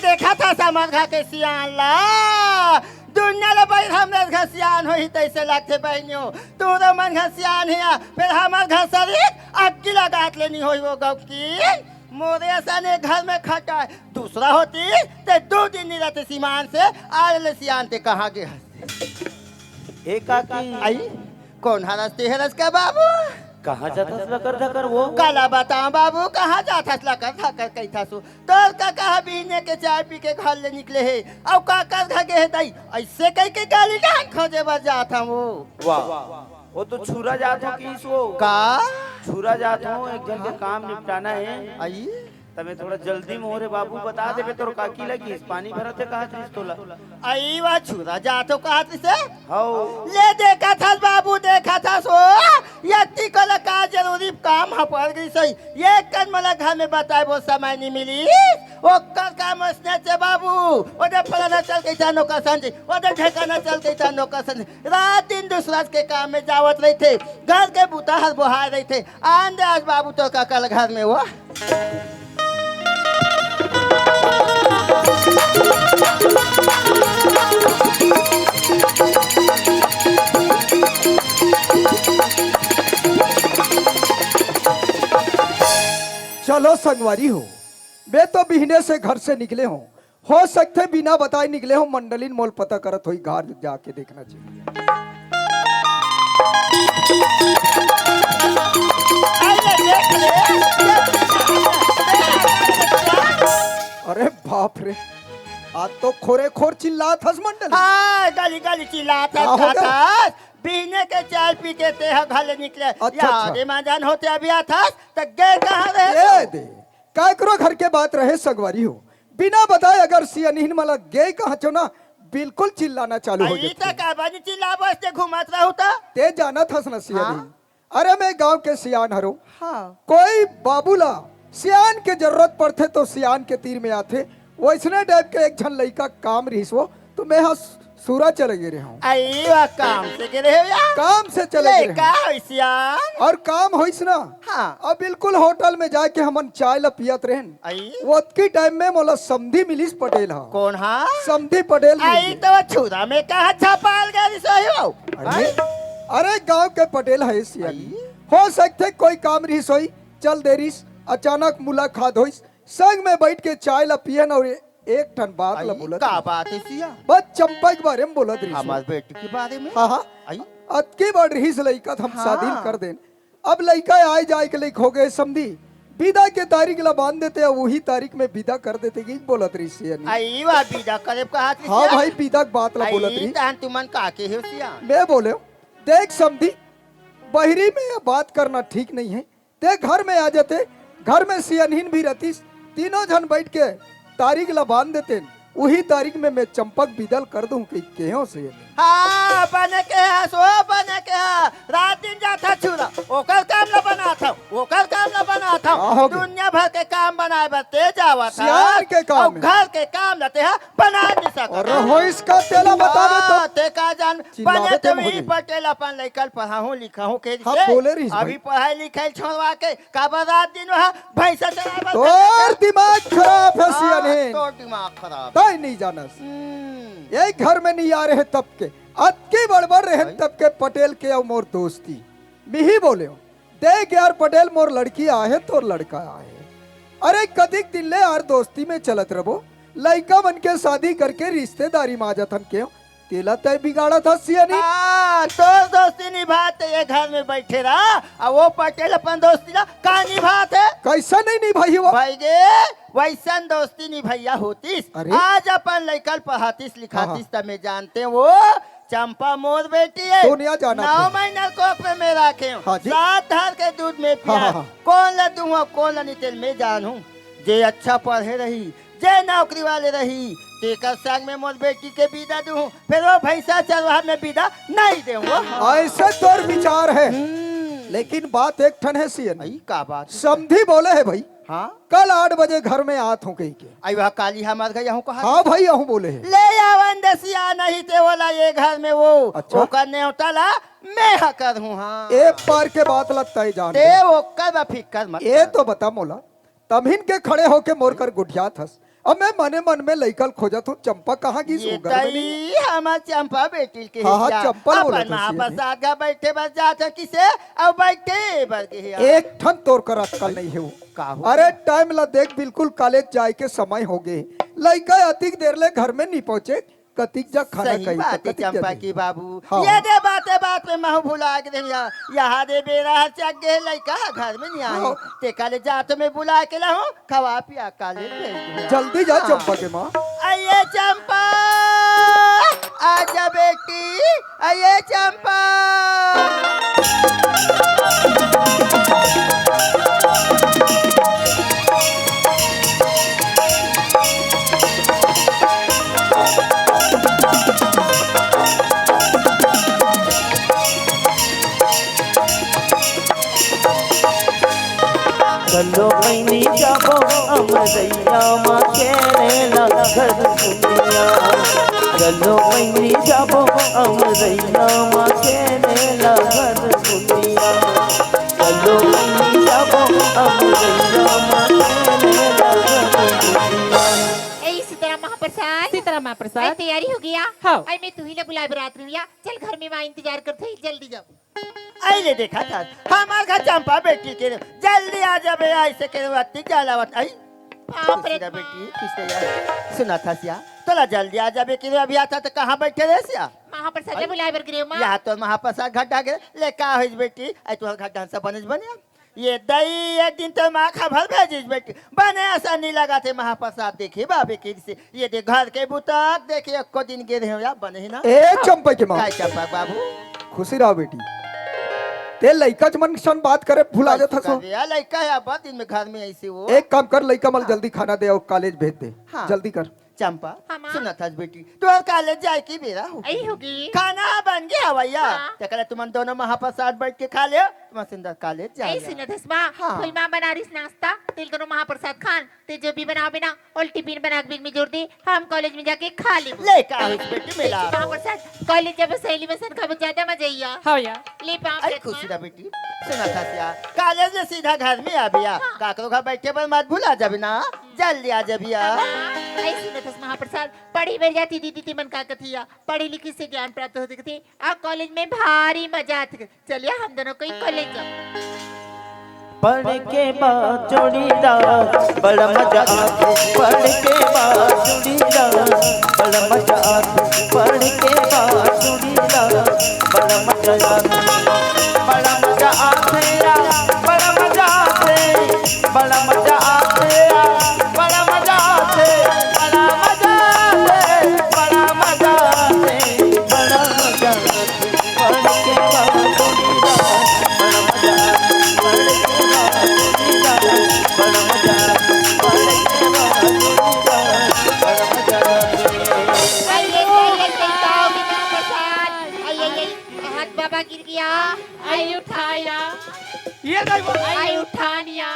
देखा था समझ खा के सियान ला दुनिया ले भाई हमरे घर सियान होई तैसे लगते बहनियों तू तो मन घर सियान है फिर हमार घर शरीर अग्गी लगात लेनी होई वो गौ की मोरे ऐसा ने घर में खटा है दूसरा होती ते 2 दिन नहीं रहते सीमान से आज ले सियान ते कहाँ के हंसते एक काकी आई कौन हरसते है रस का बाबू कहाँ जाता लकर धकर वो काला बताओ बाबू कहाँ जाता लकर धकर कही था सो तोर का कहा बीने के चाय पी के घर ले निकले है और काकर घर के है दई ऐसे कह के गाली डांग खोजे बस जाता वो वाह वो तो छुरा जात हो किस वो का छुरा जात हो एक जन के काम निपटाना है आई तमे थोड़ा जल्दी मोरे बाबू बता देबे तोर काकी लगी पानी भरत है कहा थी तोला आई वा छुरा जातो कहा से हाउ ले देखा था बाबू देखा था सो यत्ती कल का जरूरी काम ह पड़ गई सही ये कन मला घर में बताए वो समय नहीं मिली वो कर काम उसने से बाबू ओदे फलाना चल के था नौका संज ओदे ठेकाना चल के था नौका संज रात दिन दूसरा के काम में जावत रहे थे घर के बूता हर बुहार रहे थे आंदे आज बाबू तो का कल घर में वो चलो संगवारी हो मैं तो बिहने से घर से निकले हो सकते बिना बताए निकले हो मंडलीन मोल पता करत हुई घर जाके देखना चाहिए। अरे बाप रे आज तो खोरे खोर चिल्ला था मंडली हाँ गली गली चिल्लाता था पीने के चाय पी के ते घर निकले यार माजान होते अभी आता तो गए कहाँ रहे दे काय करो घर के बात रहे सगवारी हो बिना बताए अगर सियानीन मला गए कहाँ चो ना बिल्कुल चिल्लाना चालू हो जाती चिल्ला बस घुमात रहा ते जाना था ना सियानीन अरे मैं गांव के सियान हरो हाँ कोई बाबूला सियान के जरूरत पड़ते तो सियान के तीर में आते वैसने टाइप के एक झन लड़का काम रही वो तो मैं हाँ सूरा चले गिरे हूँ काम से गिरे काम से चले गिरे और काम होइस ना हाँ अब बिल्कुल होटल में जाके हमन चाय ला पियत रहन वो की टाइम में मोला समधी मिलिस पटेल हा कौन हाँ समधी पटेल आई तो छुरा में कहा छपाल गई सोयो अरे गांव के पटेल है सियानी हो सकते कोई काम रही सोई चल देरिस अचानक मुलाकात होइस संग में बैठ के चाय ला पियन और एक टन बात ला बोलत का बात है सिया बस चंपा के बारे में बोलत रही हमारे बेटी के बारे में हाँ हाँ अतकी बार रही लड़का हम शादी कर देन अब लड़का आए जाए के लेक हो गए समझी विदा के तारीख ला बांध देते वही तारीख में विदा कर देते की बोलत रही सियानी आई वा विदा करे कहा हाँ भाई विदा बात ला बोलत रही तान तुमन का के हो सिया मैं बोले देख समझी बहरी में ये बात करना ठीक नहीं है देख घर में आ जाते घर में सियानीन भी रहती तीनों जन बैठ के तारीख ला बांध देते वही तारीख में मैं चंपक बिदल कर दूं कि केहो से हाँ बने के सो बने के रात दिन जाता छुरा ओकर काम ला बनाता ओकर काम ला बनाता दुनिया भर के काम बनाए बते जावा था सियान के काम घर के काम लते है बना नहीं सकता और हो इसका तेला बतावे तो ते का जान बने तो ही पटेल अपन लेकर पढ़ाऊं लिखाऊं के बोले अभी पढ़ाई लिखाई छोड़वा के का रात दिन वहां भैंसा चलावा तोर दिमाग खराब है सियानी तोर दिमाग खराब ताई नहीं जानस यही घर में नहीं आ रहे तब के अतके बड़बड़ रहे तब के पटेल के और मोर दोस्ती मिही बोले देख यार पटेल मोर लड़की आहे तो लड़का आहे अरे कदिक दिन ले यार दोस्ती में चलत रहो लड़का बन के शादी करके रिश्तेदारी में आ जातन क्यों तेला तय बिगाड़ा था सियानी तो दोस्ती निभाते ये घर में बैठे रहा और वो पटेल अपन दोस्ती ना का निभाते कैसा नहीं निभाई वो भाई गे वैसन दोस्ती निभैया होतीस आज अपन लड़कल पढ़ातीस लिखातीस तब जानते वो चंपा मोर बेटी है दुनिया जाना 9 महीना कोख में मैं रखे हूँ 7 धार के दूध में पिया कौन ला दूंगा कौन ला नितेल में जानू जे अच्छा पढ़े रही जे नौकरी वाले रही तेकर संग में मोर बेटी के विदा दूं फिर वो भैंसा चरवाहा में विदा नहीं दूंगा ऐसे तोर विचार है लेकिन बात एक ठन है सियानी का बात समझी बोले है भाई हाँ कल 8 बजे घर में आत हूँ कहीं के आई वह काली हमार गई हूँ कहा हाँ भाई हूँ बोले है ले आवन दसिया नहीं ते वाला ये घर में वो अच्छा करने उताला मैं हकर हूँ हाँ एक बार के बात लगता है जान ते वो कर फिकर मत ये तो बता मोला तमहिन के खड़े होके मोर कर गुठिया थस अब मैं मने मन में लइकल खोजत हूँ चंपा कहाँ की ये घर में नहीं तई हमार चंपा बेटी के हाँ, हिया। चंपा बोलत अपन हसी महाप्रसाद का बैठे बस जात है किसे और बैठे बर के हिया। एक ठन तोर कर अक्कल नहीं है वो। का हो अरे टाइम ला देख बिल्कुल कॉलेज जाए के समय हो गए लइका अतिक देर ले घर में नहीं पहुंचे कतिक जा खाना सही खाई बात है कतिक चंपा जा की बाबू। हाँ। ये दे बात में महू भुला के दे यहाँ दे बेरा चक गे लइका घर में नहीं आई हाँ। ते काले जात में बुला के लाऊं खवा पिया काले भेज दूंगा। जल्दी जा हाँ। चंपा के माँ आइए चंपा आजा बेटी आइए चंपा। चलो मैनी जाबो अमरैया माँ खेलेला घर दुनिया। चलो मैनी जाबो अमरैया माँ खेलेला घर दुनिया। चलो मैनी जाबो अमरैया माँ खेलेला घर दुनिया। ए सीताराम महाप्रसाद सीताराम आई महाप्रसाद तैयारी हो गया। हाँ। आई मैं तू ही ना बुलाए बरात रिया चल घर में मां इंतजार करते ही जल्दी जाओ। आइले देखा था हमार घर चंपा बेटी के जल्दी आ जाबे ऐसे के वत्ती जलावत आई। बाप रे सीधा बेटी किसने यार सुना था सिया तोला जल्दी आ जाबे कि अभी आता तो कहाँ बैठे रे सिया। महाप्रसाद ने बुलाए बर गिरे मां। यहाँ तो महाप्रसाद घटा के ले का होइस बेटी आई तोहर घटा से बनज बनिया। ये दई एक दिन तो माँ खबर भेजिस बेटी बने ऐसा नहीं लगा थे महाप्रसाद देखी बाबे के से ये दे घर के बुतक देखिए एको दिन गिरे हो या बने ही ना। ए चंपा के माँ काय चंपा बाबू खुशी रहा बेटी ते लइका मन सन बात करे भुला जाता सो लड़का है अब दिन में घर में ऐसे वो एक काम कर लइका मल जल्दी खाना दे और कॉलेज भेज दे हाँ। जल्दी कर चंपा हाँ, माँ। सुना था बेटी तू कॉलेज जाए की बेरा हो आई होगी। खाना बन गया भैया हाँ। तो कहले तुम दोनों महाप्रसाद बैठ के खा लियो तुम सुंदर कॉलेज ए जाए सुनो दसमा हाँ। फुल मां बना रही नाश्ता तेल करो महाप्रसाद खान ते जो भी बनाओ बिना और टिफिन बना के में जोड़ दे हम कॉलेज में जाके खा ले ले का हो बेटी मिला महाप्रसाद कॉलेज जब सहेली में सन खबर ज्यादा मजा आइया हाँ या ले अरे खुशी दा बेटी सुना था सिया कॉलेज से सीधा घर में आ बिया काकरो घर बैठे पर मत भूला जाबे ना जल्दी आ जाबिया। आई सुनो दस महाप्रसाद पढ़ी बेर जाती दीदी ती मन का कथिया पढ़ी लिखी से ज्ञान प्राप्त होते थे आ कॉलेज में भारी मजा आती चलिए हम दोनों कोई कॉलेज जाओ। पढ़ के बाद जोड़ीदार बड़ा मजा आते। पढ़ के बाद जोड़ीदार बड़ा मजा आते। पढ़ के बाद जोड़ीदार बड़ा मजा आते। बड़ा मजा आते बड़ा मजा आते बड़ा मजा आते बड़ा मजा आते बड़ा मजा आते बड़ा मजा आते बड़ा मजा आते। पढ़ के बाद जोड़ीदार बड़ा मजा आते। पढ़ के बाद जोड़ीदार बड़ा मजा आते। पढ़ के बाद जोड़ीदार बड़ा मजा आते। आइए महाप्रसाद आइए हाथ बाबा गिर गया आई उठाया आई उठानिया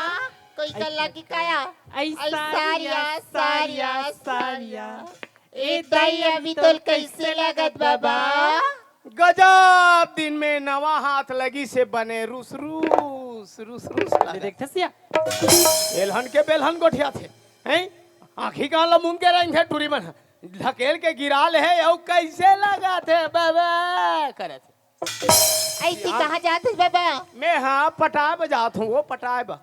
कोई कल्ला की काया आई सारिया सारिया सारिया ए ए दाई अभी तो कैसे लगत बाबा। गजब दिन में नवा हाथ लगी से बने रूस रूस रूस रूस अरे देख थसिया एलहन के बेलहन गोठिया थे हैं आखी का लमुन के रंग है टूरी बन ढकेल के गिराल है और कैसे लगा थे बाबा करे थे ऐसी कहाँ जाते बाबा मैं हाँ पटाए बजात हूँ वो पटाए बा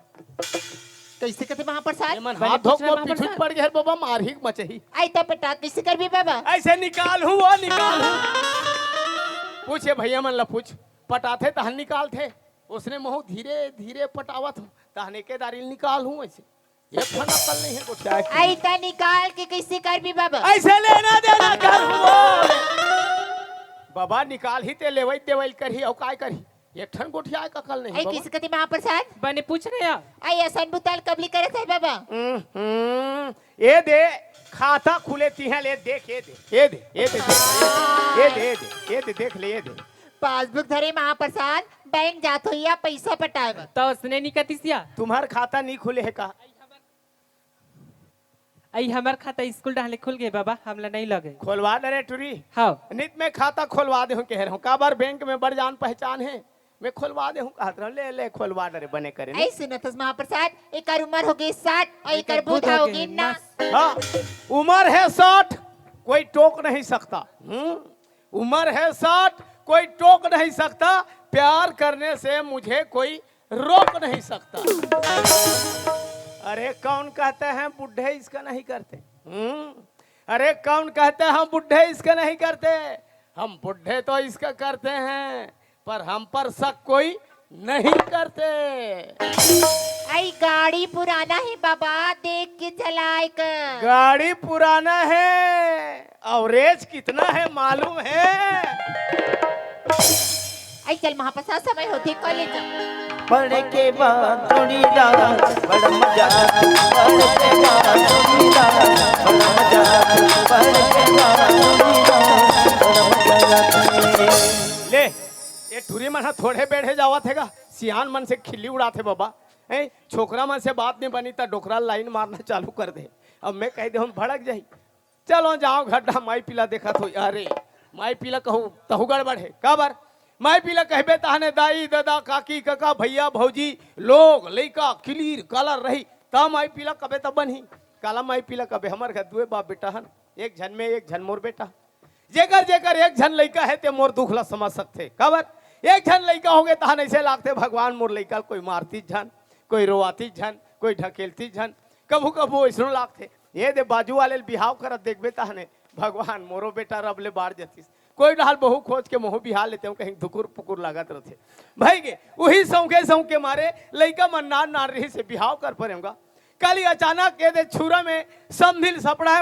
कैसे कहते महाप्रसाद मन बने हाथ धोक पूछ रहे में पीछे महाप्रसाद। पड़ गया बाबा मारही मचही आई तो पटा कैसे कर भी बाबा। ऐसे निकाल हूँ वो निकाल हूँ पूछे भैया मन ला पूछ पटाथे तहन निकाल थे उसने महू धीरे धीरे पटावत हूँ तहने के दारिल निकाल हूँ ऐसे ये फन अकल नहीं है गोठिया की। आई तो निकाल के कैसे कर भी बाबा। ऐसे लेना देना कर हुआ बाबा निकाल ही ते लेवई देवई करही और काय करही एक ठन गोठिया का कल नहीं आई बाबा। किसे कहते महाप्रसाद बने पूछ रहे हैं आई असन बुताल कबली करे थे बाबा। ये दे खाता खुले तीहा ले देख ये दे ये दे ये दे ये दे ये दे देख ले ये दे पासबुक धरे महाप्रसाद बैंक जात हो या पैसा पटाए बा। तो उसने नहीं कतिसिया तुम्हार खाता नहीं खुले है का आई हमार खाता स्कूल डाले खुल गए बाबा हमला नहीं लगे खोलवा दे रे टुरी हाँ नित में खाता खोलवा दे हूँ कह रहा हूँ का बार बैंक में बड़ जान पहचान है मैं खोलवा दे हूँ कहत रहा ले ले खोलवा डरे बने करे ऐ सुनत हस महाप्रसाद एक उम्र हो गई 60 और एक बुढ़ा हो गई 90। हाँ उम्र है 60 कोई टोक नहीं सकता। उम्र है 60 कोई टोक नहीं सकता, प्यार करने से मुझे कोई रोक नहीं सकता। अरे कौन कहते हैं बुढ़े इसका नहीं करते? अरे कौन कहते हैं हम बुढ़े इसका नहीं करते? हम बुढ़े तो इसका करते हैं पर हम पर शक कोई नहीं करते। आई गाड़ी पुराना है बाबा, देख के चलाए कर। गाड़ी पुराना है, एवरेज कितना है मालूम है? आई चल महाप्रसाद समय होती कॉलेज जा। पढ़ के बाद जोड़ीदार बड़ा मजा आती, पढ़ के बाद जोड़ीदार बड़ा मजा आती, पढ़ के बाद जोड़ीदार बड़ा मजा आती। ले ये टूरी मन थोड़े बैठे जावा थे का सियान मन से खिल्ली उड़ाते बाबा। छोकरा मन से बात नहीं बनी तो डोकरा लाइन मारना चालू कर दे। अब मैं कह दे हम भड़क जाई, चलो जाओ घड्डा माई पीला देखा तो। अरे माई पीला कहूँ तहु गड़बड़ है काबर? माई पीला कहबे तहने दाई दादा काकी काका भैया भौजी लोग लइका क्लियर कलर रही ता माई पीला कबे तब बनी काला माई पीला कबे हमर घर दुए बाप बेटा हन, एक झन में एक झन मोर बेटा। जेकर जेकर एक झन लइका है ते मोर दुख ला समझ सकते काबर? एक झन लइका हो गए तहन ऐसे लागते भगवान मोर लइका कोई मारती झन, कोई रोआती झन, कोई ढकेलती झन, कभू कभू ऐसनो लागते। ये दे बाजू वाले बिहाव करत देखबे तहने भगवान मोरो बेटा रब ले बाढ़ जतीस। कोई डाल बहु खोज के मोह बिहार लेते कहीं धुकुर पुकुर लागत रहते भाई के वही सौके सौके मारे लइका मन नार नार रही से बिहाव कर पड़ेगा। कल अचानक के दे छुरा में समधिल सपड़ा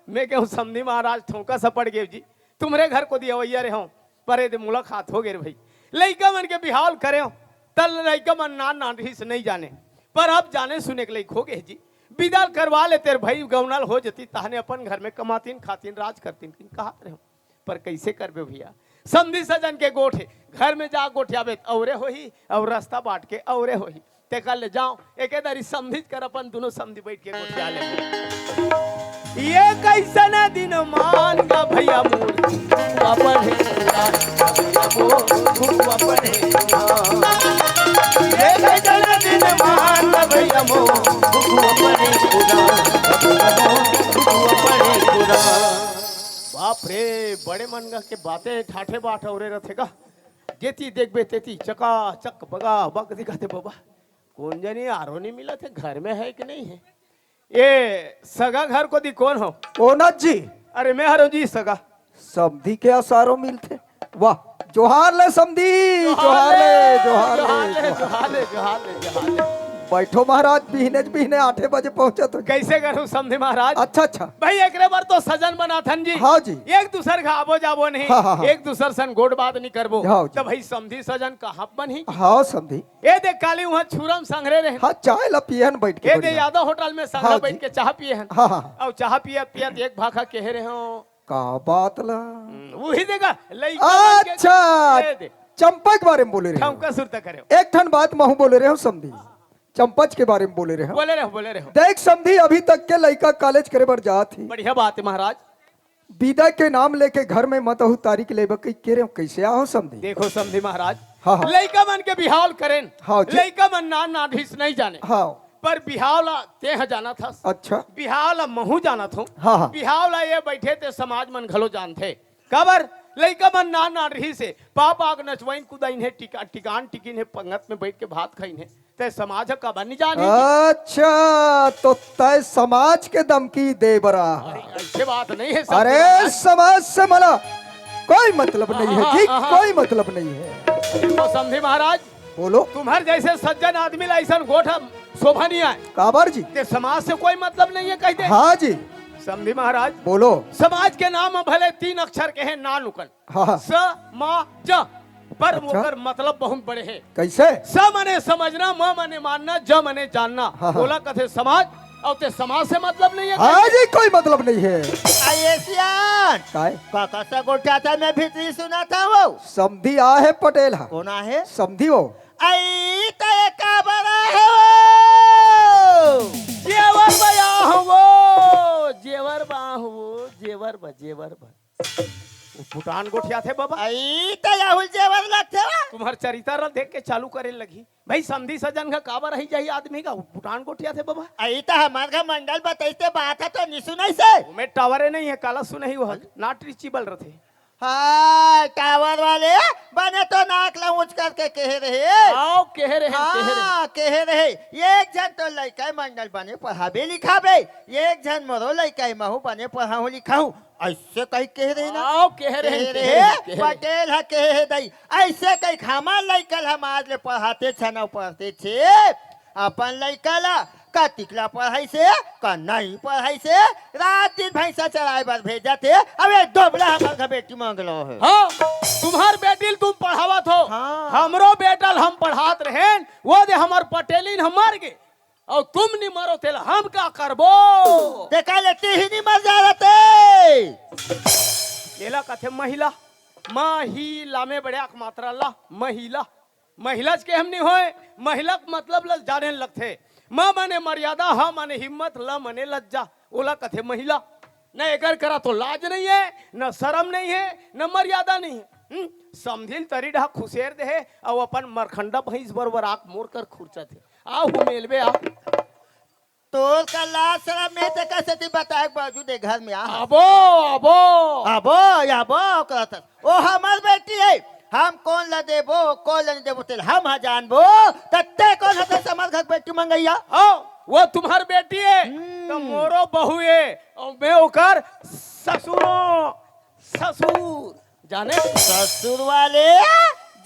मैं कहूँ समधी महाराज ठोका सपड़ गए जी तुम्हारे घर को दिया वैया रहे पर ये मुलाकात हो गए भाई लइका मन के बिहाव करे तल लइका मन नार नार रही से नहीं जाने पर अब जाने सुने के लायक हो गए जी विदा करवा लेते भाई गौनल हो जती तहने अपन घर में कमातीन खातीन राज करतीन कहा रहे पर कैसे करबे भैया? समधी सजन के गोठे घर में जा गोठियाबे औरे होही और रास्ता बाट के औरे होही ते कर ले जाओ एके दरी समधित कर अपन दोनों समधी बैठ के गोठिया ले। ये कैसन दिन मान गा भैया मोर अपन है अपन है ये कैसन दिन मान गा भैया मोर अपन है बाप रे बड़े मन के बातें ठाठे बाट औरे रथेगा जेती देखबे तेती चका चक बगा बग दिखाते बाबा कौन जानी आरो नहीं मिला थे घर में है कि नहीं है? ये सगा घर को दी कौन हो? ओनत जी। अरे मैं हरो जी सगा समधी के असारों मिलते। वाह जोहार ले समधी, जोहार ले जोहार ले जोहार ले जोहार ले जोहार ले। बैठो महाराज, बिहने 8 बजे पहुंचे तो कैसे करूं समधी महाराज? अच्छा भाई एक बार तो सजन बना थन जी। हाँ जी। एक दूसर का आबो जाबो नहीं। हाँ। एक दूसर सन गोड बात नहीं करबो हाँ जी। तो भाई समधी सजन कहाँ बनी? हाँ समधी। ये देख काली वहाँ छुरम संघरे रहे। हाँ चाय ला पियन बैठ के ये दे यादव होटल में संघरा हाँ बैठ जी। के चाह पिए हैं। हाँ। और चाह पियत पियत एक भाखा कह रहे हो का बात ला। वही देखा लइका बन के- अच्छा ये दे चंपा के बारे में बोले रहे ठमका सुरता करे हो। एक ठन बात महू बोले रहे हो समधी, चंपच के बारे में बोले रहे हो। बोले रहे देख समधी अभी तक के लड़का कॉलेज करे बर जात ही, बढ़िया बात है महाराज। विदा के नाम लेके घर में मत हो तारीख लेबे के रहे कैसे आओ समधी? देखो समधी महाराज हाँ, हाँ। लइका मन के बिहाव करें हाँ जी। लइका मन ना ढीस नहीं जाने हाँ पर बिहावला ते जाना था। अच्छा बिहावला महू जाना था। हाँ, हाँ। बिहावला ये बैठे थे समाज मन घलो जानते कबर लइका मन ना रही से पाप आग नचवाइन कुदाइन है टिकान टिकिन है पंगत में बैठ के भात खाइन है ते समाज का बनी जाने। अच्छा तो तय समाज के धमकी दे बरा। ऐसे बात नहीं है समधी अरे महाराज। समाज से मला कोई मतलब नहीं है जी, हाँ। कोई मतलब नहीं है। देखो समधी महाराज बोलो तुम्हारे जैसे सज्जन आदमी ला ऐसा गोठा शोभा नहीं आए काबर जी? ते समाज से कोई मतलब नहीं है कहते। हाँ जी समधी महाराज बोलो। समाज के नाम भले 3 अक्षर के हैं ना नुकन हाँ स मा ज पर अच्छा। ओकर मतलब बहुत बड़े हैं। कैसे? स मने समझना, म मने मानना, ज मने जानना। हाँ। बोला कथे समाज और ते समाज से मतलब नहीं है। हाँ जी कोई मतलब नहीं है। आइए सियान काय काका सा गोठा था मैं भीतरी सुना था वो समधी आ है पटेल हा कौन है? समधी हो आई तय का बड़ा है वो जेवर बया हो वो जेवर बा हो वो जेवर बा वो भूटान गोठिया थे बाबा। आई तो राहुल जेवर लगते वा तुम्हार चरित्र देख के चालू करे लगी भाई समधी सजन का काबर रही जाही आदमी का भूटान गोठिया थे बाबा। आई तो हमार का मंडल बताइते बात है तो निसु नहीं से में टावरे नहीं है काला सु नहीं वो नॉट रीचेबल रहते। हाँ टावर वाले बने तो नाक ऊंच करके कह रहे आओ कह रहे हाँ कह रहे एक जन तो लड़का मंडल बने पढ़ाबे लिखाबे एक जन मरो लड़का महू बने पढ़ाऊ लिखाऊ ऐसे कहीं कह रहे ना आओ कह रहे पटेल है कह दई ऐसे कहीं खामा लड़कल हम आज ले पढ़ाते छन पढ़ते छे अपन लड़का ला का टिकला पढ़ाई से का नहीं पढ़ाई से रात दिन भैंसा चराए बार भेजा थे अबे दोबला हमारा बेटी मांग लो है हाँ तुम्हार बेटी तुम पढ़ावत हो हाँ। हमरो बेटल हम पढ़ात रहे वो दे हमार पटेलिन हम मर गए और तुम नहीं मरो तेल हम क्या करबो देखा लेते ही नहीं मर जा रहे लेला कथे महिला महिला में बड़े मात्रा ला महिला महिला के हम नहीं होए महिला मतलब लग जाने लगते माँ माने मर्यादा हाँ माने हिम्मत ल माने लज्जा ओला कथे महिला न एकर करा तो लाज नहीं है न शर्म नहीं है न मर्यादा नहीं है समझिल तरी ढा खुशेर दे और अपन मरखंडा भैंस बरबर आक मोर कर खुर्चा थे आओ मेलबे आ तोर का लाश शर्म में ते कैसे ती बताए बाजू दे घर में आ अबो अबो आबो आबो करत ओ हमार बेटी है हम कौन ला देबो कौन ला देबो तेल हम हा जानबो तत्ते कौन हते समझ घर बेटी मंगैया हाँ वो तुम्हार बेटी है तो मोरो बहू है और मैं ओकर ससुरो ससुर जाने ससुर वाले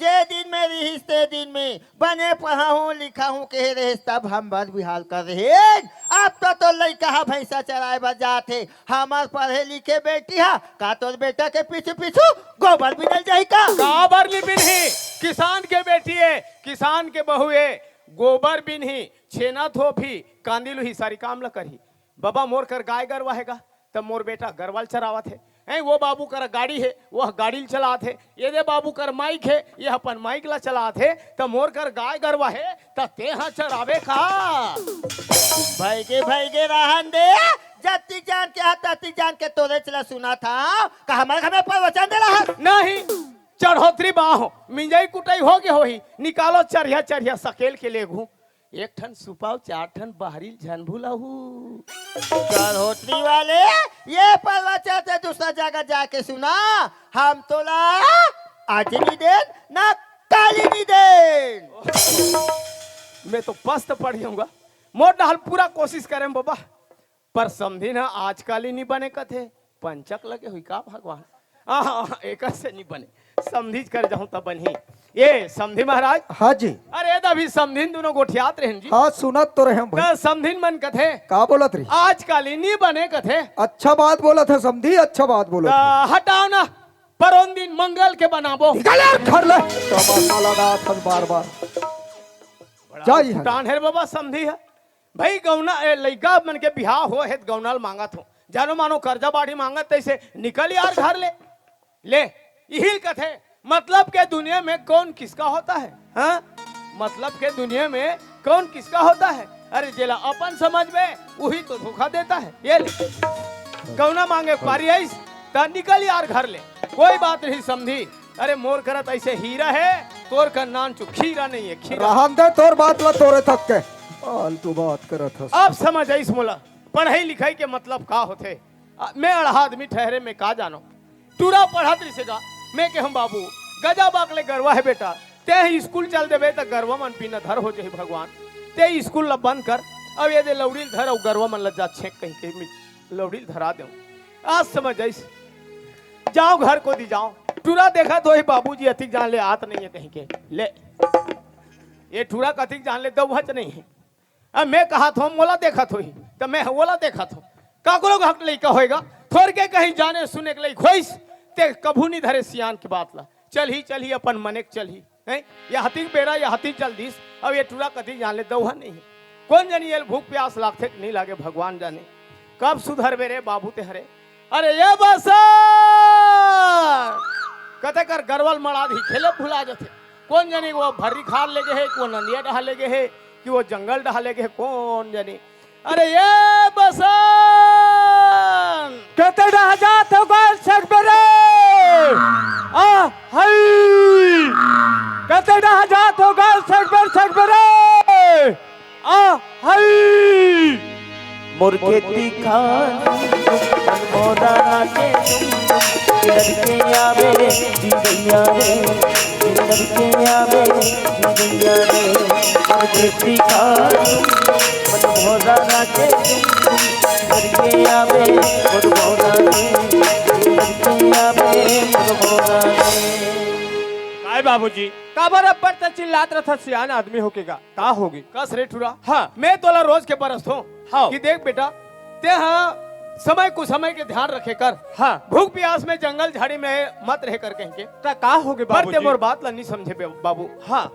जे दिन में रहीस ते दिन में बने पढ़ाऊं लिखाऊं कहे रहे तब हम बड़ बिहाल कर रहे अब तो लड़का भैंसा चराए बजाते हमार पढ़े लिखे बेटी हा का तोर बेटा के पीछे पीछू गोबर बिनल जाई का गोबर ली बिन्ही किसान के बेटी है किसान के बहू है गोबर बिन्ही छेना थोपी कांदिलू ही सारी काम ल करही बाबा मोर कर गाय गरवा हैगा तब मोर बेटा गरवाल चरावत है वो बाबू कर गाड़ी है वह गाड़ी चलाते है ये दे बाबू कर माइक है ये अपन माइक ला चलाते है तो मोर कर गाय गरवा है तो ते हाँ चरावे का भाई रहन दे जति जान के तति जान के तोरे चला सुना था का हमारे घर में प्रवचन दे रहा नहीं चढ़ोतरी बाहो मिंजाई कुटाई हो गए होही निकालो चढ़िया चढ़िया सकेल के ले घू एक ठन सुपाव 4 ठन बहरी झनभुलाहू चढ़ोतरी वाले ये प्रवचन से दूसरा जगह जाके सुना हम तोला आज नहीं देन ना काली नहीं देन मैं तो पस्त पढ़ जाऊंगा मोट डाल पूरा कोशिश करें बाबा पर समझी ना आज काली नहीं बने कथे पंचक लगे हुई का भगवान एक से नहीं बने समझी कर जाऊं तब बनी ये समझी महाराज हाँ जी अरे अभी समझीन दोनों गोठियात रहे जी हाँ सुनत तो रहे भाई समझीन मन कथे का बोलत रही आज काली नहीं बने कथे अच्छा बात बोला था समझी अच्छा बात बोला हटाओ ना परोन दिन मंगल के बनाबो घर ले तमाशा लगा था बार बार जाई है। टान है बाबा समझी है भाई गौना लइका मन के बिहाव हो है गौनाल मांगत हो जानो मानो कर्जा बाड़ी मांगत तैसे निकल यार घर ले यही कथे मतलब के दुनिया में कौन किसका होता है हाँ मतलब के दुनिया में कौन किसका होता है अरे जेला अपन समझ में वही तो धोखा देता है ये ले गौना मांगे पारी आइस ता निकल यार घर ले कोई बात नहीं समझी अरे मोर करत ऐसे हीरा है तोर का नान चु खीरा नहीं है खीरा रहन दे तोर बात ला तोरे तक के फालतू बात करत हस अब समझ आइस मोला पढ़ाई लिखाई के मतलब का होते मैं अढ़ा आदमी ठहरे में का जानो टूरा पढ़ा से जा मैं के हम बाबू गजा बाकले गरवा है बेटा ते स्कूल चल देवे तो गरवा मन पीना धर हो जाए भगवान ते स्कूल ला बंद कर अब ये दे लौड़ी धर और गरवा मन लज्जा छेक कहीं के लौड़ी धरा दे आज समझ आइस जाओ घर को दी जाओ टूरा देखा तो ही बाबूजी अतिक जान ले आत नहीं है कहीं के ले ये टूरा का अतिक जान ले दवहच नहीं है अब मैं कहा था मोला देखा तो ही तो मैं वोला देखा था काकरो हक लइका होएगा थोड़ के कहीं जाने सुने के लिए खोइस ते कभू नहीं धरे सियान की बात ला चल ही अपन मने चल ही हैं या हती बेरा या हती चल दीस अब ये टूरा कथी जान ले दवहा नहीं है कौन जानी ये भूख प्यास लागते नहीं लागे भगवान जाने कब सुधर बेरे बाबू ते हरे अरे ये बस कथे कर गरवल मड़ा दी खेले भुला जाते कौन जानी वो भरी खाल लेगे है कि वो नंदिया डहा लेगे है कि वो जंगल डहा लेगे है कौन जानी अरे ये बसन कहते रह जात हो गल सर बेरे मोर खेती खानी मन मोरा नाचे लड़के आवे जीवैया रे लड़के आवे जीवैया रे मोर खेती खानी मन मोरा नाचे लड़के आवे मोर मोरा रे लड़के आवे मोर मोरा रे। काय बाबूजी काबर अब्बर त चिल्लात रहा सियान आदमी होकेगा का होगी कस रे ठुरा हाँ मैं तोला रोज के बरस हूँ हाँ। कि देख बेटा ते हाँ समय कुछ समय के ध्यान रखे कर हाँ भूख प्यास में जंगल झाड़ी में मत रह कर कहीं के त का होगे पर ते बाबूजी मोर बात ला नहीं समझे बाबू हाँ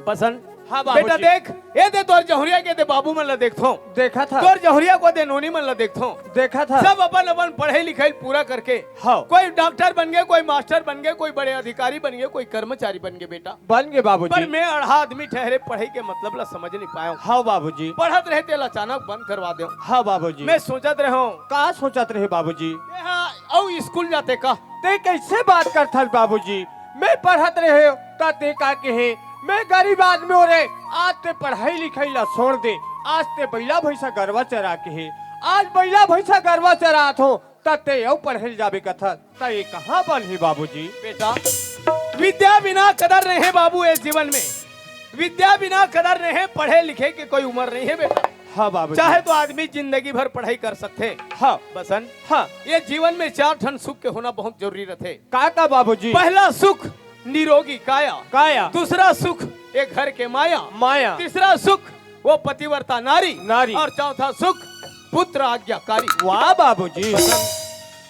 बसन हाँ बाबूजी बेटा देख ये दे तोर जहुरिया के दे बाबू मन ला देखथो देखा था तोर जहुरिया को दे नोनी मन ला देखथो देखा था सब अपन अपन पढ़े लिखे पूरा करके हाँ कोई डॉक्टर बन गए कोई मास्टर बन गए कोई बड़े अधिकारी बन गए कोई कर्मचारी बन गए बेटा बन गए पर बाबूजी मैं अढ़ा आदमी ठहरे पढ़ाई के मतलब ला समझ नहीं पाया हाँ बाबूजी पढ़त रहते ला अचानक बंद करवा दो हाँ बाबूजी मैं सोचत रहो का सोचत रहे बाबूजी औ स्कूल जाते का ते कैसे बात करथल बाबूजी मैं पढ़त रहे ता ते का कहे मैं गरीब आदमी हो रे आज ते पढ़ाई लिखाई ला छोड़ दे आज ते बैला भैंसा गरवा चरा के है आज बैला भैंसा गरवा चरात हो ते यौ पढ़े जाबे कथन त ये कहाँ बन है बाबूजी बेटा विद्या बिना कदर नहीं है बाबू इस जीवन में विद्या बिना कदर नहीं है पढ़े लिखे की कोई उम्र नहीं है बेटा हाँ बाबूजी चाहे तो आदमी जिंदगी भर पढ़ाई कर सकते हाँ बसन हाँ ये जीवन में 4 ठन सुख के होना बहुत जरूरी रहते का बाबूजी पहला सुख निरोगी काया काया दूसरा सुख एक घर के माया माया तीसरा सुख वो पतिव्रता नारी नारी और चौथा सुख पुत्र आज्ञाकारी वाह बाबूजी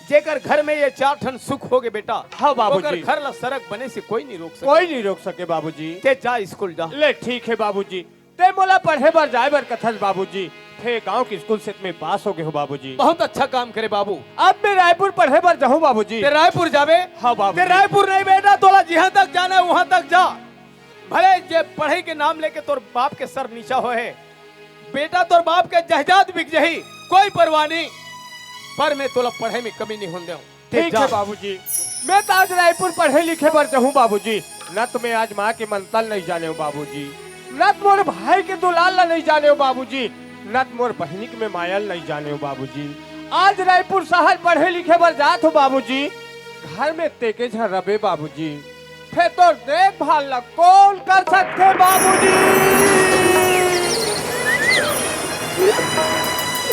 जेकर घर में ये 4 ठन सुख हो गए बेटा हाँ बाबूजी। ओकर घर ला सड़क बने से कोई नहीं रोक सके कोई नहीं रोक सके बाबूजी ते जा स्कूल जा ले ठीक है बाबूजी ते मोला पढ़े बर जाए बर कथन बाबूजी थे गांव की स्कूल से में पास हो गए हो बाबूजी बहुत अच्छा काम करे बाबू अब मैं रायपुर पढ़े बर जाऊँ बाबूजी ते रायपुर जावे हाँ बाबू ते रायपुर नहीं बेटा तोला जहाँ तक जाना है वहाँ तक जा भले जे पढ़े के नाम लेके तोर बाप के सर नीचा हो है बेटा तोर बाप के जहजाद बिक जही कोई परवाह नहीं पर मैं तोला पढ़े में कमी नहीं होने दूं ठीक है बाबूजी मैं तो आज रायपुर पढ़े लिखे बर जाऊँ बाबूजी न तो मैं आज माँ के मंतल नहीं जाने हूँ बाबूजी न तो मोर भाई के दुलाल ला नहीं जाने हो बाबूजी न तो मोर बहनी के मैं मायल नहीं जाने हो बाबूजी आज रायपुर शहर पढ़े लिखे बर जात हो बाबूजी घर में तेके झरबे बाबूजी फिर तो देखभाल ला कौन कर सकते बाबूजी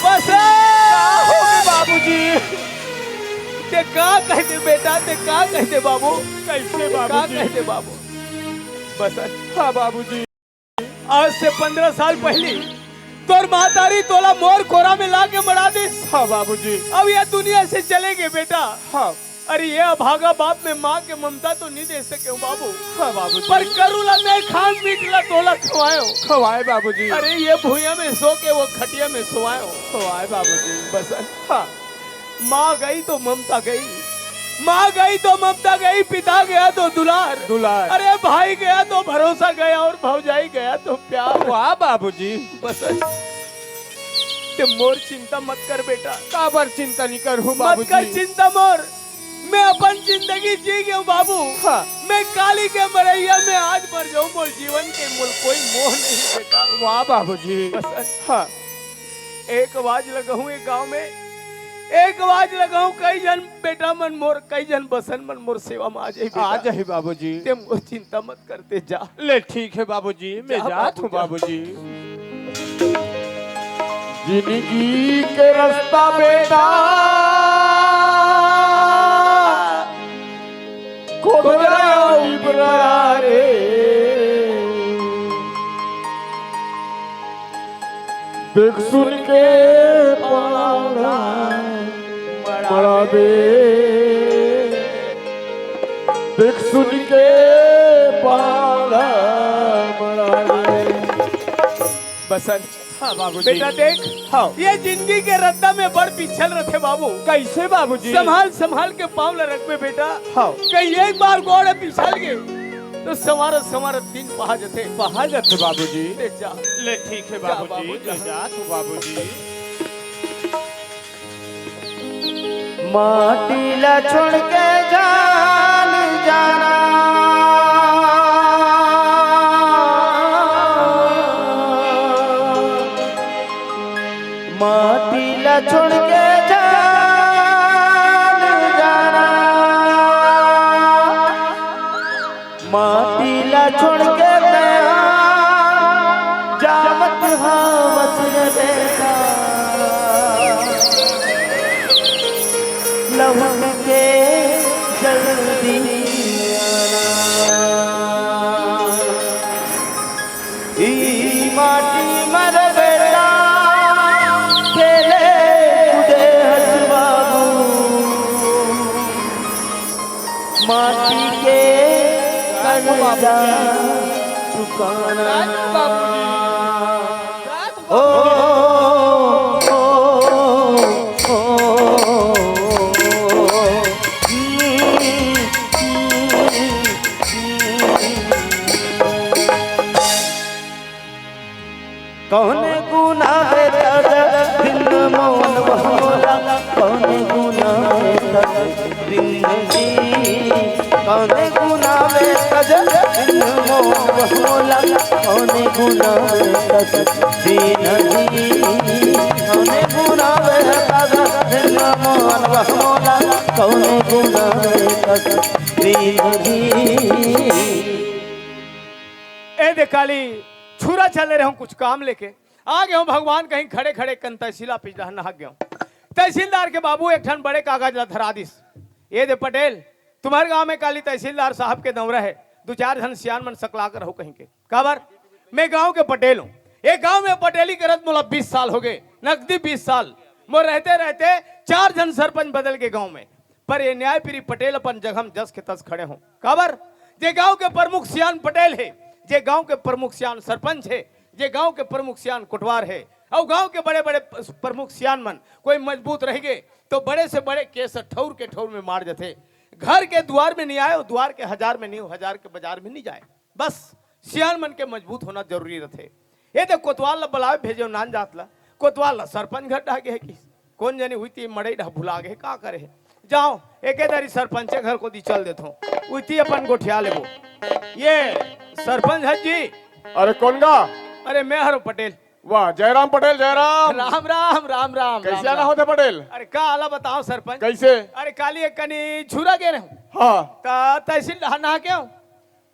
बस बाबूजी ते का कहते बेटा ते का कहते बाबू कैसे का बाबूजी कहते बाबू बस हाँ बाबूजी आज से 15 साल पहले तोर मातारी तोला मोर कोरा में ला के मरा दी हाँ बाबूजी अब ये दुनिया से चले गए बेटा हाँ अरे ये अभागा बाप में माँ के ममता तो नहीं दे सके बाबू हाँ बाबूजी पर करूला मैं खान पीट ला तोला खवायो खवाए बाबूजी अरे ये भूया में सो के वो खटिया में सोवायो खवाए बाबूजी बस हाँ माँ गई तो ममता गई माँ गई तो ममता गई पिता गया तो दुलार दुलार अरे भाई गया तो भरोसा गया और भौजाई गया तो प्यार वाह बाबूजी बस ते मोर चिंता मत कर बेटा काबर चिंता नहीं करूँ मत कर बाबूजी चिंता मोर मैं अपन जिंदगी जी गया बाबू हाँ मैं काली के मरैया में आज मर जाऊं मोर जीवन के मोल कोई मोह नहीं बेटा वाह बाबूजी बस हाँ एक आवाज लगाऊं एक गांव में एक आवाज लगाऊं कई जन बेटा मन मोर कई जन बसन मन मोर सेवा में आ जाए आ जाए बाबूजी ते मोर चिंता मत करते जा ले ठीक है बाबूजी मैं जा जात हूँ बाबू, जा। बाबूजी जिंदगी के रास्ता बेटा रे देख सुन के पाला मराबे देख सुन के पाला मराबे बसन हाँ बाबूजी बेटा देख हाँ ये जिंदगी के रद्दा में बड़ पिछल रखे बाबू कैसे बाबूजी संभाल संभाल के पाँव ल रख में बेटा हाँ कहीं एक बार गोड़ पिछल गए तो समारत समारत दिन पहा जते कहाँ जाते बाबूजी ले जा ले ठीक है जा बाबूजी बाबू, जा। मैं जात हूँ बाबूजी माटी ला छोड़ के जान जाना माटी छोड़ के जान जाना माटीला छोड़ के दया जावत हावत बेटा लवन के जल्दी आना ई माटी मर बेटा खेले कूदे हंस बाबू माटी के कर्जा चुकाना ओ, ओ, ओ, कौन गुना है तब दिन मौन बोला कौन गुना है तब दिन जी कौन गुना है तब दिन मौन बोला कौन गुना है तब दिन जी कौन गुना है तब दिन मौन बोला कौन गुना है तब दिन जी ए दे काली छुरा चले रहे हूँ कुछ काम लेके आ गया हूँ भगवान कहीं खड़े खड़े कन तहसीला पिछला नहा गया हूँ तहसीलदार के बाबू एक ठन बड़े कागज ला धरा दिस ये दे पटेल तुम्हारे गांव में काली तहसीलदार साहब के दौरा है दो चार जन सियान मन सकला कर रहो कहीं के खबर मैं गांव के पटेल हूँ एक गांव में पटेली करत मोला 20 साल हो गए नकदी 20 साल मोर रहते रहते 4 जन सरपंच बदल के गांव में पर ये न्याय प्रिय पटेल अपन जगह में जस के तस खड़े हों खबर जे गांव के प्रमुख सियान पटेल है जे गांव के प्रमुख सियान सरपंच है जे गांव के प्रमुख सियान कोटवार है और गांव के बड़े बड़े प्रमुख सियान मन कोई मजबूत रह गए तो बड़े से बड़े केस ठौर के ठौर में मार जाते घर के द्वार में नहीं आए और द्वार के हजार में नहीं हजार के बाजार में नहीं जाए बस सियान मन के मजबूत होना जरूरी रहते ये तो कोतवाल ला बुलावे भेजे नान जातला कोतवाल ला सरपंच घर डाके है कि कौन जानी हुई थी मड़ई ढा भुला गए का करे है जाओ एक दारी सरपंच घर को दी चल देता हूँ उती अपन गोठिया लेबो ये सरपंच है जी अरे कौन गा अरे मैं हरो पटेल वाह जयराम पटेल जयराम राम राम राम राम कैसे आना होते पटेल अरे का आला बताओ सरपंच कैसे अरे काली एक कनी छुरा गे रहे हूँ हाँ तहसीलदार नहा के हूँ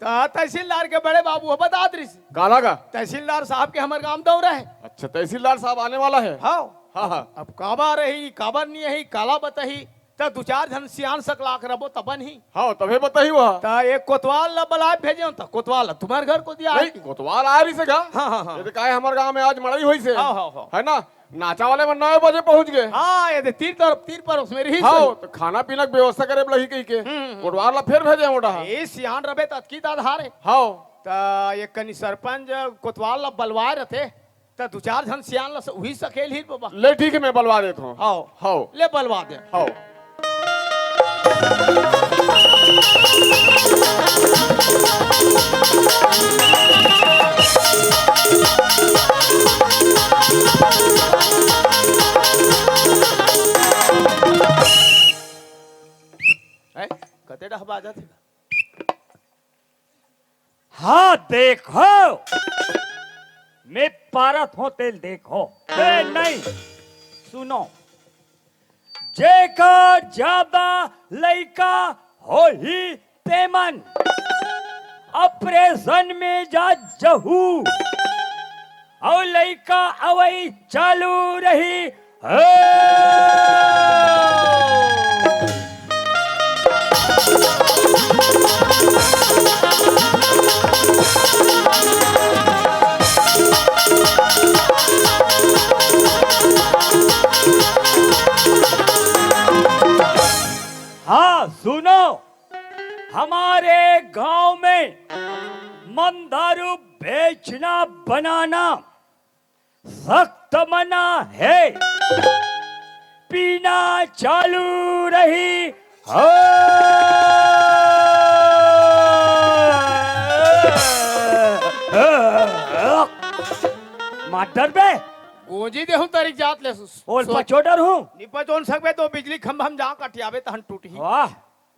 तहसीलदार के बड़े बाबू हो बता दृश काला का तहसीलदार साहब के हमारे गांव दौरा है अच्छा तहसीलदार साहब आने वाला है हाँ हाँ हाँ अब काबा रही काबर नहीं है काला बताही तो 2-4 जन सियान सकला कर रबो तबन ही हाँ तभी बताई वह तो एक कोतवाल ला बुलाए भेजे तो कोतवाल तुम्हारे घर को दिया नहीं कोतवाल आ रही से गा हाँ हाँ हाँ ये तो काहे हमारे गांव में आज मड़ई हुई से हाँ, हाँ, हाँ। है ना नाचा वाले में 9 बजे पहुंच गए हाँ ये तीर पर उसमें रही हाँ तो खाना पीना की व्यवस्था करे लही कही के कोटवार ला फिर भेजे मोटा ये सियान रबे तत्की आधार है हाँ तो ये कनी सरपंच कोतवाल ला बलवाए रहते तो 2-4 जन सियान ला वही सकेल ही बाबा ले ठीक है मैं बलवा देता हूँ हाँ हाँ ले बलवा दे हाँ कते डह बाजा थे हाँ देखो मैं पारत हूं तेल देखो नहीं सुनो जेकर ज्यादा लइका हो ही तेमन ऑपरेशन में जा जहू और लइका अवई चालू रही हाँ सुनो हमारे गांव में मंदारू बेचना बनाना सख्त मना है पीना चालू रही मास्टर बे गोजी देहूं तारी जात ले और पचोडर हूँ निपचोन सकबे तो बिजली खंभा हम जा कटियावे तहन टूटी वाह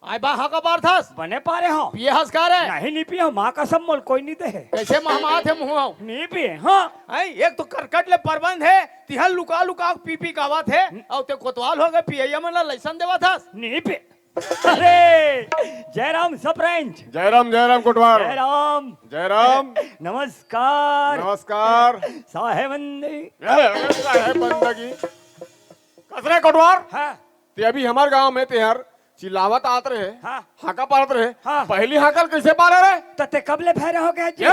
आय बा हाँ का बार था बने पारे हो पिए हंसकार है नहीं नहीं पिए माँ का सब मोल कोई नहीं दे है कैसे महमा थे मुँह आओ नहीं पिए हाँ एक तो करकट ले प्रबंध है तिहल लुका लुका पी पी कावा थे और ते कोतवाल हो गए पिए मन लाइसन देवा था नहीं पिए अरे जयराम सरपंच जयराम कोटवार जयराम जयराम नमस्कार नमस्कार साहेबंदी है बंदगी कसरे कोटवार हाँ ते अभी हमार गांव में तेहर चिल्लावत आत रहे हाँ हाका पारत रहे हाँ। पहली हाकल कैसे पारे रहे तते कबले फेरे हो गए जी ये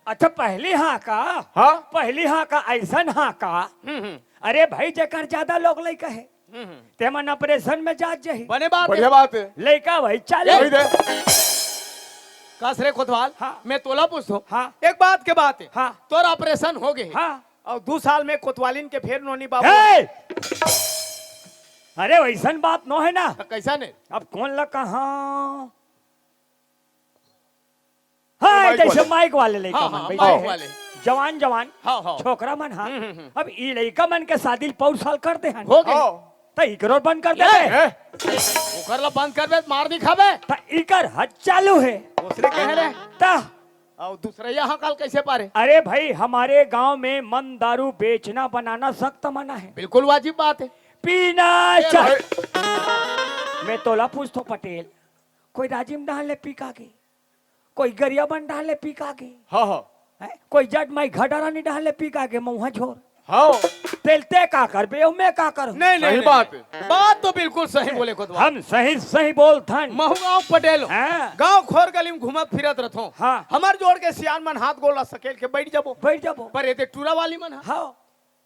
अच्छा पहली हाँ का हाँ पहली हाँ का ऐसा हाँ का अरे भाई जकर ज्यादा लोग लइका है ते मन ऑपरेशन में जात जही बने बात बढ़िया बात है लइका भाई चाले वही दे कसरे कोतवाल हाँ। मैं तोला पूछता हूँ हाँ। एक बात के बात है हाँ। तोर ऑपरेशन हो गए हाँ और 2 साल में कोतवालिन के फिर नोनी बाबू हे! अरे वैसन बात नो है ना तो कैसा ने अब कौन लग कहाँ हाँ माइक जैसे वाले। माइक वाले लइका हाँ, मन हाँ, बैठे माइक हैं। वाले। जवान जवान हाँ, हाँ। छोकरा मन हाँ अब ई लइका मन के शादी 5 साल कर दे हन हो गए हाँ। तो इकरो बंद कर दे ए! ए, ओकर ला बंद कर दे मार दिखावे तो इकर हद चालू है दूसरे कह रहे ता और दूसरे यहाँ काल कैसे पारे अरे भाई हमारे गांव में मन दारू बेचना बनाना सख्त मना है बिल्कुल वाजिब बात है पीना भाई, चाहिए मैं तोला पूछतो पटेल कोई राजिम डाले पीका के कोई गरियाबन डाले पीका के हाँ हाँ हैं? कोई जट माई घटारा नहीं डाले पीका के मुँह झोर हाँ तेलते का कर बे मैं का कर नहीं सही नहीं बात नहीं। बात तो बिल्कुल सही बोले कोतवाल हम सही सही बोलथन महू गाँव पटेल हाँ। गाँव खोर गली में घूमत फिरत रहतो हाँ। हमार जोड़ के सियान मन हाथ गोला सकेल के बैठ जाबो बैठ जाबो पर ये टूरा वाली मन है। हाँ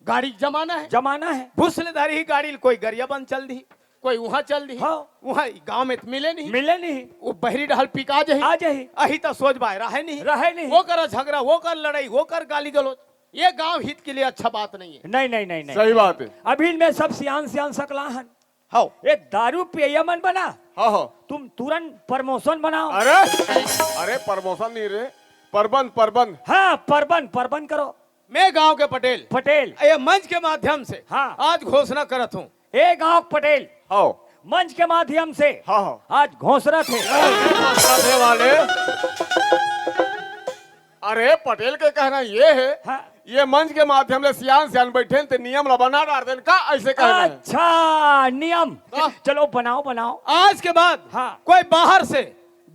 गाड़ी जमाना है जमाना है भूसलेधारी ही गाड़ी कोई गरिया बंद चल दी कोई वहाँ चल दी हाँ। वहाँ गांव में तो मिले नहीं मिले नहीं वो बहरी डहल पिका जही आ जाही अही तो सोच बाय रहे नहीं रहे नहीं वो कर झगड़ा वो कर लड़ाई वो कर गाली गलौज ये गांव हित के लिए अच्छा बात नहीं है नहीं नहीं नहीं नहीं सही बात है अभी में सब सियान सियान सकलाहन हाँ ये दारू पिया मन बना हाँ हाँ तुम तुरंत प्रमोशन बनाओ अरे अरे प्रमोशन नहीं रे प्रबंध प्रबंध हाँ परबन परबन करो मैं गांव के पटेल पटेल ये मंच के माध्यम से हाँ। आज घोषणा करत हूँ ए गांव पटेल हाँ मंच के माध्यम से हाँ हाँ आज घोषणा थे राधे वाले अरे पटेल के कहना ये है हाँ। ये मंच के माध्यम से सियान सियान बैठे ते नियम ला बना डाल देन का ऐसे कहना है अच्छा नियम हाँ। चलो बनाओ बनाओ आज के बाद हाँ। कोई बाहर से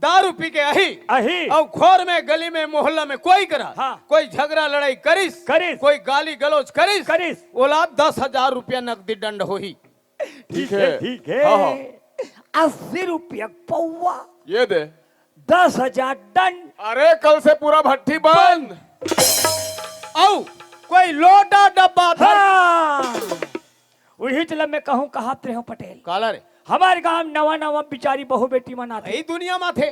दारू पी के अही अही और खोर में गली में मोहल्ला में कोई करा हाँ। कोई झगड़ा लड़ाई करिस करिस। कोई गाली गलौज करिस करिस। ओला 10,000 रुपया नकदी दंड होही ठीक है ठीक है हाँ हाँ 80 रुपया पौवा ये दे 10,000 दंड अरे कल से पूरा भट्टी बंद औ कोई लोटा डब्बा धर हाँ वही चल मैं कहूँ कहात रहे हो पटेल काला रे हमारे गांव नवा नवा बिचारी बहु बेटी मनाते यही दुनिया में थे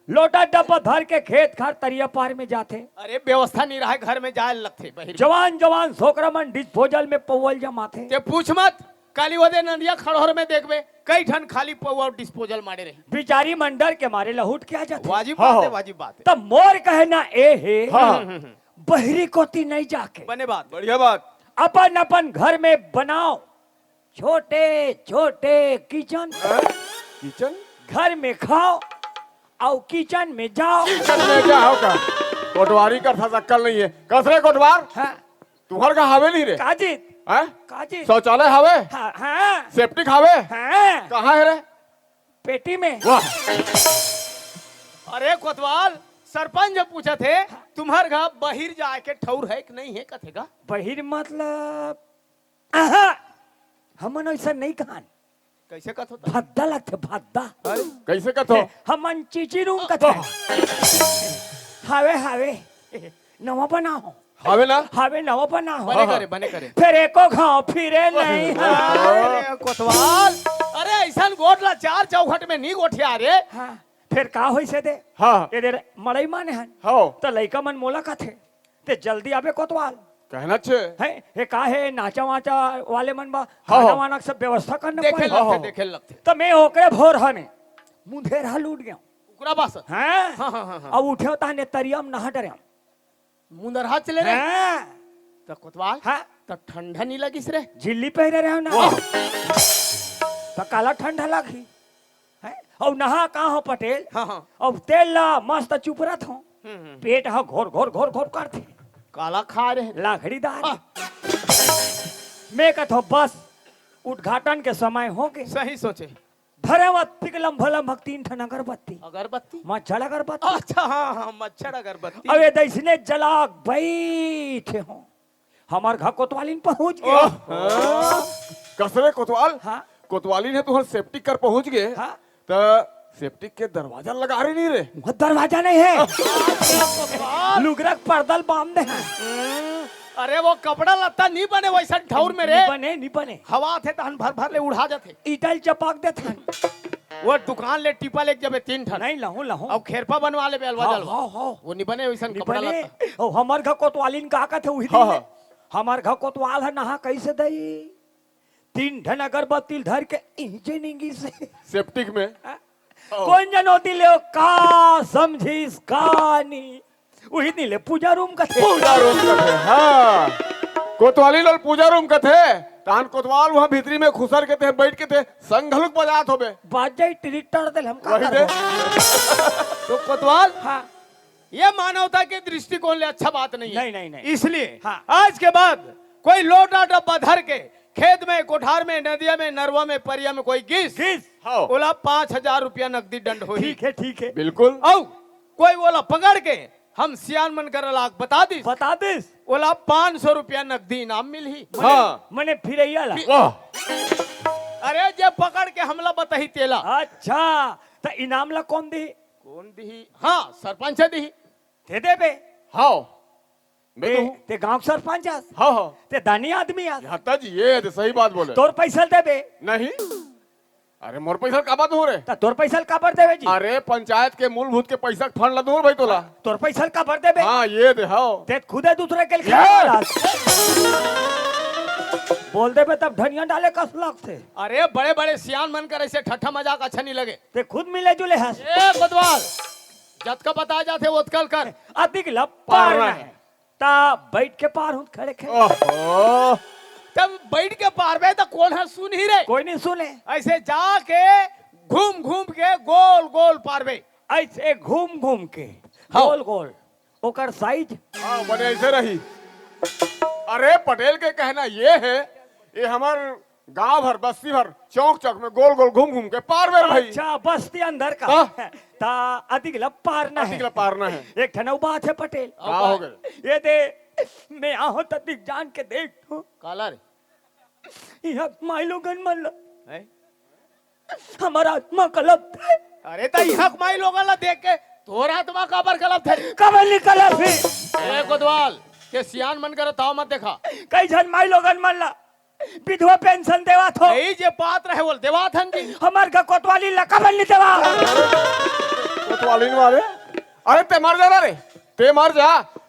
लोटा डब्बा धर के खेत खार तरिया पार में जाते अरे व्यवस्था नहीं रहा घर में जाए लगते बहिर जवान जवान छोकरा मन डिस्पोजल में पौवल जमाते ते पूछ मत काली वदे नदिया खड़ोर में देखबे कई ठन खाली पौवा डिस्पोजल मारे रही बिचारी मंडर के मारे लहुट क्या जाते वाजिब हाँ, बात है हाँ। वाजिब बात है तब मोर कहना ए है हाँ बहरी कोती नहीं जाके बने बात बढ़िया बात अपन अपन घर में बनाओ छोटे छोटे किचन किचन घर में खाओ और किचन में जाओ किचन में क्या होगा कोटवारी का था शक्ल नहीं है कसरे कोटवार हाँ तुम्हार का हवे नहीं रे काजित हैं? काजित शौचालय हवे हाँ हाँ सेप्टिक हवे हाँ कहाँ है रे पेटी में वाह अरे कोतवाल सरपंच जब पूछा थे तुम्हार घर बहिर जाए के ठौर है कि नहीं है कथेगा बहिर मतलब आहा, हमन ऐसा नहीं कहान कैसे कथ होता भद्दा लगते भद्दा कैसे कथो हमन चीची रूम कथे हावे हावे नवा बनाओ हवे ना हावे नवा बनाओ बने करे फिर एको घाव फिरे नहीं हाँ। अरे कोतवाल अरे ऐसा गोटला 4 चौखट में नहीं गोठिया रे हाँ फिर का होई से दे हाँ ये दे मड़ई माने हन हाँ तो लइका मन मोला कथे ते जल्दी आवे कोतवाल कहना छे है ये का है नाचा वाचा वाले मन बा हाँ, खाना हाँ। वाना सब व्यवस्था करना देखे पड़े लगते देखे लगते तो मैं ओकरे भोर हने मुंधे रहा लूट गया उकरा बास हैं हाँ हाँ हाँ अब उठे ताने तरियम नहा डरम मुंदर हाथ चले रे हैं तो कोतवाल हाँ तो ठंडा नहीं लगिस रे झिल्ली पहरे रहे ना तो काला ठंडा लगी हैं? और नहा कहाँ हो पटेल? हाँ हाँ और तेल ला मस्त चुपरत हो, हम्म। पेट हा घोर घोर घोर घोर करते, काला खा रहे लाखड़ीदार। मैं कथो बस उद्घाटन के समय हो गए, सही सोचे। धरेवत लम्भ लम्भ 3 ठन अगरबत्ती, अगरबत्ती, मच्छर अगरबत्ती, अच्छा हाँ हाँ मच्छर अगरबत्ती। अबे दैसने जलाग बैठे हो, हमार घर कोतवालीन पहुंच गए। हाँ। कसरे कोतवाल, हाँ कोतवाली ने तुहर सेप्टिक कर पहुंच गए, हाँ तो सेप्टिक के दरवाजा लगा रहे नहीं रे। वो दरवाजा नहीं है, लुगरक पर्दल बांध दे हैं। अरे वो कपड़ा लत्ता नहीं बने वैसा ठौर में रे, नहीं बने हवा थे तहन भर भर ले उड़ा जाते। ईटल चपाक दे था, वो दुकान ले टिपा ले जब 3 ठन नहीं लहू लहू और खेरपा बनवा ले बेलवा हाँ, जलवा, हाँ, हाँ। वो नहीं बने वैसा कपड़ा बने लत्ता। और हमार घर कोतवालीन का थे वही हाँ, दिन में। हाँ। हमार घर कोतवाल है नहा कैसे दई, 3 ठन अगरबत्ती धर के इंजीनियरिंग से सेप्टिक में कौन जनो दिले का समझिस कहानी, वही दिले पूजा रूम का थे। पूजा रूम का थे। हाँ, कोतवाली लोग पूजा रूम का थे, तान कोतवाल वहाँ भीतरी में खुसर के थे, बैठ के थे, संघलुक बजात होबे। बाजे ट्रिटर दिल हम का वही दे। तो कोतवाल, हाँ ये मानवता के दृष्टिकोण ले अच्छा बात नहीं है। नहीं। इसलिए हाँ। आज के बाद कोई लोटा डब्बा धर के खेत में, कोठार में, नदिया में, नरवा में, परिया में कोई गिस हाँ। बोला 5000 रुपया नकदी दंड हो। ठीक है बिल्कुल। औ कोई बोला पकड़ के हम सियान मन कर लाख बता दी, बता दिस बोला 500 रुपया नकदी इनाम मिल ही। हाँ। मैंने फिर ला। वाह, अरे जे पकड़ के हमला बताही तेला अच्छा तो इनाम ला कौन दी? कौन दी? हाँ सरपंच दी। दे दे बे, हाँ मैं तो हूँ। ते गांव सरपंच आस, हाँ हाँ ते दानी आदमी आस, हत्ता जी ये तो सही बात बोले। तोर पैसा दे बे, नहीं, अरे मोर पैसा का बात हो रे। तो तोर पैसा का भर देवे जी, अरे पंचायत के मूलभूत के पैसा फंड ला दूर भाई तोला। तोर पैसा का भर देवे, हाँ ये दे। हाँ ते खुदे दूसरे के लिए बोल दे बे, तब धनिया डाले कस लाख से, अरे बड़े बड़े सियान मन कर ऐसे ठट्ठा मजाक अच्छा नहीं लगे। ते खुद मिले जुले हंस, ए कोतवाल, जत का बता जाते वो कल कर। अधिक लपार पारना है, ता बैठ के पार हूँ खड़े खड़े, ओहो, तब बैठ के पार में तो कौन है सुन ही रहे, कोई नहीं सुने, ऐसे जाके घूम घूम के गोल गोल पार में। ऐसे घूम घूम के हाँ। गोल गोल ओकर साइज हाँ बने ऐसे रही। अरे पटेल के कहना ये है, ये हमार गांव भर, बस्ती भर, चौक चौक में गोल गोल घूम घूम के पार में भाई। अच्छा बस्ती अंदर का हाँ। ता अधिक लपारना है, अधिक पारना है। एक ठनऊ बात है पटेल, क्या हो गए? ये दे मैं आहो तक जान के देख तो काला रे यहाँ माइलो गन मन हैं? हमारा आत्मा कलब थे, अरे तो हक माई लोगों ला देख के तोरा आत्मा काबर कलब थे। कब निकला फिर ए कोतवाल के सियान मन कर ताव मत देखा, कई जन माइलो गन मन ला विधवा पेंशन देवा थो, यही जे पात्र है बोल देवा थन जी। हमार का कोतवाली लकबल नहीं देवा, कोतवाली वाले, अरे ते मर जा रे, ते मर जा,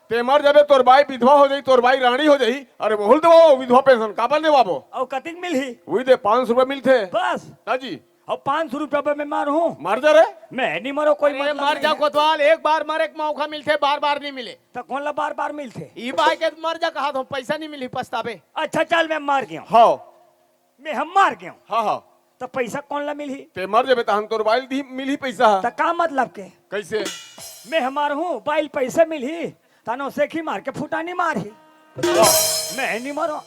ते मर जाबे, तोर बाई विधवा हो जाई, तोर बाई रानी हो जाई। अरे बोल दो विधवा पेंशन काबर देवाबो? और कतिक मिली वही दे 500 रुपए मिलते। बस, हाँ जी, और 500 रुपया पे मैं मार हूँ, मर जा रे। मैं नहीं मरो कोई अरे मतलब मर नहीं जा है। कोतवाल, एक बार मरे के मौका मिलते, बार बार नहीं मिले। तो कौन ला बार बार मिलते? ई बाई के मर जा कहा तो पैसा नहीं मिली पछतावे। अच्छा चल मैं मार गया, हाँ मैं हम मार गया, हाँ हाँ, तो पैसा कौन ला मिली? ते मर जाबे तो हम तोर बाई दी मिली पैसा। तो का मतलब के कैसे? मैं हमार हूँ बाइल पैसे मिली, तानो सेखी मार के फुटानी मारी, मैं नहीं मरो,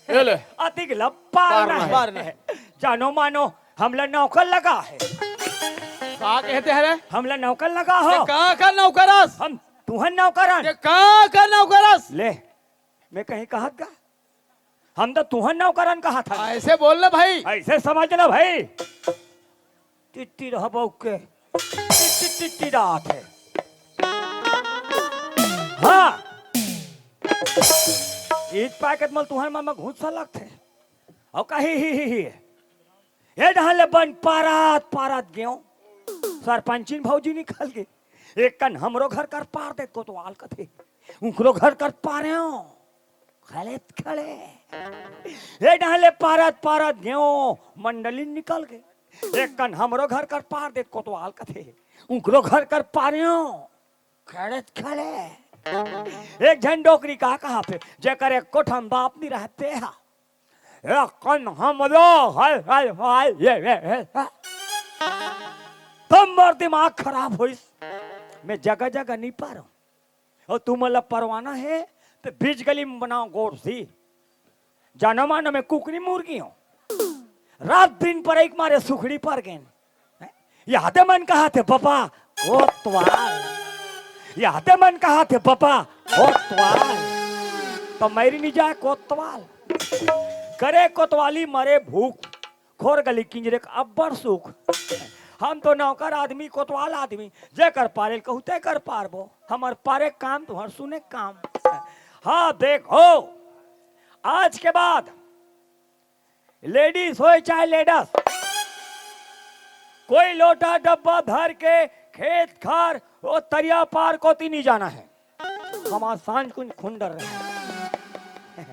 ये ले, अतिक लपारना पारना है, जानो मानो हमला नौकर लगा है, का कहते हैं रे? हमला नौकर लगा हो, का का नौकरस, हम तुहन नौकरन का नौकरस। ले, मैं कहीं कहा का, हम तो तुहन नौकरन कहा था, ऐसे बोल ले भाई। ऐसे समझना भाई, टिट्टी रह के टिट्टी रात है, हाँ ईद पैकेट मल तुहर मामा घुसा लगते और कही ही ये ढाले बन पारात पारात गेहूं सरपंचिन भौजी निकल गए, एक कन हमरो घर कर पार दे को तो आल कथे उनकरो घर कर पारे हो खड़े खड़े, ये ढाले पारात पारात गेहूं मंडली निकल गए, एक कन हमरो घर कर पार दे को तो आल कथे उनकरो घर कर पारे हो खड़े खड़े, एक झन डोकरी कहा पे जेकर एक कोठम बाप नहीं रहते हा, एक कन हमरो हाय हाय हाय ये तुम मोर दिमाग खराब होइस। मैं जगह जगह नहीं पा रहा हूं और तू मतलब परवाना है तो बीच गली में बनाओ गोड़ सी जाना मानो मैं कुकरी मुर्गी हूं। रात दिन पर एक मारे सुखड़ी पर गए यादे मन कहा थे पापा कोतवाल, यादे मन कहा थे पापा कोतवाल, तो मेरी नहीं जाए कोतवाल करे कोतवाली मरे भूख खोर गली किंजरे का अब्बर सुख। हम तो नौकर आदमी कोतवाल आदमी जे कर पारे कहते कर पारबो हमार पारे काम तुम्हार सुने काम। हाँ देखो आज के बाद लेडीज हो चाहे लेडस कोई लोटा डब्बा धर के खेत खार वो तरिया पार कोती नहीं जाना है। हमारा सांझ कुछ खुंडर रहे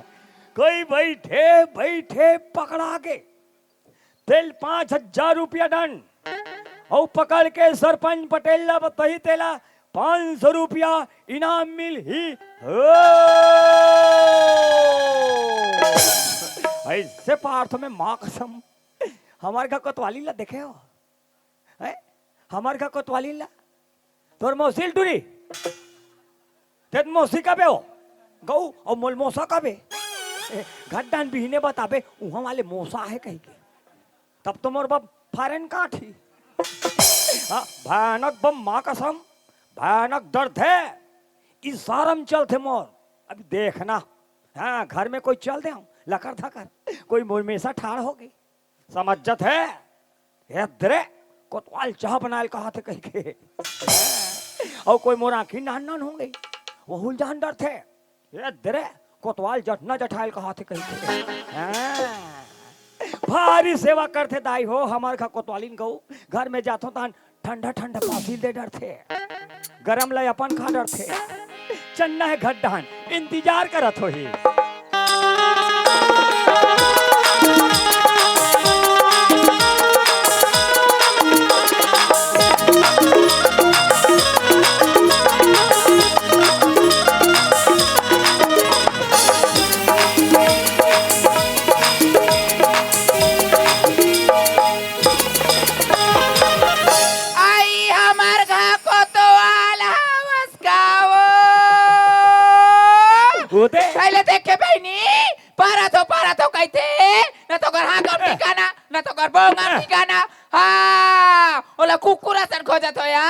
कोई बैठे बैठे पकड़ा के तेल 5,000 रुपया दंड और पकड़ के सरपंच पटेल ला बताई तेला 500 रुपया इनाम मिल ही ऐसे पार्थ में माँ कसम हमारे घर कोतवाली ला देखे हो हमारे घर कोतवाली ला तोर मौसी टूरी तेत मौसी का बे हो गऊ और मोल मौसा का बे घड्डान बिहने बताबे वहां वाले मौसा है कहीं के तब तो मोर बाप फारन काठी। भयानक बम माँ कसम भयानक दर्द है इस सारम चलते मोर अभी देखना। हाँ घर में कोई चल दे लकर थकर कोई मोर में ऐसा ठाड़ होगी समझत है दरे कोतवाल चाह बनाए कहा थे कहीं के और कोई मोर आंखी नान नान हो गई वो हुल जान डर थे दरे कोतवाल जटना जठाइल कहा थे कहीं के भारी सेवा करते दाई हो हमारे घर कोतवालीन गऊ घर में जातो तान ठंडा ठंडा पासिल दे डर थे गरम लय अपन खा डर थे चन्ना है घड्डान इंतजार करत हो ही। पहले देखे बहनी पारा तो कहते न तो घर हाँ कम ठिकाना न तो घर बोंगा ठिकाना। हाँ ओला कुकुरा सन खोजत हो या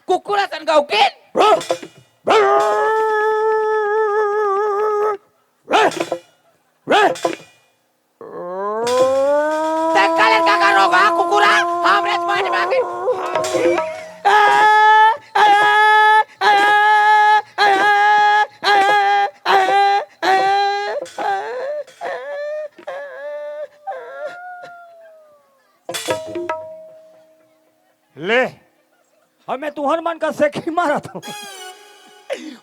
कुकुरा सन गौकिन तकले का करोगा कुकुरा हमरे पानी मांगे ले और मैं तुहर मन का सेखी मारा था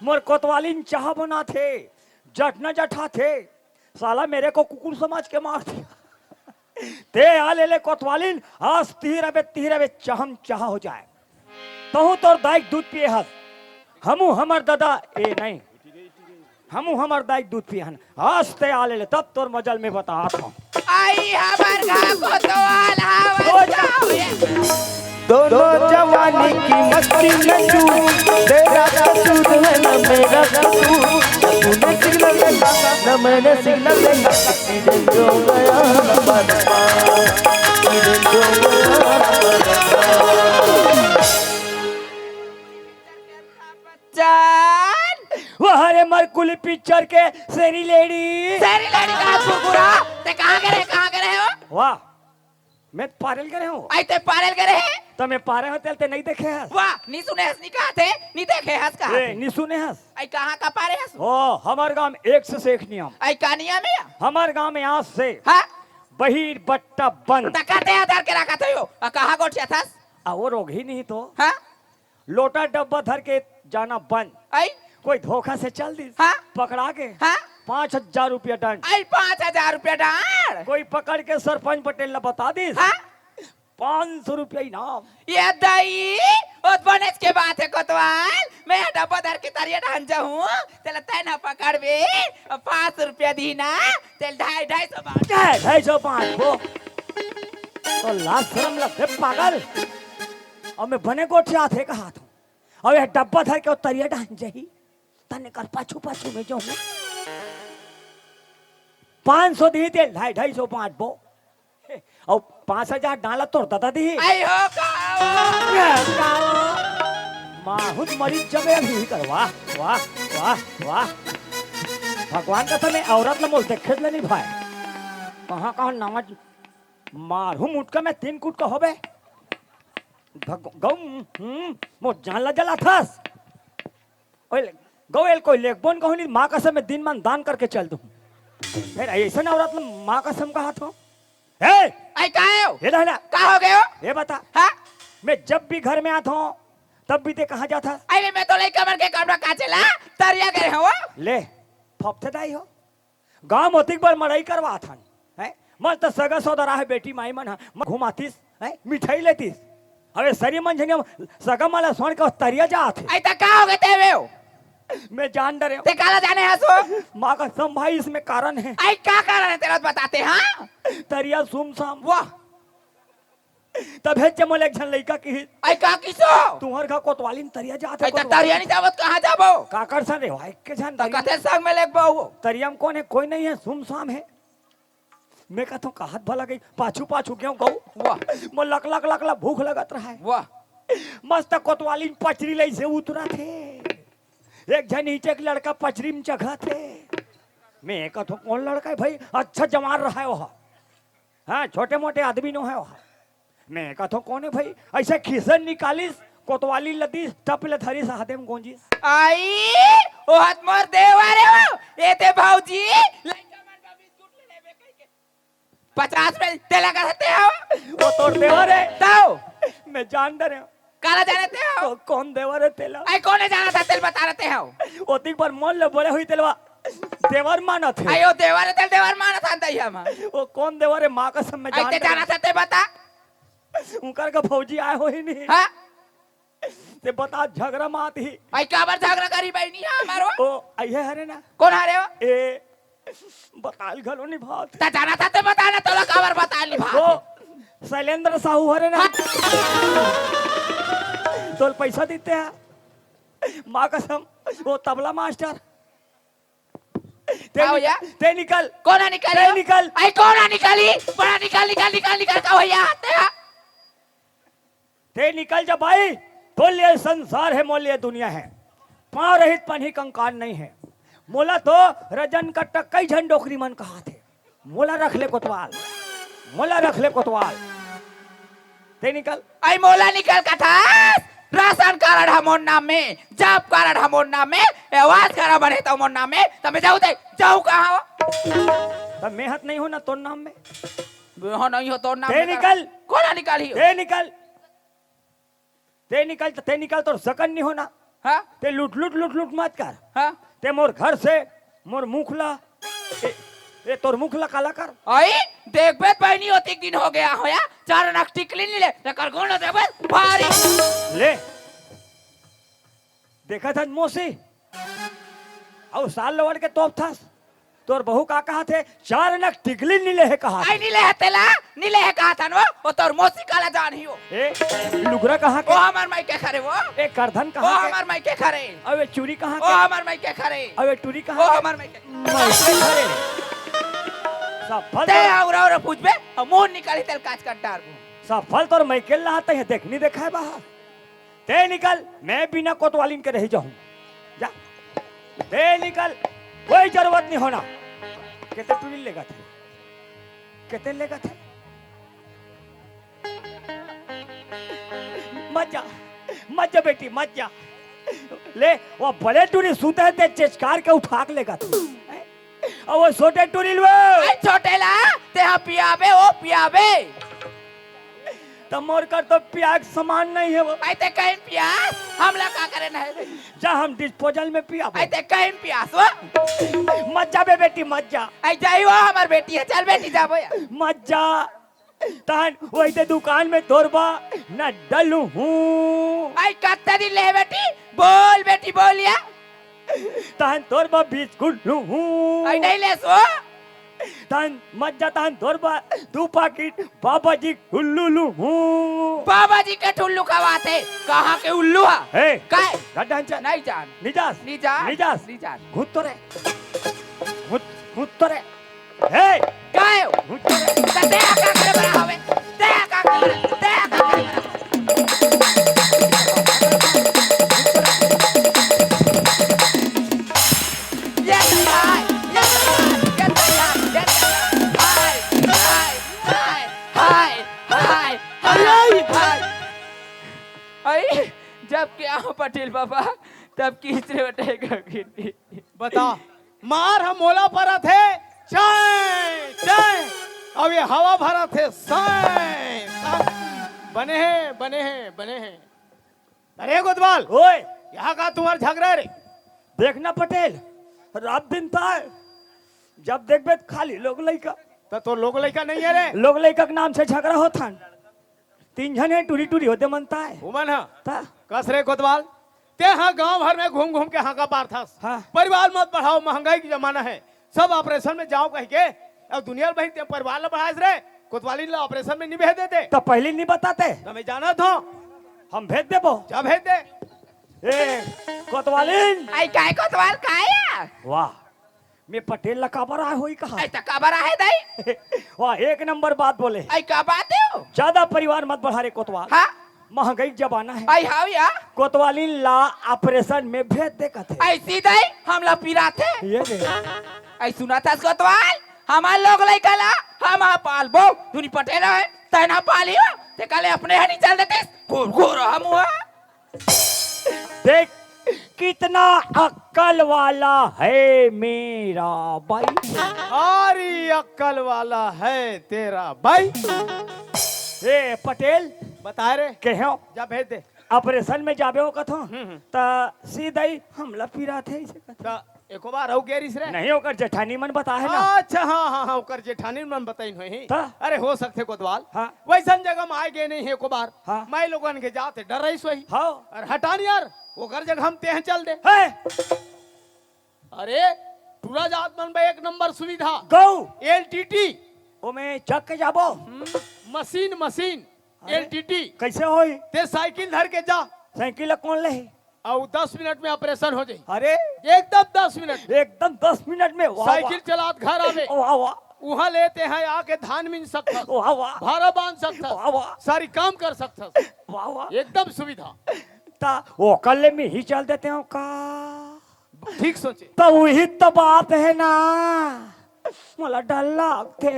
मोर कोतवालीन चाह बना थे जट न जठा थे साला मेरे को कुकुर समझ के मार दिया ते आ ले कोतवालीन आज तीर चाहम चाह हो जाए तहु तोर दाई दूध पिए हस हमू हमर दादा ए नहीं हमू हमर दाई दूध पिए हन आज ते आ ले तब तोर मजल में बता था आई हमार घर कोतवाल हावस दोनों जवानी की मस्ती में चूर तेरा कसूर है न मेरा कसूर तूने सिग्नल देगा न मैंने सिग्नल देगा तेरे जो गया न बदपा तेरे जो गया जान वो हरे मरकुली पिक्चर के सेरी लेडी का कुकुरा ते कहां करे हो वाह मैं पारेल करे हूँ आई ते पारेल करे है तो मैं पारे होते ते नहीं देखे हस वाह नी सुने हस नी कहा थे नी देखे हस कहा ए नी सुने हस आई कहां का पारे हस ओ हमार गांव एक से सेख नियम आई कानिया में हमार गांव में आज से हां बहिर बट्टा बंद तकाते आधार के रखा थे हो कहां गोठिया थस वो रोग ही नहीं तो हां लोटा डब्बा धर के जाना बंद आई कोई धोखा से चल दी हाँ? पकड़ा के हां 5,000 रुपया दंड आई 5,000 रुपया डाल कोई पकड़ के सरपंच पटेल ला बता दी हां 500 रुपया इनाम ये दाई ओत बनेस के बात है कोतवाल मैं डब्बा धर के तरिया ढान जाऊं तेला तै ना पकड़ बे 500 रुपया दीना तेल 250 बात 250 वो तो लास्ट शर्म लगते पागल और मैं बने गोठे आथे का हाथ हूँ और ये डब्बा धर के वो तरिया डाल जाही तने कर पाछू पाछू में जो हूँ 500 दी थे 250 5 बो और 5000 डाला तो दादा दी आई हो काओ माहुत मरीज जबे अभी कर वाह वाह वाह वाह भगवान का तने औरत न मोल देखे ले नहीं भाई कहाँ कहाँ नमाज मारू मुटका में 3 कूट का होबे गौ मो जान ला जला थस ओए गौ एल कोई लेकबोन कहूं नहीं माँ कसम में दिन मान दान करके चल दूं फिर ऐसा औरत में माँ कसम का हाथ हो ए आई काओ ये ना का हो गए हो ये बता हाँ मैं जब भी घर में आता हूँ तब भी ते कहाँ जाता अरे मैं तो ले कमर के कमरा का चला तरिया गए हो ले फपते दाई हो गांव मोतिक पर मड़ाई करवा था है मल तो सगा सौदरा है बेटी माई मन घुमातीस है मिठाई लेतीस अबे सरी मन झनिया सगा माला सोन का तरिया जा थे आई ता का हो गए ते वे मैं जान डरे ते काला जाने हसो माँ का सम भाई इसमें कारण है आई का कारण है तेरा बताते हाँ तरिया सुमसाम वाह तब है चमल एक झन लइका की आई का किसो तुहर का कोतवाली तरिया जा थे आई ता तरिया नहीं जावत कहाँ जाबो काकर सन रे भाई के झन ता कथे संग में लेक बहु तरिया में कौन है कोई नहीं है सुमसाम है मैं कहता हूँ कहत भला गई पाछू पाछू क्यों कहूँ वाह मो लक लक लक लक भूख लगत रहा है वाह मस्त कोतवाली में पचरी लई से उतरा थे एक जन नीचे के लड़का पचरी में चढ़ा थे मैं कहता हूँ कौन लड़का है भाई अच्छा जवान रहा है वह हाँ छोटे मोटे आदमी नो है वह मैं कहता हूँ कौन है भाई ऐसे खिसन निकालिस कोतवाली लदी टप ले धरी हाथे में गोंजिस आई ओ हाथ मोर देवारे हो ए ते भौजी लइका मन का बिस्कुट ले लेबे कहि के 50 में तेला का सकते हो वो तोड़ देवर है ताओ मैं जान डरे काला जानते हो तो कौन देवर है तेला आई कौन जाना था तेल बता रहते हो ओतिक पर मोल ले बोले हुई तेलवा देवर माना थे आयो देवारे तेल देवार माना था दई हम वो कौन देवर है माँ कसम में आई जान ते जाना था ते बता उनकर का फौजी आए हो ही नहीं हां ते बता झगड़ा मात ही आई काबर झगड़ा करी बहनी हमारो ओ आइए हरे ना कौन हारे हो ए बताल घलो नहीं भात ता जाना था ते बता ना तो काबर बता ली वो भात शैलेंद्र साहू हरे ना तो पैसा देते हैं माँ कसम वो तबला मास्टर आओ या। ते निकल कौन निकाली ते निकल आई कौन निकाली बड़ा निकाल निकाल निकाल निकाल का भैया आते हैं ते निकल जा भाई बोल ये संसार है मोल ये दुनिया है पांव रहित पन्ही कंकाल नहीं है मोला तो रजन कट्टा कई झन डोकरी मन कहा थे मोला रख ले कोतवाल मोला रख ले कोतवाल ते निकल आई मोला निकल का था राशन कार्ड हमोर नाम में जॉब कार्ड हमोर नाम में आवाज कार्ड बने तो मोर नाम में तब जाऊ दे जाऊ कहां तब मैं हत नहीं हो ना तोर नाम में हो नहीं हो तो नाम ते निकल कौन निकाली हो ते निकल ते निकल तो सकन नहीं होना हां ते लूट लूट लूट लूट मत कर हां ते मोर घर से मोर मुखला ए तोर मुखला काला कर आई देख बेत बहनी होती दिन हो गया होया 4 नख टिकली नहीं ले कर गोनो देबे भारी ले देखा था मोसी और साल लवड़ के तोप था तोर बहू का कहा थे 4 नख टिकली नीले है कहा आई नीले है तेला नीले है कहा था नो वो तोर मौसी काला जान ही हो ए लुगरा कहा वो के हमार माई के खरे वो ए करधन वो कहा के हमार माई के खरे अबे चूड़ी कहा वो के हमार माई के खरे अबे टूरी वो कहा हमार माई के के खरे सफल ते और पूछबे मुंह निकाली तेल काच का डार सफल तोर मैकेल लाते है देखनी देखा है बाहर ते निकल मैं बिना कोतवालिन के रह जाऊं जा ते निकल कोई जरूरत नहीं होना कितने टूरी लेगा थे कितने लेगा थे मत जा बेटी मत जा ले वो बड़े टूरी सूते हैं ते चेचकार के उठा के लेगा तू और वो छोटे टूरी लो आई छोटेला ते हा पियाबे ओ पियाबे तो मोर कर तो प्याग समान नहीं है वो आई ते कहीं पियास हमला का करे ना जा हम डिस्पोजल में पिया आई ते कहीं पियास वो मत जा बे बेटी मत जा आई जाई वो हमार बेटी है चल बेटी जाबो या मत जा तान वही ते दुकान में तोरबा न डलू हूँ आई कत्ता दिन ले बेटी बोल बेटी बोलिया तान तोरबा बिस्कुट लू हूँ आई नहीं ले सो तान मत जा तान तोरबा 2 पैकेट बाबा जी गुल्लू लू हूँ बाबा जी के ठुल्लू खवाते कहाँ के उल्लू है हे काय गड्ढा अंचा नहीं जान निजास निजान निजास निजान घुट तो रे घुट तो रे हे काय घुट तो रे ते का करे बड़ा हवे ते का करे जब क्या हो पटेल बाबा तब किसने बटेगा गिट्टी बता मार हम मोला पर थे चाय चाय अब ये हवा भरा थे साय बने हैं बने हैं बने हैं। अरे गोदवाल ओए यहाँ का तुम्हारा झगड़ा रे देखना पटेल रात दिन था जब देखबे तो खाली लोग लइका तो लोग लड़का नहीं है रे लोग लइका के नाम से झगड़ा होता तीन जन है टूरी टूरी होते मनता है उमन है ता कस रे कोतवाल ते हाँ गांव भर में घूम घूम के हाँ का पार था हाँ। परिवार मत बढ़ाओ महंगाई की जमाना है सब ऑपरेशन में जाओ कह के अब दुनिया भर ते परिवार ला बढ़ाए रे कोतवाली ला ऑपरेशन में नहीं भेज देते तो पहले नहीं बताते तो मैं जाना था हम भेज देबो जा भेज दे ए कोतवालिन आई काय कोतवाल काय वाह मैं पटेल ला काबर आए होई कहा आई त कबर है दई वाह एक नंबर बात बोले आई का बात है ज्यादा परिवार मत बढ़ा रे कोतवाल हां महंगाई जमाना है आई हाउ या कोतवालिन ला ऑपरेशन में भेज दे कथे आई सीधे हमला पिरा थे ये दे आई सुना था कोतवाल हमार लोग लइका ला हम पालबो दुनी पटेल है तना पालियो ते कले अपने हनी चल देते घूर घूर हम हुआ देख कितना अक्ल वाला है मेरा भाई सारी अक्कल वाला है तेरा भाई ए पटेल बता रे कहो जा भेज दे ऑपरेशन में जाबे हो कथो ता सीधा ही हमला पीरा थे इसे कथो तो एको बार हो गेरिस रे नहीं होकर जेठानी मन बता है ना अच्छा हाँ हाँ हाँ ओकर जेठानी मन बताई नहीं ता? अरे हो सकते कोतवाल हाँ। वैसन जगह में आए गए नहीं है एको बार हाँ। मैं लोगन के जाते डर रही सोई हाँ और हटान यार ओकर जगह हम तेह चल दे है अरे पूरा जात मन में एक नंबर सुविधा गौ एलटीटी ओ मैं चक के जाबो मशीन मशीन अरे। एलटीटी कैसे होई ते साइकिल धर के जा साइकिल कौन ले और 10 मिनट में ऑपरेशन हो जाए अरे एकदम 10 मिनट एकदम 10 मिनट में वाह साइकिल चलात घर आवे वाह वाह वहाँ लेते हैं आके धान मिन सकता वाह वाह भारा बांध सकता वाह वाह सारी काम कर सकता वाह वाह एकदम सुविधा ता वो कल में ही चल देते हो का ठीक सोचे तो वही तो बात है ना मला डर लगते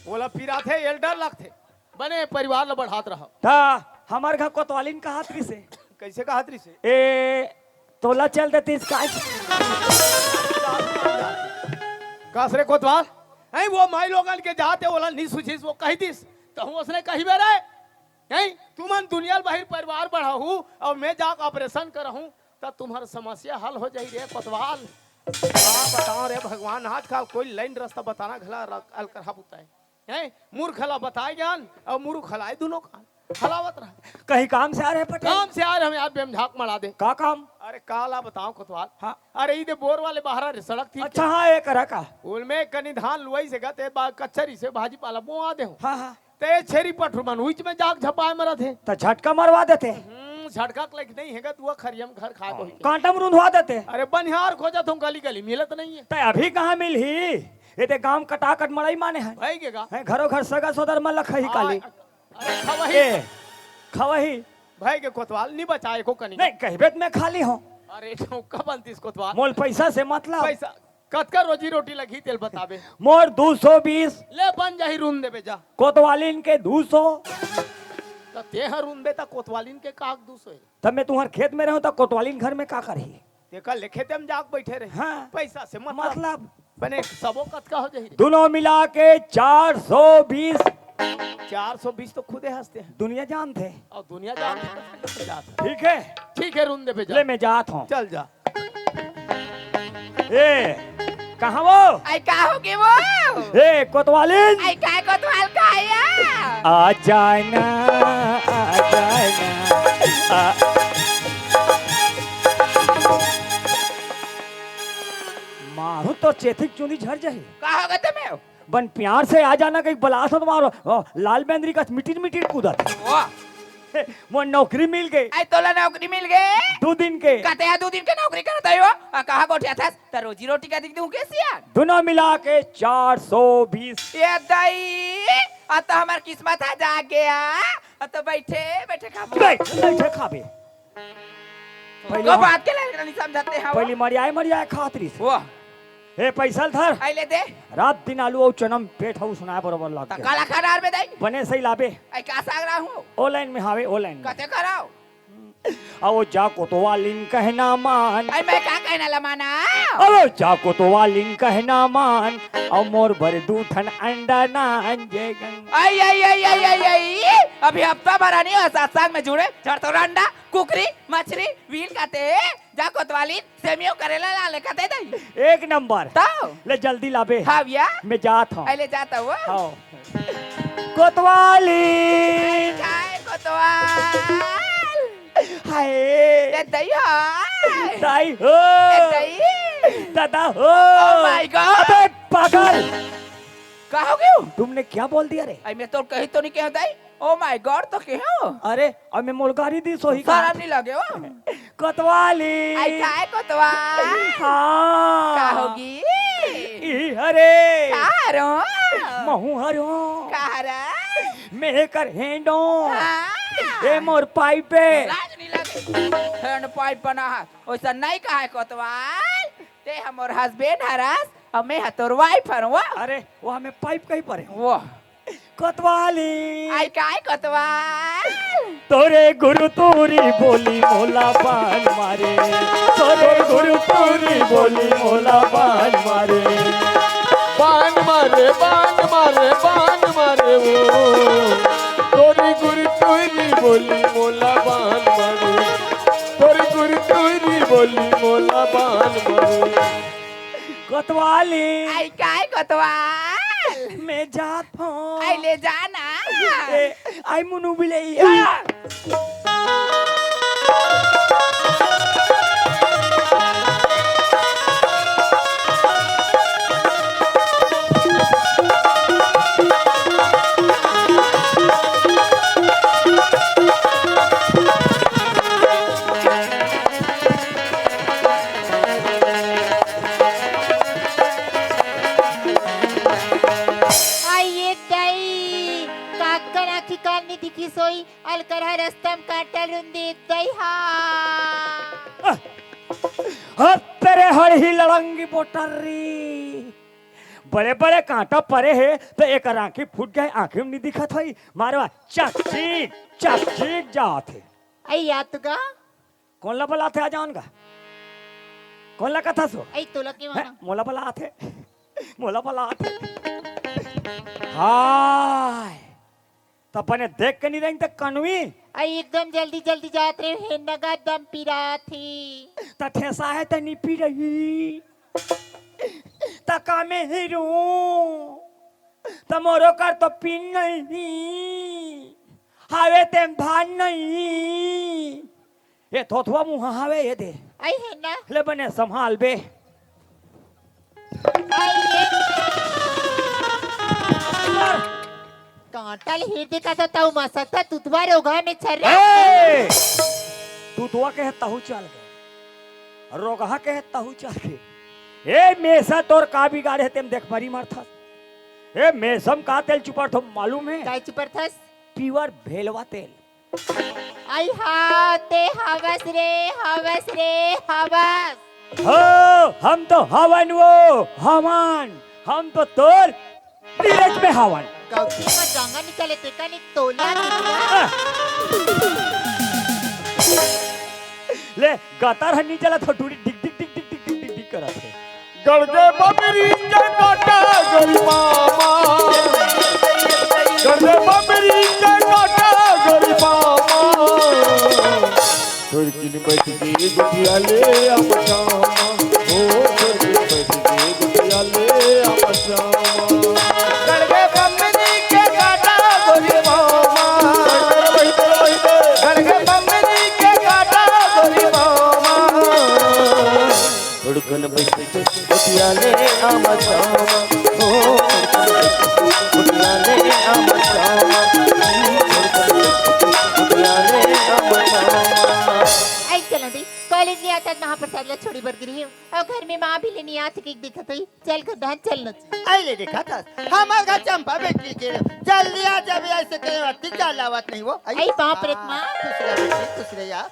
बोला पिरा थे एल्डर लगते बने परिवार ला बढ़ात रहा ता हमार घर कोतवालिन का हाथरी से कैसे कहा तरी से ए तोला चल देती इसका कासरे कोतवाल नहीं वो माई लोगन के जाते बोला नहीं सुझीस वो कही दिस तो हम उसने कही बे रहे नहीं तुमन दुनिया बाहर परिवार बढ़ाऊ और मैं जाकर ऑपरेशन करहूं तब तुम्हारा समस्या हल हो जाई रे कोतवाल हाँ बताओ रे भगवान आज का कोई लाइन रास्ता बताना खला अल करहा पुता है मूर्ख खला बताए ज्ञान और मूर्ख खलाए दोनों का खलावत रहा कहीं काम से आ रहे पटेल काम से आ रहे हम यार बेमझाक मरा दे का काम अरे काला बताओ कोतवाल हाँ अरे इधर बोर वाले बाहर रे सड़क थी अच्छा हाँ एक रहा का उनमें कनी धान लुआई से गते कचरी से भाजी पाला बोआ दे हाँ हाँ ते छेरी पठुरमन उच में जाग झपाए मरा थे तो झटका मरवा देते झटका के लायक नहीं हैगा तू खरियम घर खा को कांटा में रुंधवा देते अरे बनिहार खोजा तुम गली गली मिलत नहीं है तो अभी कहाँ मिल ही ये ते गांव कटा कट मड़ाई माने है भाई गेगा घरों घर सगा सोदर में लखही काली अरे खवही ए खवही भाई के कोतवाल नहीं बचाए को कनी नहीं कहबेत में खाली हो अरे कब बनतीस कोतवाल मोल पैसा से मतलब पैसा कतका रोजी रोटी लगी तेल बताबे मोर 220 ले बन जाही रूम देबे जा कोतवालिन के 200 तो ते हर रूम दे ता कोतवालिन के काक 200 तब मैं तुम्हार खेत में रहूं तो कोतवालिन घर में का करही ते कल लिखे ते हम जाग बैठे रहे हाँ। पैसा से मतलब बने सबो कतका हो जाही दोनों मिला के 420 420 तो खुदे हंसते हैं दुनिया जानते और दुनिया जात ठीक है रूम दे पे ले जा मैं जात हूँ चल जा ए कहाँ वो आई का हो के वो ए कोतवालिन आई काय कोतवाल काया आ जाना मारू तो चेथिक चुनी झड़ जाही का हो गए तुम्हें बन प्यार से आ जाना कहीं बलास हो तुम्हारो लाल बेंद्री का मीटिर कूदा था। वाह वो नौकरी मिल गई आई तोला नौकरी मिल गए 2 दिन के कहते हैं 2 दिन के नौकरी करता हो कहाँ गोठिया था त रोजी रोटी का दिख दूं कैसे यार दोनों मिला के 420। ये दाई तो हमार किस्मत आ जा गया तो बैठे बैठे खाबो बैठे खाबे को बात के लिए नहीं समझते हैं पहली मरियाए खातरी से वाह ए पैसा धर आई ले दे रात दिन आलू और चनम पेट हाउ सुनाए बरोबर त लाग काला खानार में दाई बने सही लाबे आई का साग रहा हूं ऑनलाइन में हावे ऑनलाइन में कहते कराओ आओ जाको तो वालिन कहना मान आई मैं का कहना लमाना आओ जाको तो वालिन कहना मान और मोर भर दूठन अंडा ना अंजे गंगा आई आई आई आई आई आई अभी हफ्ता भरा नहीं हो सत्संग में जुड़े चढ़तो अंडा कुकरी मछली व्हील काते जा कोतवाली सेमियो करेला ला ले काते दई 1 नंबर तो ले जल्दी लाबे हाँ भैया मैं जात हूं आई ले जाता हुआ आओ कोतवाली काय कोतवाल हाय ये दई हाय दाई हो ये दई दादा हो Oh my God! अबे पागल का हो गयो तुमने क्या बोल दिया रे आई मैं तो कही तो नहीं कहता ओ माय गॉड तो कहो अरे अब मैं मोलगारी दी सोही शर्म नहीं लगे हो कोतवाली आई काय कोतवाल हाँ का होगी ई हरे कारो महू हरो कारा मैं कर हेंडो हाँ। ए मोर पाइपे लाज नहीं लगे हैंड पाइप बना है वैसा नहीं कहा है कोतवाल ते हमर हस्बैंड हरास और मैं हतोर वाइफ हरवा अरे वो हमें पाइप कहीं परे वो कोतवाली आई काय कोतवाल तोरे गुरु तोरी बोली मोला बाल मारे तोरे गुरु तोरी बोली मोला बाल मारे बाण मारे वो तोरी गुरु तोरी बोली मोला बाण मारे तोरी गुरु तोरी बोली मोला बाण मारे कोतवाली आई काय कोतवाल मैं जात हूँ आई ले जाना आई मुनु बिले सोई अलकर रस्तम काटल रुंदी दईहा तेरे हर ही लड़ंगी बोटरी बड़े बड़े कांटा परे है तो एक आंखें फूट गए आंखें नहीं दिखत हई मारवा चक जात है आई याद का कौन ला बला थे आ जान का कौन ला कथा सो आई तोला के माना मोला बला थे मोला बला थे हाय तपने देख के नहीं रही तो कनवी आई एकदम जल्दी जल्दी जात रहे है नगा दम पिरा थी त ठेसा है त नहीं पी रही त कामे हीरो त मोरो कर तो पिन नहीं हावे तेम भान नहीं ये थोथवा मुहा हावे ये दे आई है ना ले बने संभाल बे आई ये कांटल हृदय का तो ताऊ मसकता तुतवा रोगा में छर ए तू दुआ के तहु चल गए रोगहा के तहु चल गए ए मेसा तोर का बिगाड़े तेम देख मरी मरथा ए मेसम का तेल चुपर थो मालूम है काय चुपर थस प्योर भेलवा तेल आई हाते हवस रे हवस हो हम तो हवन वो हवन हम तो तोर नीरज में हवन कौकी में जांगा निकले ते का नि तोला निकला ले गतर हन्नी चला थोड़ी डिग डिग डिग डिग डिग डिग डिग करा थे गड़जे बबरी के काटा गरी मामा गड़जे बबरी के काटा गरी मामा थोड़ी किन बैठ के गुटिया ले अपशामा ओ थोड़ी बैठ के गुटिया ले अपशामा गड़गे बम्बनी के काटा गोरी मामा गड़गे बम्बनी के काटा गोरी मामा हुड़कन बैठ के गुटिया ले अपशामा ओ कॉलेज ले आता महाप्रसाद ला छोड़ी बर गिरी और घर में माँ भी लेनी आती कि दिखत हुई चल कर दान चलना आइले देखा था हमार घर चंपा बेटी के जल्दी आ जब ऐसे करे अति क्या लावत नहीं वो आई बाप रे माँ खुश रह बेटी खुश रह यार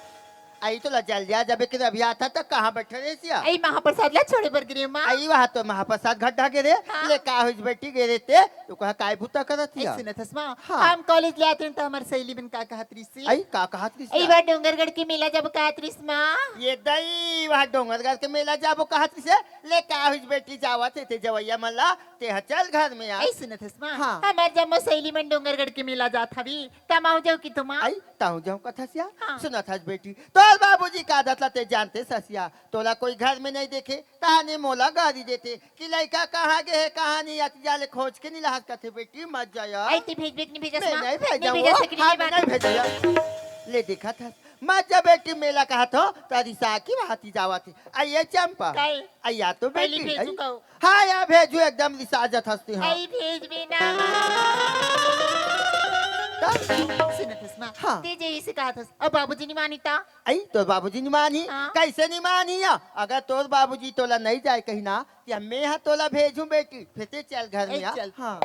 आई तो ला जल्दी आ जब के अभी आता तक कहाँ बैठे रहे सिया आई महाप्रसाद ला छोड़ी बर गिरी माँ आई वहाँ तो महाप्रसाद घड्डा गिरे हाँ। ले का हुई बेटी गिरे ते तो कहा काय भूता करत आई हिया सुनत हस माँ हाँ। हम कॉलेज ले आते हैं तो हमारे सहेली बन का कहत रही सी आई का कहा आई बार डोंगरगढ़ के मेला जब कहत रही माँ ये दई वहाँ डोंगरगढ़ के मेला जाबो कहा से ले का हुई बेटी जावत थे जवैया मल्ला ते चल घर में आ आई सुनत हस माँ हाँ। हमार जब सहेली मन डोंगरगढ़ के मेला जात हवी तमाऊ जाओ की तुम आई ताऊ जाऊं कथा सिया हाँ। सुना था बेटी तोर बाबूजी का आदत लते जानते ससिया तोला कोई घर में नहीं देखे ताने मोला गाड़ी देते कि लड़का कहाँ गए है कहाँ नहीं आती जाले खोज के नहीं लहाज करते बेटी मत जाया आई ती भेज नहीं भेजा मैं माँ नहीं नहीं भेजा भेजा वो सकरी हाँ, ये मैं बात नहीं भेजा ले देखा था मत जा बेटी मेला कहा था तारी साकी वहाती जावा थी आइए चंपा काई? आइया तो पहली बेटी भेजू आई। कहू। हाँ या भेजू एकदम रिसाजत हंसती हाँ आई भेज भी ना तब सुनत हस माँ हाँ। ते जे इसे कहत हस अब बाबूजी नहीं मानीता आई तोर बाबूजी नहीं मानी हाँ। कैसे नहीं मानी या अगर तोर बाबूजी तोला नहीं जाए कहीं ना या मैं हाँ तोला भेजूं बेटी फिर ते चल घर में आई आ चल। हाँ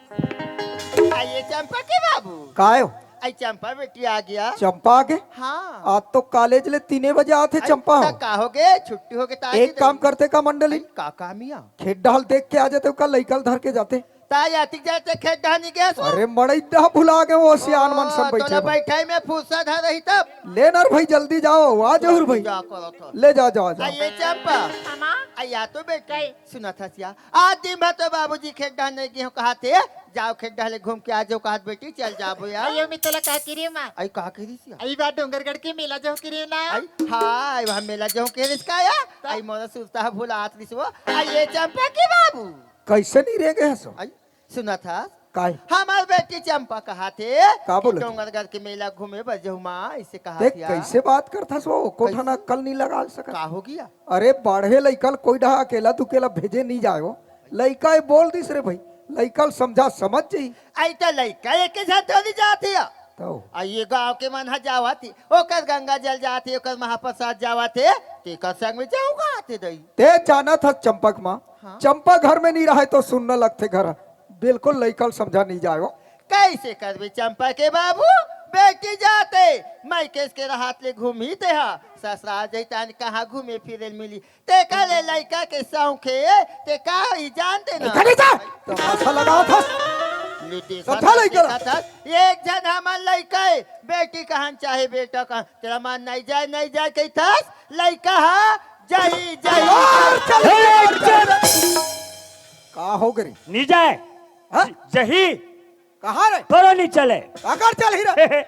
आइए चंपा के बाबू काय हो आई चंपा बेटी आ गया चंपा के हाँ आज तो कॉलेज ले 3 बजे आते चंपा हो का हो गए छुट्टी हो गए ताजी एक काम करते का मंडली का कामिया खेत डाल देख के आ जाते कल लइकल धर के जाते ताई आती जाते खेत ढानी गया सो अरे मड़ई डा भुला गए वो सियान मन सब बैठे तोला बा। बैठाई में फुर्सत है रही तब ले नर भाई जल्दी जाओ आ जरूर भाई जा करो तो ले जा जाओ जाओ आइए चंपा मामा आया तो बेटी कई? सुना था सिया आज दिन भर तो बाबूजी खेत डालने गए हो कहा थे जाओ खेत डाले घूम के आ जाओ कहा बेटी चल जाबो यार आयो मैं तोला का करी माँ आई कहा करी सिया आई बात डोंगरगढ़ के मेला जो करी ना आई हाय वहाँ मेला जो के रिस्का आया आई मोरा सुरता है भूला आत रिस वो आइए चंपा के बाबू कैसे नहीं रह गए सो आई सुना था काय हमार बेटी चंपा कहा थे का बोले थे? डोंगरगढ़ के मेला घूमे बजहू माँ इसे कहा देख थिया। कैसे बात करता सो कोठाना कल नहीं लगा सका का हो गया अरे बाढ़े लइकल कोई ढहा अकेला दुकेला भेजे नहीं जाओ लइका ये बोल दिस रे भाई लइकल समझा समझ जाई आई तो लड़का एक साथ थोड़ी जाती है तो ये गांव के मन जावाती ओकर गंगा जल जाते ओकर महाप्रसाद जावाते तेकर संग में जाऊंगा आते दई ते जाना था चंपक माँ हाँ। चंपा घर में नहीं रहे तो सुनने लगते घर बिल्कुल लइकल समझा नहीं जाओ कैसे करबे चंपा के बाबू बेटी जाते मैं किसके हाथ ले घूमी ते हा ससुराल जैता कहाँ घूमे फिरे मिली ते कले लड़का के शौके ते का ही जानते ना तमाशा लगा था ली देखा सब था, लड़का। देखा था। एक जन हमार लड़का है बेटी कहाँ चाहे बेटा कहाँ तेरा मन नहीं जाए कही था लड़का हा जही का हो गई नहीं जाए हाँ? जही कहाँ रे तोरो नहीं चले काकर चल ही रे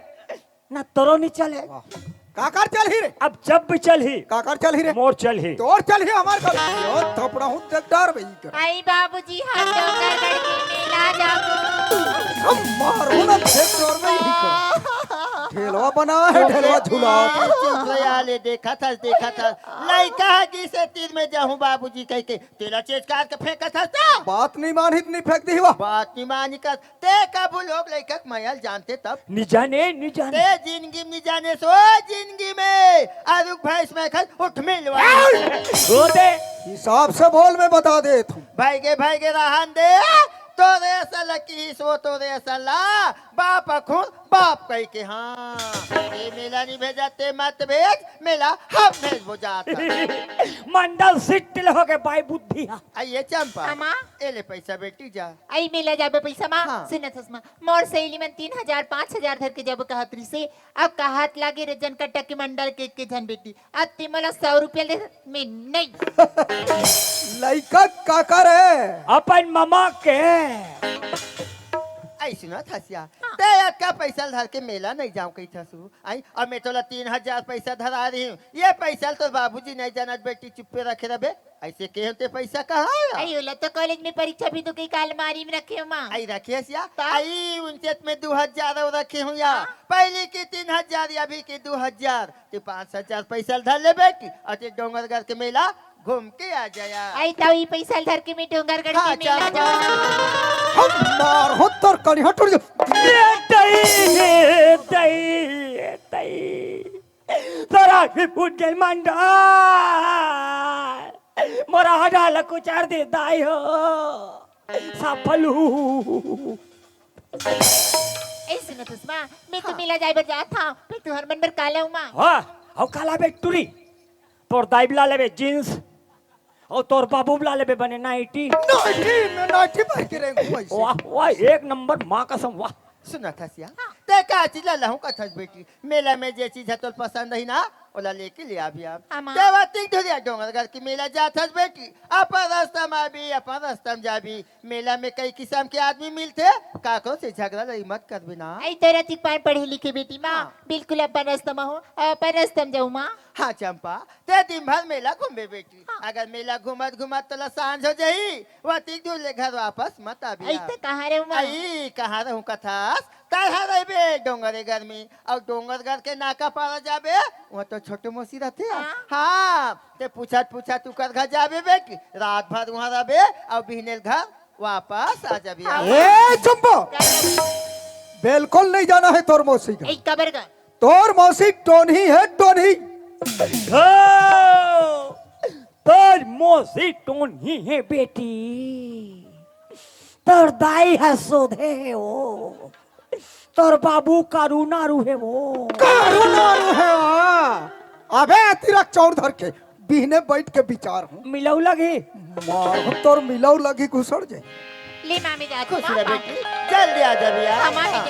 ना तोरो नहीं चले काकर चल ही रे अब जब भी चल ही काकर चल ही रे मोर चल ही तोर चल ही हमार कर यो थपड़ा हूं जगदार भाई कर आई बाबूजी हम डोंगरगढ़ के मेला जाबो हम मारो ना खेत जोर में ही कर ठेलवा बना है ठेलवा झूला ले देखा था लड़का की से तीर में जाऊं बाबूजी कह के तेरा चेज काट के फेंका था बात नहीं मानी इतनी फेंक दी हुआ बात नहीं मानी कर ते कबू लोग लड़का मैल जानते तब नहीं जाने नहीं जाने ते जिंदगी में जाने सो जिंदगी में आरुक भैंस में खल उठ मिलवा रो दे हिसाब से बोल मैं बता दे तू भाई के रहन दे तोरे असल की सो तोरे असला बाप खून बाप कह के हाँ ये मेला नहीं भेजाते मत भेज मेला हम भेज वो जाता मंडल सिट्टिल हो गए बाई बुद्धि आइए चंपा मामा एले पैसा बेटी जा आई मेला जाबे पैसा माँ हाँ। सुनत हस माँ मोर सहेली मन 3000 5000 धर के जब कहत रही से अब कहत लागे रे जन कट्टा के मंडल के धन बेटी अब ते मला 100 रुपया दे मैं नहीं लइका काकर है अपन मामा के आई सुना थसिया ते का पैसा धर के मेला नहीं जाऊं कही थसू आई और मैं तोला 3000 पैसा धरा रही हूँ ये पैसा तो बाबूजी नहीं जानत बेटी चुप्पे रखे रहे ऐसे के होते पैसा कहाँ आया आई होला तो कॉलेज में परीक्षा भी तो कई अलमारी में रखे हो माँ आई रखे सिया आई 59 में 2000 और रखे हूँ या पहले की 3000 या अभी की 2000 ते 5000 पैसा धर ले बेटी और ते डोंगरगढ़ के मेला घूम के आ जाया आई ताऊ ई पैसा धर के मैं डोंगरगढ़ हाँ, के मेला चल। जाओ हम मार हो तर कड़ी हट तई तोरा भी फूट गेल मंडल मोरा हडाल कुचार दे दाई हो साफलू ऐसे न तुस्मा मैं तो मिला जाए बजा था मैं तुहर मन पर काला हूँ माँ हाँ हौ काला बे टुरी तोर दाइबला लेबे जींस और तोर बाबू बुला लेबे बने नाइटी नाइटी पहन के रहेंगे वैसे। वाह वाह एक नंबर माँ कसम वाह सुना था सिया ते का चीज लाहू कथा बेटी मेला में जे चीज है तो पसंद है ना ओला लेके ले आबी आप आमा। देवा तिक धुरिया डोंगर घर की मेला जात हस बेटी अपन रास्ता में आबी अपन रास्ता में जाबी मेला में कई किस्म के आदमी मिलते काको से झगड़ा रही मत कर बिना आई तेरा तिक पान पढ़े लिखे बेटी माँ बिल्कुल अपन रास्ता में हो अपन रास्ता में जाऊँ माँ हाँ चंपा ते दिन भर मेला घूमे बेटी अगर मेला घूमत घूमत तला सांझ हो जाई वह तिक धुर घर वापस मत आबी आई तो कहाँ रहूँ माँ आई कहाँ रहूँ कथास तरह रहे डोंगरे घर में और डोंगर घर के नाका पारा जाबे वहाँ तो छोटे मोसी रहते हैं हाँ ते पूछत पूछत तू कर घर जाबे बेटी रात भर वहाँ रहे और बिहनेल घर वापस आ जाबे ए चंपा बिल्कुल नहीं जाना है तोर मौसी का एक कबर का तोर मौसी टोनी है टोनी तोर मौसी टोन ही है बेटी तोर दाई है सोधे है वो तोर बाबू कारू नारू है वो कारू है अबे तिरक चौर धर के बिहने बैठ के विचार हूँ मिलाऊ लगे मार तोर मिलाऊ लगी घुसड़ जाए ले मामी जाती खुश रह बेटी जल्दी आ जाबे हमारे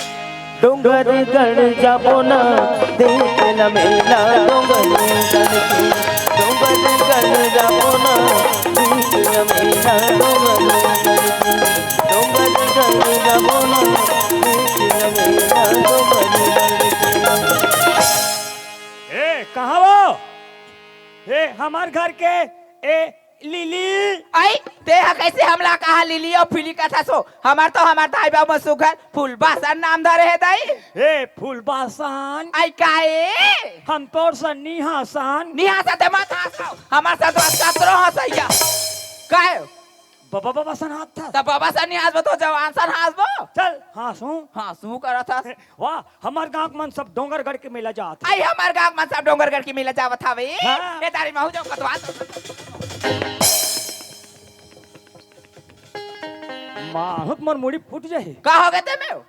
डोंगर गढ़ जाबो ना देख न मेला डोंगर गढ़ जाबो ना देख न मेला डोंगर गढ़ जाबो ना देख न मेला ए कहाँ वो ए हमार घर के ए लिली आई ते हा कैसे हमला कहा लिली और फिली का था सो हमार दाई बाबू सुगर फूल बासन नाम धरे है दाई ए फूल बासान आई काए हम तोर सन्नी हासान निहा साथे मत हंसाओ हमार साथ कतरो हंसैया काए बाबा बाबा सन हाथ था तब बाबा सन हंसबो तो जवान सन हंसबो चल हाँसू हाँ सू करा था वाह हमार गांव मन सब डोंगरगढ़ के मेला जात आई हमार गांव में सब डोंगरगढ़ की मेला जावत हवे हाँ। ए तारी महू जाओ कतवा माहुत मोर मुड़ी फूट जाए का हो गए ते में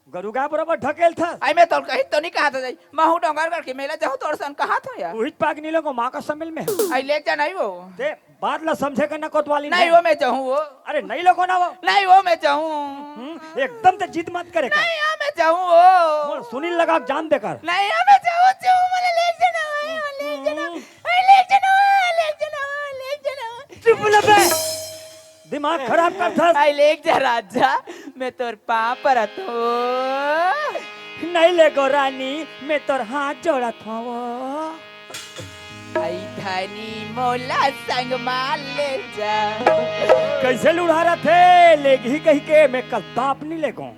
गरु गाय बराबर ढकेल था आई मैं तो कहीं तो नहीं कहा था महू डोंगरगढ़ की मेला जाओ तोर सन कहा था यार उहित पाक नीलो को माँ का सम्मिल में आई ले जा नहीं वो ते बात ला समझे करना कोतवाली नहीं वो मैं चाहूँ वो अरे नहीं लोगो ना वो नहीं वो मैं चाहूँ एकदम ते जिद मत करे कर नहीं वो मैं चाहूँ वो मोर सुनील लगा जान दे कर नहीं वो मैं चाहूँ मुझे ले जाना चुप लबे दिमाग खराब कर था आई ले जा राजा मैं तोर पाँव पर तो नहीं ले गो रानी मैं तोर हाथ जोड़ा था वो आई धनी मोला संग मार ले जा कैसे लुढ़ा रहे थे लेगी कही के मैं कल ताप नहीं ले गो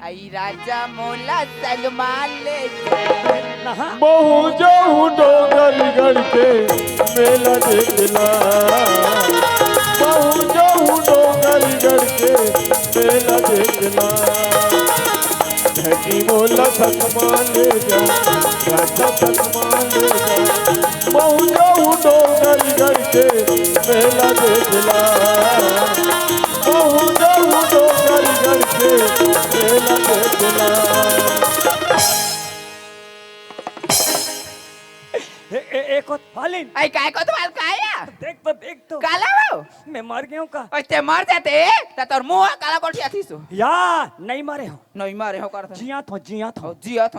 आई राजा मोला संग मार ले जा बहु जाऊं डोंगरगढ़ के मेला देखला बहु जाऊं डोंगरगढ़ के मेला देखला धनी मोला सतमा ले जा राजा सतमा ले जा बहु जाऊं डोंगरगढ़ के मेला देखला बहु जाऊं डोंगरगढ़ के मेला देखला एक और फालिन आई काय को तुम्हारे काया देख तो काला वो मैं मर गया हूँ का ओते मर जाते तो तोर मुंह काला कोठिया थी सो या नहीं मरे हो नहीं मारे हो करता जिया थो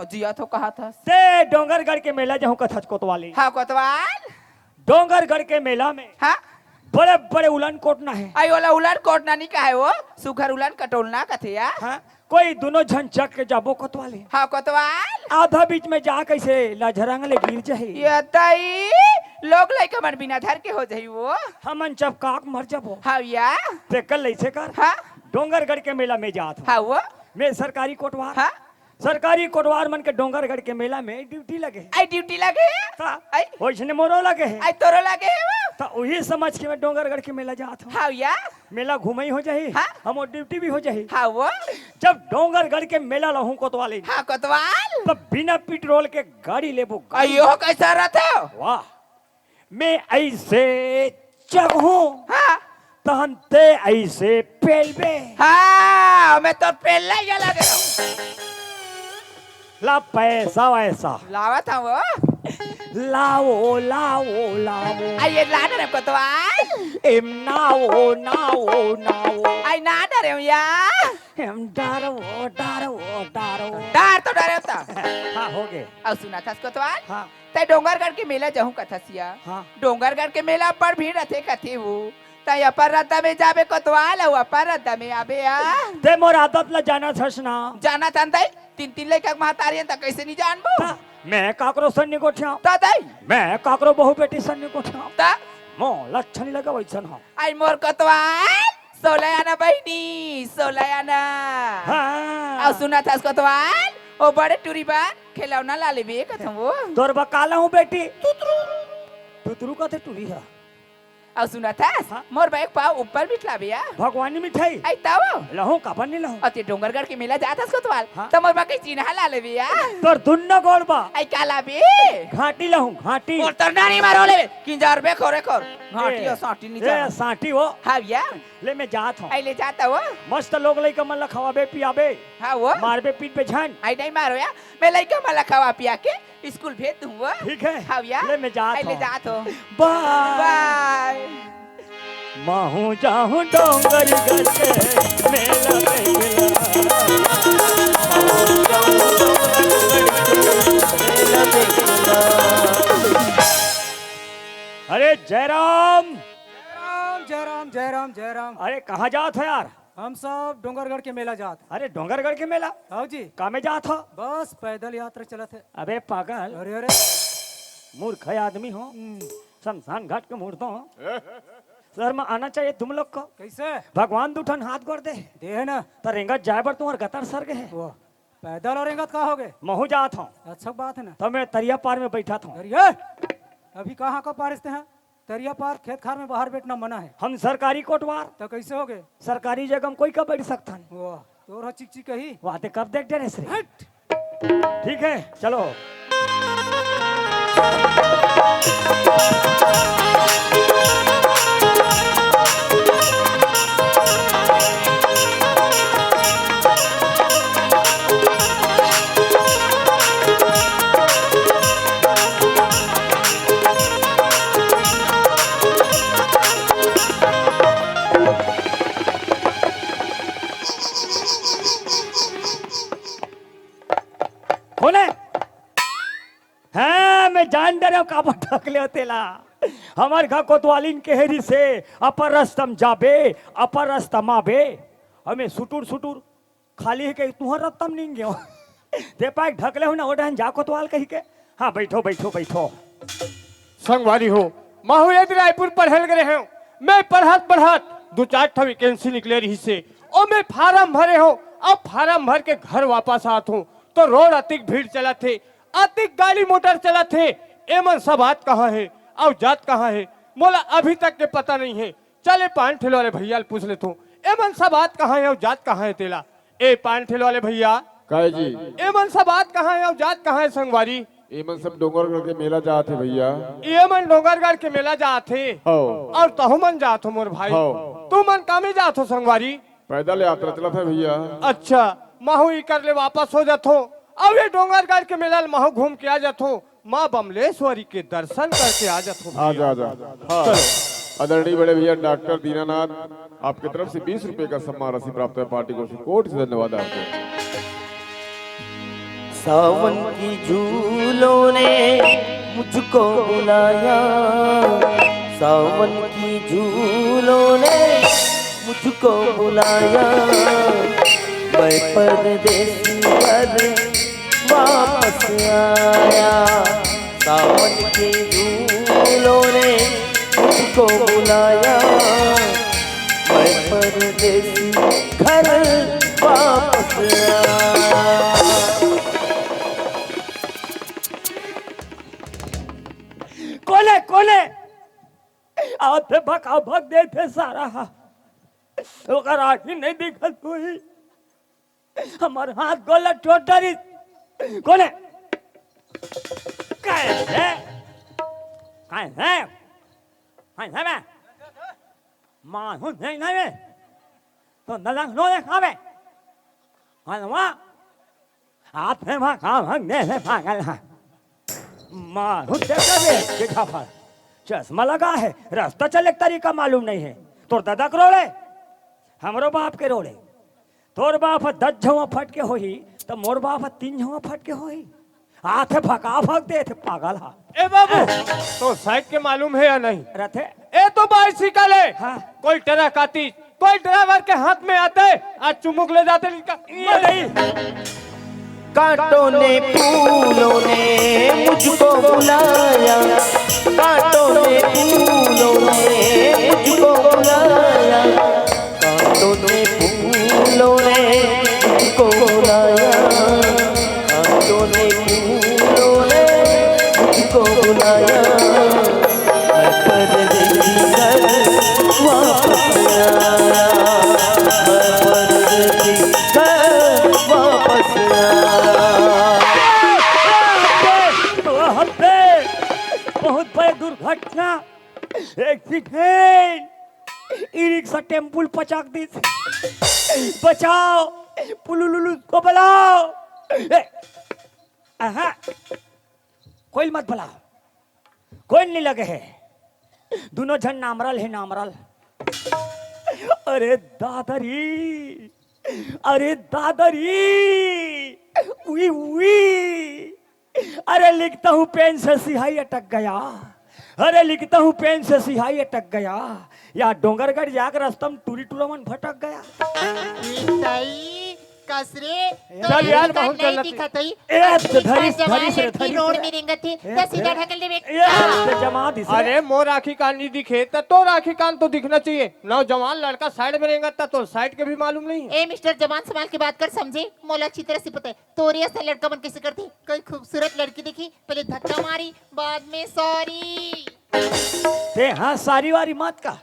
जिया तो कहा था ते डोंगरगढ़ के मेला जाऊँ कथा कोतवाली हाँ कोतवाल डोंगरगढ़ के मेला में हाँ बड़े बड़े उलन कोटना है आई वाला उलन कोटना नहीं का है वो सुगर उलन कटोलना का थे यार हाँ कोई दोनों झंझक के जाबो कोतवाली हाँ कोतवाल आधा बीच में जा कैसे लाझरंग ले गिर जाए ये ताई लोग लाइक मन बिना धर के हो जाई वो हमन जब काक मर जाबो हाँ या ते कल ऐसे कर हाँ डोंगरगढ़ के मेला में जात हूँ हाँ वो मैं सरकारी कोटवार हाँ सरकारी कोटवार मन के डोंगरगढ़ के मेला में ड्यूटी लगे आई ड्यूटी लगे आई वैसने मोरो लगे है आई तोरो लगे है वो तो वही समझ के मैं डोंगरगढ़ के मेला जात हूँ हाँ या मेला घूमई हो जाही हाँ? हम ड्यूटी भी हो जाही हाँ वो जब डोंगरगढ़ के मेला लहू कोतवाली हाँ कोतवाल तो बिना पेट्रोल के गाड़ी लेबो अयो कैसा रहता वाह मैं ऐसे चगहूं हाँ तहन ते ऐसे पेलबे हाँ मैं तो पहले ही लगे रहूं ला पैसा वैसा लावा था वो लाओ लाओ लाओ आइए लाना रे कोतवाल एम नाओ नाओ नाओ आई ना डरे हूँ यार एम डारो डारो डारो डर तो डरे होता हाँ हो गए अब सुना था कोतवाल हाँ तय डोंगरगढ़ के मेला जाऊं कथसिया हाँ डोंगरगढ़ के मेला पर भीड़ रहते कथी वो तय अपर रद्दा में जाबे कोतवाल और अपर रद्दा में आबे आ ते मोर आदत ला जाना छस ना जाना था तय तीन तीन लेकर महतारियन तक कैसे नहीं जानबो ता, मैं काकरो सन्नी को ठियाऊ ता तय मैं काकरो बहु बेटी सन्नी को ठियाऊ ता मो लक्षण लगा वैसन हो आई मोर कोतवाल सोलयाना बहनी सोलयाना हाँ अब सुना था कोतवाल ओ बड़े टूरी बा खिलौना ला लेबे कथम वो तोर बकाला हूँ बेटी तुतरू का थे टूरी है अब सुना था हाँ? मोर बैग पाव ऊपर बिठला बिया भगवानी मिठाई आई ताओ लहू कापन नहीं लहू अति डोंगरगढ़ के मेला जाता कोतवाल हाँ? तो मोर बाकी चिन्हा ला लेबे या तोर दुन्ना गोड़ बा आई काला बे घाटी लहू घाटी और तरनानी मारो ले किंजार बे खोरे खोर घाटी और साटी नीचे ए सांटी हो हां या ले मैं जात हूँ आई ले जाता वो मस्त लोग लई कमल खवाबे पियाबे हां वो मारबे पीठ पे झान आई नहीं मारो या मैं लइका मला खवा पिया के स्कूल भेज दूं वो ठीक है हां या ले मैं जात आई ले हूँ जात हो बाय बाय माहू जाहू डोंगर गढ़ के मेला अरे जयराम जयराम जयराम जयराम। अरे कहाँ जात हो यार हम सब डोंगरगढ़ के मेला जात। अरे डोंगरगढ़ के मेला हाँ जी का में जात हो बस पैदल यात्रा चलत है। अबे पागल अरे अरे मूर्ख आदमी हो शमशान घाट के मूर्त हो सर में आना चाहिए तुम लोग को कैसे भगवान दुठन हाथ गोड़ दे दे ना तो रेंगत जाए पर तुम्हारे गतर सर गए वो पैदल और रेंगत का हो गए। महू जात हूँ अच्छा बात है ना। तो मैं तरिया पार में बैठा था अरे अभी कहाँ का पारिस्ते हैं तरिया पार खेत खार में बाहर बैठना मना है। हम सरकारी कोटवार तो कैसे हो गए सरकारी जगह में कोई कब बैठ सकता नहीं वाह तोर चिक चिक कही वाते कब देख देने से हट। ठीक है चलो खोले हाँ मैं जान दे रहा हूँ काबा ठक ले तेला हमारे घर कोतवालिन के हेरी से अपर रस्तम जाबे अपर रस्तम आबे हमें सुटुर सुटुर खाली है के तुहर रस्तम नहीं गयो ते पाक ढकले हो ना ओडहन जा कोतवाल कही के हाँ बैठो बैठो बैठो संगवारी हो माहू यदि रायपुर पढ़ल गए हैं मैं पढ़त पढ़त दो चार ठा वैकेंसी निकले रही से और मैं फार्म भरे हो अब फार्म भर के घर वापस आत हूँ तो रोड अतिक भीड़ चला थे अतिक गाड़ी मोटर चला थे एमन सब बात कहाँ है और जात कहाँ है मोला अभी तक के पता नहीं है चले पान ठेलो वाले भैया पूछ लेता हूँ एमन सब बात कहाँ है और जात कहाँ है तेला ए पान ठेलो वाले भैया काहे जी एमन सब बात कहाँ है और जात कहाँ है संगवारी एमन सब डोंगरगढ़ के मेला जाते भैया। एमन डोंगरगढ़ के मेला जाते हो और तहु मन जात हो मोर भाई हो। तू मन कामे जात हो संगवारी पैदल यात्रा चला था भैया। अच्छा माहू ई कर ले वापस हो जात हो अब ये डोंगरगढ़ के मेला माहू घूम के आ जात हो माँ बमलेश्वरी के दर्शन करके आ जात हो आ जा हाँ। आदरणीय बड़े भैया डॉक्टर दीनानाथ आपकी तरफ से 20 रुपए का सम्मान राशि प्राप्त है पार्टी को कोटि से धन्यवाद आपको। सावन की झूलों ने मुझको बुलाया सावन की झूलों ने मुझको बुलाया मैं परदेसी पर वापस आया सावन की झूलों ने मुझको बुलाया मैं परदेसी घर वापस आया। कोले कोले आते भका भग दे थे सारा ओकर आखी नहीं दिखत कोई हमार हाथ गोला टोटरी कौन है? कैसे? मैं मानू नहीं नहीं तो नजर लो दे खावे मानवा हाथ में मां काम हंगने से पागल है मानू देखा भी के जाफर चश्मा लगा है रास्ता चले तरीका मालूम नहीं है तोर दादा करोड़े हमरो बाप के रोड़े तोर बाप 10 झवा फट के होई तो मोर बाप 3 झवा फट के होई हाथ फका फक दे थे पागल हा ए बाबू तो साइड के मालूम है या नहीं? रथे ए तो बाइसिकल है। हाँ। कोई ट्रक आती कोई ड्राइवर के हाथ में आते आज चुमुक ले जाते ये नहीं। कांटों ने फूलों ने मुझको बुलाया कांटों ने फूलों ने मुझको बुलाया कांटों ने फूलों ने मुझको बुलाया कांटों ने फूलों ने मुझको बुलाया मैं परदेसी कर वापस आया मैं परदेसी कर वापस बहुत बड़ी दुर्घटना एक्सीडेंट ई रिक्शा टेम्पुल पचाक दी बचाओ पुलुलुलु को बुलाओ कोई मत बुलाओ कोई नहीं लगे है दोनों जन नामरल है नामरल अरे दादरी उई उई अरे लिखता हूँ पेन से सिहाई अटक गया अरे लिखता हूँ पेन से सिहाई अटक गया या डोंगरगढ़ जाकर रास्ता में टूरी टूरामन भटक गया कसरे चल यार, बहुत नहीं गलत है। दिखा थई धरी से रोड में रिंगत थी ए, दस सीधा ढकल दे जमा दिस अरे मोर आखी कान नहीं दिखे तो राखी कान तो दिखना चाहिए। नौजवान लड़का साइड में रहेगा तो साइड के भी मालूम नहीं है। ए मिस्टर जवान संभाल के बात कर समझे मोला अच्छी तरह से पता है तोरिया से लड़का बन कैसे करती कोई खूबसूरत लड़की दिखी पहले धक्का मारी बाद में सॉरी ते हाँ सारी वारी मत का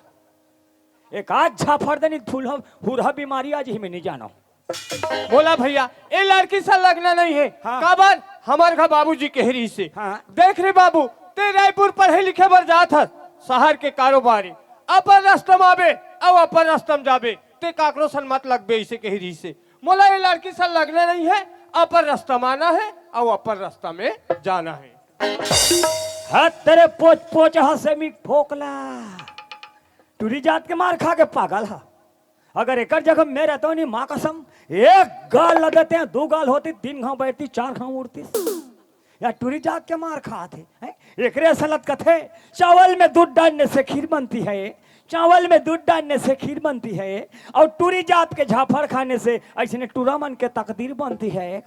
एक आज झाफड़ देनी फूल हुरहा बीमारी आज ही में नहीं जाना बोला भैया ये लड़की से लगना नहीं है। हाँ। काबर हमारे घर बाबूजी के हरी से हाँ। देख रे बाबू ते रायपुर पढ़े लिखे बर जात हस शहर के कारोबारी अपन रास्ता में आवे और अपन रास्ता में जावे ते काकरो सन मत लगबे इसे के हरी से मोला ये लड़की से लगना नहीं है अपन रास्ता में आना है और अपन रास्ता में जाना है। हाथ तेरे पोच पोच हसे में ठोकला टूरी जात के मार खा के पागल हा अगर एक जगह मैं रहता हूँ नहीं माँ कसम एक गाल लगाते हैं 2 गाल होती 3 घाव बैठती 4 घाव उड़ती या टूरी जात के मार खाते एक रे सलत कथे चावल में दूध डालने से खीर बनती है चावल में दूध डालने से खीर बनती है और टूरी जात के झाफड़ खाने से ऐसे टूरा मन के तकदीर बनती है।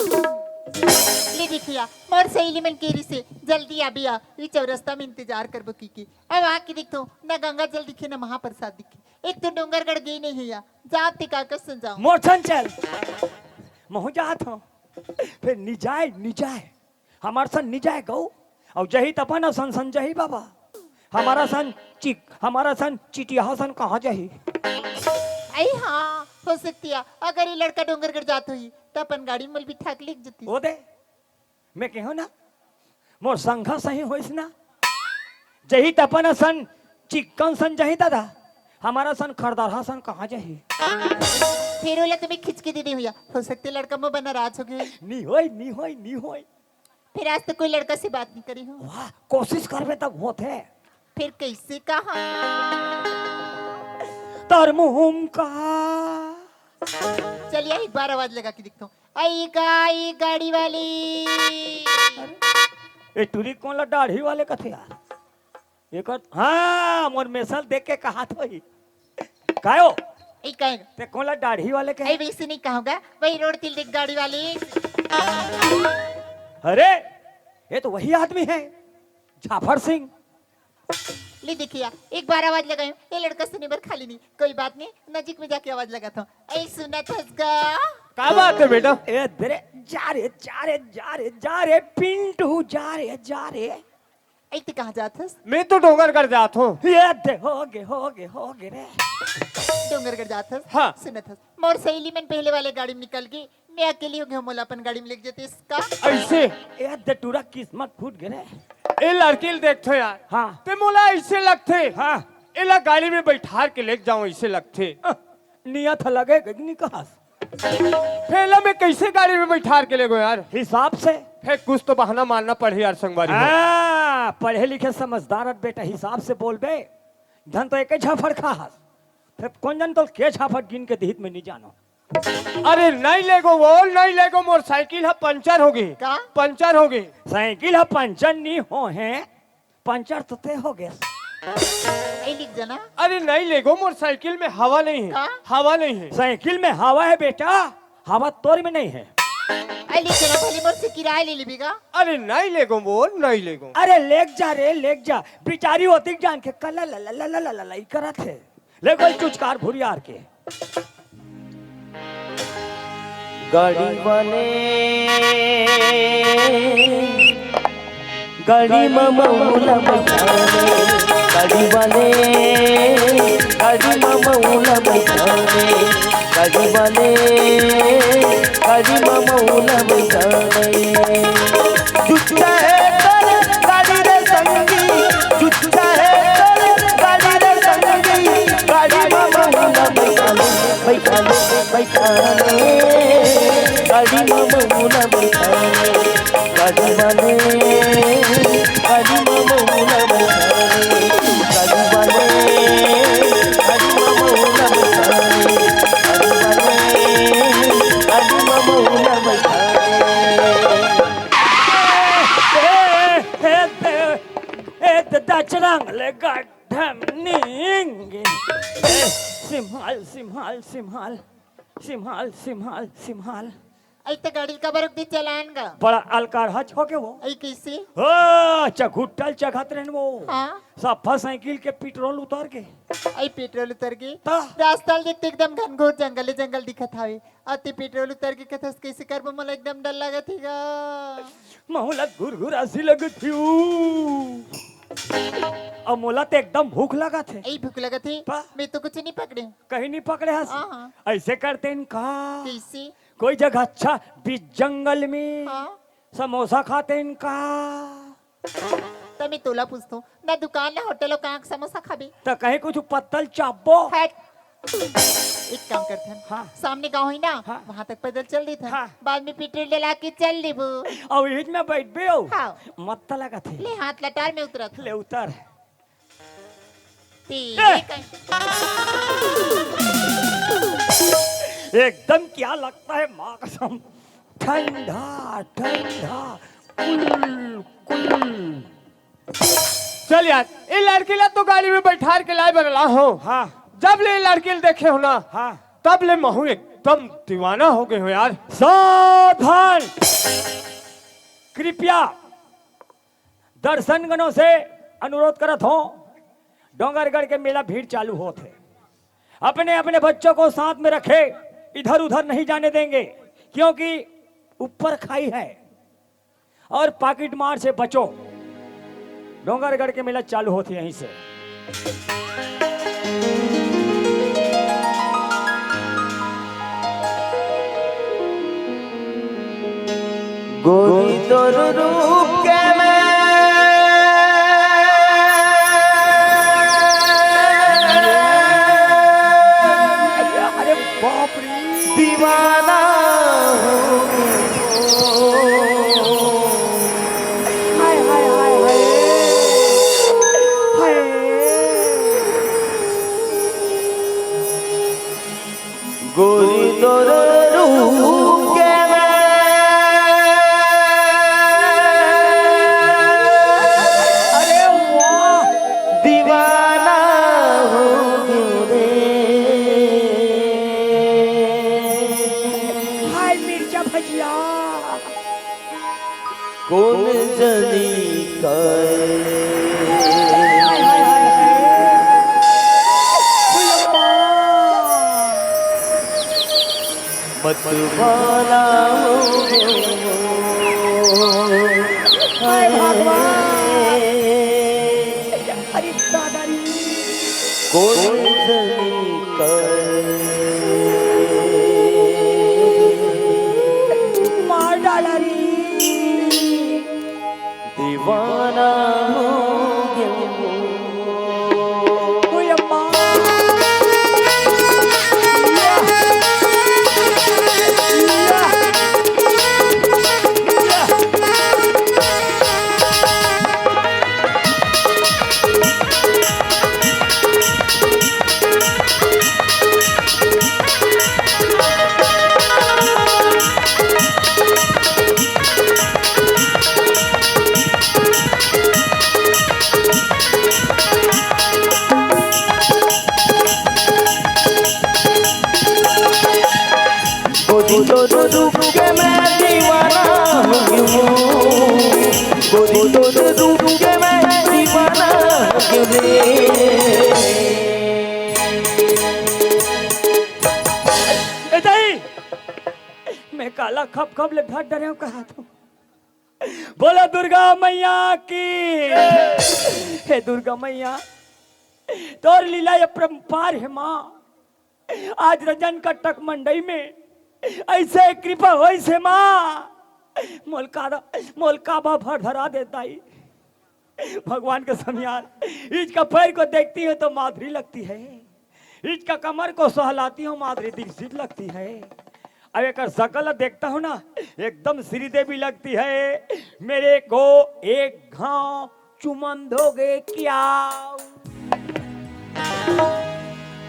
ले देखिया मोर सहेली मन केरी से जल्दी आबिया ये चौरस्ता में इंतजार कर बकी की अब आके देखतो ना गंगा जल दिखे ना महाप्रसाद दिखे एक तो डोंगरगढ़ गई नहीं है जात ते काकर सुन जाऊं मोरछन चल महु जात हो फिर निजाए हमार सन निजाए गौ और जही तपन सन सन जही बाबा हमारा सन चिटिया सन कहाँ जही आई हाँ हो सकती है अगर ये लड़का डोंगरगढ़ जात हुई तो अपन गाड़ी में भी ठाक लिख जती ओ दे मैं कहूँ ना मोर संघा सही होइस ना जही तपन सन चिकन सन जही दादा हमारा सन खरदारा सन कहाँ जही फिर ओला तुम्हें खिंच के दे दी हुआ हो सकती लड़का में बना राज हो गई नहीं होई फिर आज तक कोई लड़का से बात नहीं करी हूँ वाह कोशिश करबे तब होते फिर कैसे कहा तर मुहुम का चलिए एक बार आवाज लगा के दिखता हूँ आई गाड़ी वाली ए टूरी कौन ला दाढ़ी वाले कथे यार एक हाँ मोर मेसल देख के कहा तो ही कायो एक कहेगा ते कौन ला दाढ़ी वाले के आई वैसे नहीं कहूँगा वही रोड तिल देख गाड़ी वाली अरे ये तो वही आदमी है जाफर सिंह ले देखिए एक बार आवाज लगाई ये लड़का सुने पर खाली नहीं कोई बात नहीं नजीक में जाके आवाज लगाता हूँ ऐ सुना थसगा क्या बात है बेटा? ए दरे जा रे पिंटू जा रे ऐ ते कहाँ जात हस मैं तो डोंगरगढ़ जात हूँ। ये दे हो गे रे डोंगरगढ़ जात हस हाँ। सुनत हस मोर सहेली मन पहले वाले गाड़ी में निकल गई, मैं अकेली हो गई, मोला अपन गाड़ी में लेके जाते इसका। ऐसे ए दटूरा किस्मत फूट गए। ए लड़की देखो यार, हाँ ते मोला ऐसे लगते, हाँ एला गाड़ी में बैठार के लेके जाऊं ऐसे लगते। नियत लगे नहीं कहा फेला में कैसे गाड़ी में बैठार के ले गो यार? हिसाब से फिर कुछ तो बहाना मारना पड़े यार संगवारी हो। पढ़े लिखे समझदार बेटा हिसाब से बोल बे। धन तो एक झाफड़ खा फिर कौन जन तो के झाफड़ गिन के दिहित में नहीं जानो। अरे नहीं लेगो वो, नहीं लेगो, मोटरसाइकिल है पंचर हो गई। का? पंचर हो गई। साइकिल है पंचर नहीं हो है, पंचर तो ते हो गए। ऐ लिख जाना। अरे नहीं लेगो, मोटरसाइकिल में हवा नहीं है। का? हवा नहीं है। साइकिल में हवा है बेटा, हवा तोर में नहीं है। ऐ लिख जाना, पहले मोर से किराया ले लेबीगा। अरे नहीं लेगो वो, नहीं लेगो। अरे लेक जा रे लेक जा, बिचारी होती जान के कल ला करत है। ले कोई चुचकार भुरियार के गाड़ी वाले गाड़ी ममौला बैठाने, गाड़ी वाले गाड़ी ममौला बैठाने, गाड़ी वाले गाड़ी ममौला बैठाने। जुटता है कर गाड़ी रे संगी, जुटता है कर गाड़ी रे संगी, गाड़ी ममौला बैठाने, बैठाने बैठाने, गाड़ी ममौला बैठाने, गाड़ी वाले गाड़ी ममौला बैठाने, गाड़ी वाले गाड़ी ममौला बैठाने, गाड़ी वाले गाड़ी ममौला बैठाने। दचरंग ले गड्ढम नींगे। सिम्हाल सिम्हाल सिम्हाल सिम्हाल सिम्हाल सिम्हाल। ऐ तो गाड़ी का बरक दी चलान गा। बड़ा अलकार हच हो के वो ऐ कैसे? चघुट्टल चघत रहन वो। हाँ। सफा साइकिल के पेट्रोल उतार के ऐ पेट्रोल उतर गई। ता? रास्ता देखते एकदम घनघोर जंगल जंगल दिखत हवे। अति पेट्रोल उतर के कथस कैसे करबो, मोला एकदम डर लागत हेगा। मोला घुरघुरा सी लगत थी और मोला तो एकदम भूख लगा थे। ऐ भूख लगत है, पा? मैं तो कुछ नहीं पकड़े। कहीं नहीं पकड़े हस। हाँ। ऐसे करते इनका कैसे? कोई जगह अच्छा बीच जंगल में हाँ। समोसा खाते इनका। तो मैं तोला पूछता हूँ ना, दुकान ना होटल कहाँ समोसा खाबे? तो कहीं कुछ पत्तल चापो। हट। एक काम करते हैं, हाँ। सामने गाँव है ना, हाँ। वहाँ तक पैदल चल देते हैं। हाँ। बाद में पेट्रोल डला के चल देबो। और ईद में बैठ बे हो। हाँ। मत लगा थे। ले हाथ लटार में उतरत। ले उतर। एकदम क्या लगता है माँ कसम, ठंडा ठंडा कुल कुल। चल यार, ये लड़की ला तो गाड़ी में बैठार के लाए बगला हो। हाँ जब ले लड़की देखे हो ना, हाँ तब ले महू एकदम दीवाना हो गए हो यार। सावधान, कृपया दर्शनगणों से अनुरोध करत हो, डोंगरगढ़ के मेला भीड़ चालू होते, अपने अपने बच्चों को साथ में रखे, इधर उधर नहीं जाने देंगे, क्योंकि ऊपर खाई है और पाकिट मार से बचो। डोंगरगढ़ के मेला चालू होती यहीं से। गोरी तोर रूप के मैं अरे बाप रे, दीवाना हाय हाय हाय हाय हाय। गोरी तोर रूप के मैं अरे वाह, दीवाना हो गयो रे। हाय मिर्चा भजिया। कौन जनी कर हाय हाय हाय हाय। मत वाला हो हाय भगवान, अरे दादा रे। कौन जनी कर तो रूप के मैं दीवाना हो गोरी तो रूप के मैं दीवाना हो मैं काला खप खप ले भाग डरे कहा था बोला दुर्गा मैया की हे दुर्गा मैया तोर लीला ये परंपार है माँ आज रजन कटक मंडई में ऐसे कृपा हो से माँ मोलकाबा भर धरा देता ही भगवान का समियार इसका पैर को देखती है तो माधुरी लगती है इसका कमर को सहलाती हूँ माधुरी दीक्षित लगती है अब एक शकल देखता हूँ ना एकदम श्रीदेवी लगती है मेरे को एक घाव चुमन दोगे क्या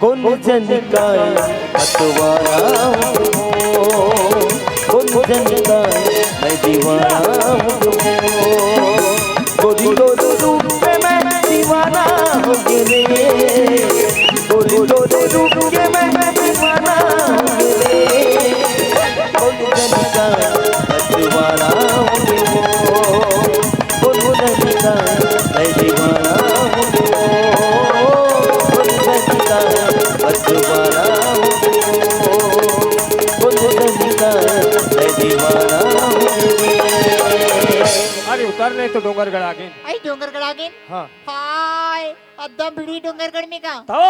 कौन जनका पतवारा कौन जनका मैं दीवाना गोरी तो रूप के मैं दीवाना हो रे गोरी तो रूप के मैं दीवाना हो रे कौन जनका पतवारा कौन जनका मैं दीवाना अरे उतरने तो डोंगरगढ़ आ गए आई डोंगरगढ़ आ गए हाँ हाय अद्दम भिड़ी डोंगरगढ़ में का तो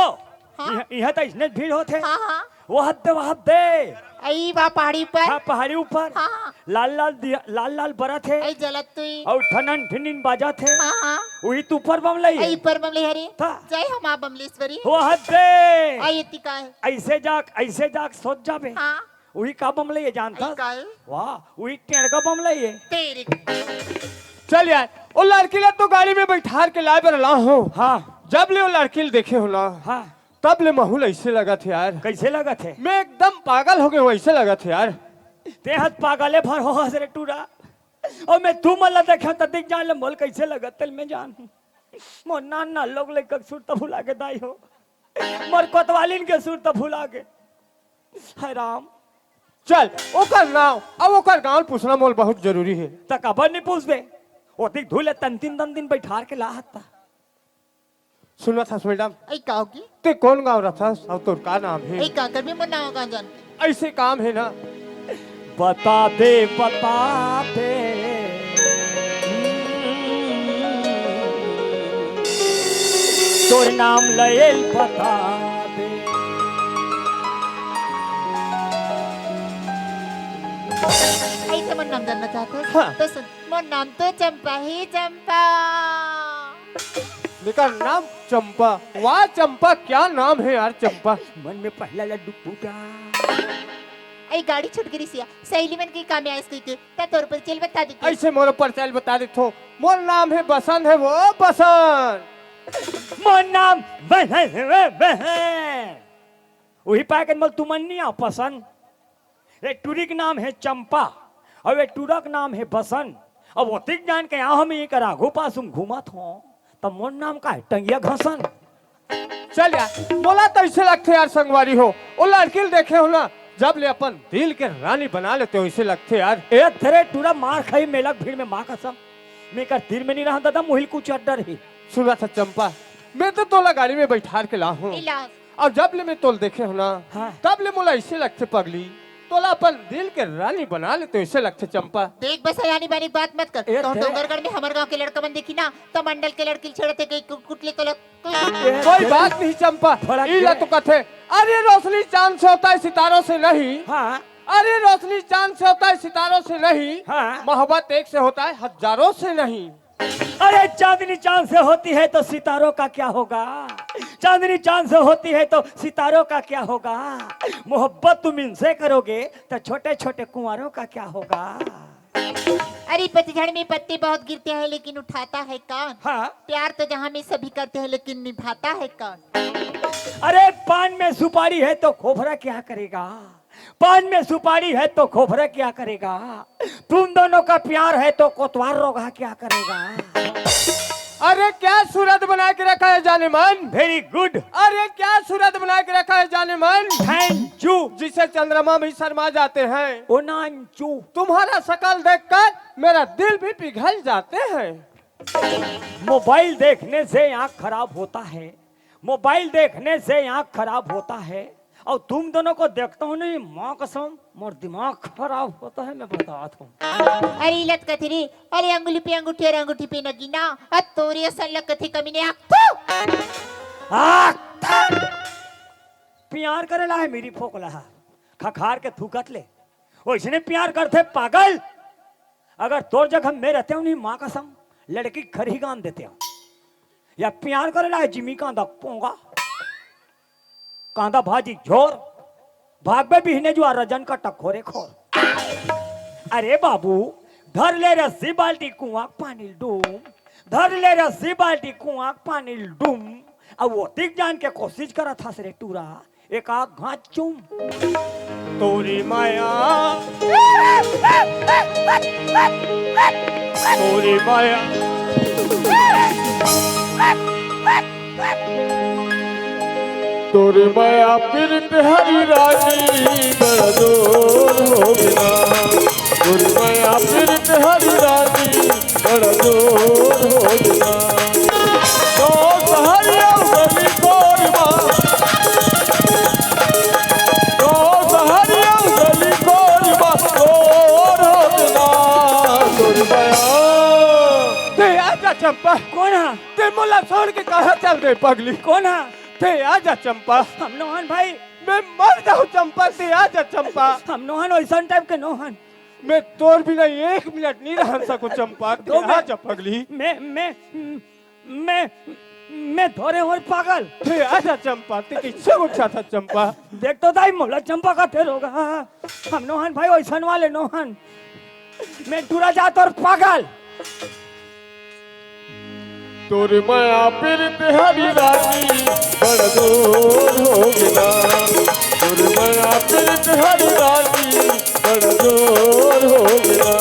हाँ? यहाँ तो इसने भीड़ होते हाँ हाँ वो हफ्ते आई बा पहाड़ी पर हाँ पहाड़ी ऊपर हाँ लाल लाल बरा थे आई जलत तुई और ठनन ठिनिन बाजा थे हाँ हाँ वही तू ऊपर बम लई आई पर बमले हरी था। जय हम आ बमलेश्वरी वो हफ्ते आई इतनी का है ऐसे जाक सोच जाबे हाँ वही का बम लई जानता आई का है वाह वही टेढ़ का बम लई तेरे चल यार वो लड़की ले तो गाड़ी में बैठा के लाए पर ला हो हाँ जब ले वो लड़की ले देखे हो ना हाँ तब ले माहौल ऐसे लगा थे यार कैसे लगा थे मैं एकदम पागल हो गए वैसे लगा थे यार ते हाथ पागले भर हो हसरे टूरा और मैं तू मला देखा त दिख जान ले मोल कैसे लगा तल में जान मोर नाना लोग ले कक सुर त भुला के दाई हो मोर कोतवालिन के सुर त भुला के हाय राम चल ओकर नाम अब ओकर गांव पूछना मोल बहुत जरूरी है त खबर नहीं पूछ बे ओतिक धुले तन तीन दिन बैठार के लाहत था सुना था मैडम आई का होगी ते कौन गाँव रहा था अब तो का नाम है आई का कर भी मुन्ना होगा जान ऐसे काम है ना बता दे तोर नाम लयल बता दे आई से मन नाम जानना चाहते हो हाँ। तो सुन मोर नाम तो चंपा ही चंपा निका नाम चंपा वाह चंपा क्या नाम है यार चंपा मन में पहला लड्डू फूटा आई गाड़ी छूट गई सिया सहेली मन की काम आइस की ता तोर पर चल बता दे ऐसे मोर पर चल बता दे थो मोर नाम है बसंत है वो बसंत मोर नाम बहन वही पाके मोल तुमन नहीं आ पसंद एक टूरी का नाम है चंपा और एक टूरा का नाम है बसंत अब ओतिक जान के यहाँ हम एक राघो पास घूमत हो तब मोर नाम का है टंगिया घसन चल यार बोला तो ऐसे लगते यार संगवारी हो वो लड़की देखे हो ना जब ले अपन दिल के रानी बना लेते हो ऐसे लगते यार ए तेरे टूरा मार खाई मेलक भीड़ में माँ कसम मैं कर तीर में नहीं रहा दादा मोहिल कुछ डर ही सुना था चंपा मैं तो तोला गाड़ी में बैठा के ला हूँ इलाज और जब ले मैं तोल देखे हो ना हाँ। तब ले मोला ऐसे लगते पगली तोला अपन दिल के रानी बना लेते हो ऐसे लगते चंपा देख बस यानी बानी बात मत कर ए, तो थे। डोंगरगढ़ में हमारे गांव के लड़का बन देखी ना तो मंडल के लड़की छेड़ते गई कुटले तो कोई बात नहीं चंपा थोड़ा इला तो कथे अरे रोशनी चांद से होता है सितारों से नहीं हाँ अरे रोशनी चांद से होता है सितारों से नहीं हाँ। मोहब्बत एक से होता है हजारों से नहीं अरे चांदनी चांद से होती है तो सितारों का क्या होगा चांदनी चांद से होती है तो सितारों का क्या होगा मोहब्बत तुम इनसे करोगे तो छोटे छोटे कुंवारों का क्या होगा अरे पतझड़ में पत्ते बहुत गिरते हैं लेकिन उठाता है कौन हाँ प्यार तो जहाँ में सभी करते हैं लेकिन निभाता है कौन अरे पान में सुपारी है तो खोपरा क्या करेगा पान में सुपारी है तो खोपरा क्या करेगा तुम दोनों का प्यार है तो कोतवाल रोगा क्या करेगा अरे क्या सूरत बना के रखा है जाने मन। वेरी गुड, अरे क्या सूरत बना के रखा है जाने मन। Thank you. जिसे चंद्रमा भी शर्मा जाते हैं, ओनांचू। तुम्हारा शकल देखकर मेरा दिल भी पिघल जाते हैं। मोबाइल देखने से आंख खराब होता है, मोबाइल देखने से आंख खराब होता है, और तुम दोनों को देखता हूँ नहीं, माँ कसम मोर दिमाग खराब होता है, मैं बताता हूँ। अरे लत कथे रे, अरे अंगुली पे अंगूठी और अंगूठी पे नगीना, तोरी असल लग कथे कमीने प्यार करेला है मेरी फोकला खखार के थूकत ले, वैसने प्यार करते पागल। अगर तोर जगह मैं रहते हूँ नहीं, माँ कसम लड़की खरी गान देते हो, या प्यार करेला है जिमी कांदा पोंगा, कांदा भाजी झोर, भाग में बिहने जो रजन का टकोरे खोर। अरे बाबू धर ले रस्सी बाल्टी कुआं पानी डूम, धर ले रस्सी बाल्टी कुआं पानी डूम, अब वो तिक जान के कोशिश करा था सरे टूरा, एक आग घाट चूम। तोरी माया तोरी माया तोरे माया पीरत हरी रानी बड़ा जोर हो गया। तोरे माया पीरत हरी रानी बड़ा जोर हो गया। तो सहरिया गली कोरमा, तो सहरिया गली कोरमा जोर हो गया। तोरे माया ते आजा चंपा। कौन है? ते मुला छोड़ के कहाँ चल रहे पगली। कौन है? ते आजा चंपा। हम नोहन भाई, मैं मर जाऊँ चंपा, ते आजा चंपा। हम नोहन वैसा टाइप के नोहन। मैं तोर बिना एक मिनट नहीं रह सकूं चंपा। ते आजा पगली। मैं धोरे और पागल। ते आजा चंपा, ते किससे उठा था चंपा। देख तो दाई मोला चंपा का ढेर होगा। हम नोहन भाई वैसा वाले नोहन, मैं टूरा जात और पागल। तोरे माया पीरत हरी रानी बड़ा जोर हो गया। तोरे माया पीरत हरी रानी बड़ा जोर हो गया।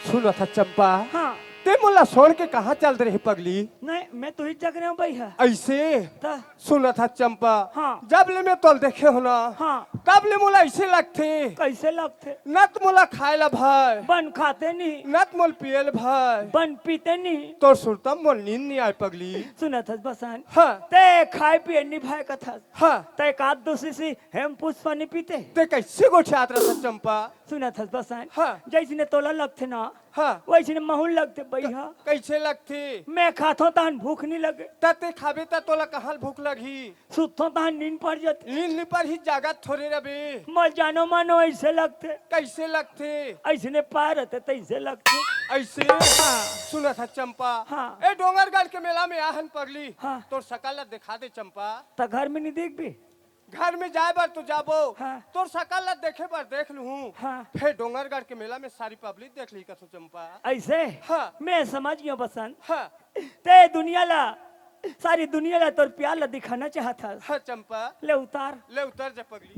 सुनो था चंपा। हाँ ते मुला छोड़ के कहाँ चल रही पगली। नहीं, मैं तो ही जग रहा हूँ भैया। ऐसे ता सुना था चंपा। हाँ। जब ले मैं तोल देखे हो ना, हाँ। तब ले मुला ऐसे लगते कैसे लगते? नत मुला खाएला भाई, बन खाते नहीं, नत मुल पियल भाई, बन पीते नहीं। तो सुरतम मुल नींद नहीं आए पगली। सुना था बसान। हाँ। ते खाए पिए निभाए का था। हाँ। ते एक आध दूसरी सी हम पुष्पा नहीं पीते। ते कैसे गोठे आतरा था चंपा। सुना था बसान। हाँ। जैसे ने तोला लगते ना, हाँ। वैसे ने महूल लगते भैया। कैसे लगते। मैं खातो तान भूख नहीं लगे, तते खाबे ता तोला कहाँ भूख लगी। सुतो तान नींद पड़ जाती। नींद पर ही जागत थोड़े रबे। मर जानो मानो ऐसे लगते, कैसे लगते। ऐसे ने पार रहते तैसे लगते। ऐसे। सुना था चंपा। हाँ। ए डोंगरगढ़ के मेला में आहन पगली। हाँ। तो शकल दिखा दे चंपा। तो घर में नहीं देख भी। घर में जाए बार तू जाबो। हाँ। तोर शकल देखे बार देख लूँ। हाँ। फिर डोंगरगढ़ के मेला में सारी पब्लिक देख ली कसो चंपा। ऐसे। हाँ। मैं समझ गया बसन। हाँ। ते दुनिया ला, सारी दुनिया ला तोर प्यार ला दिखाना चाहता। हाँ चंपा। ले उतार, ले उतर जा पगली।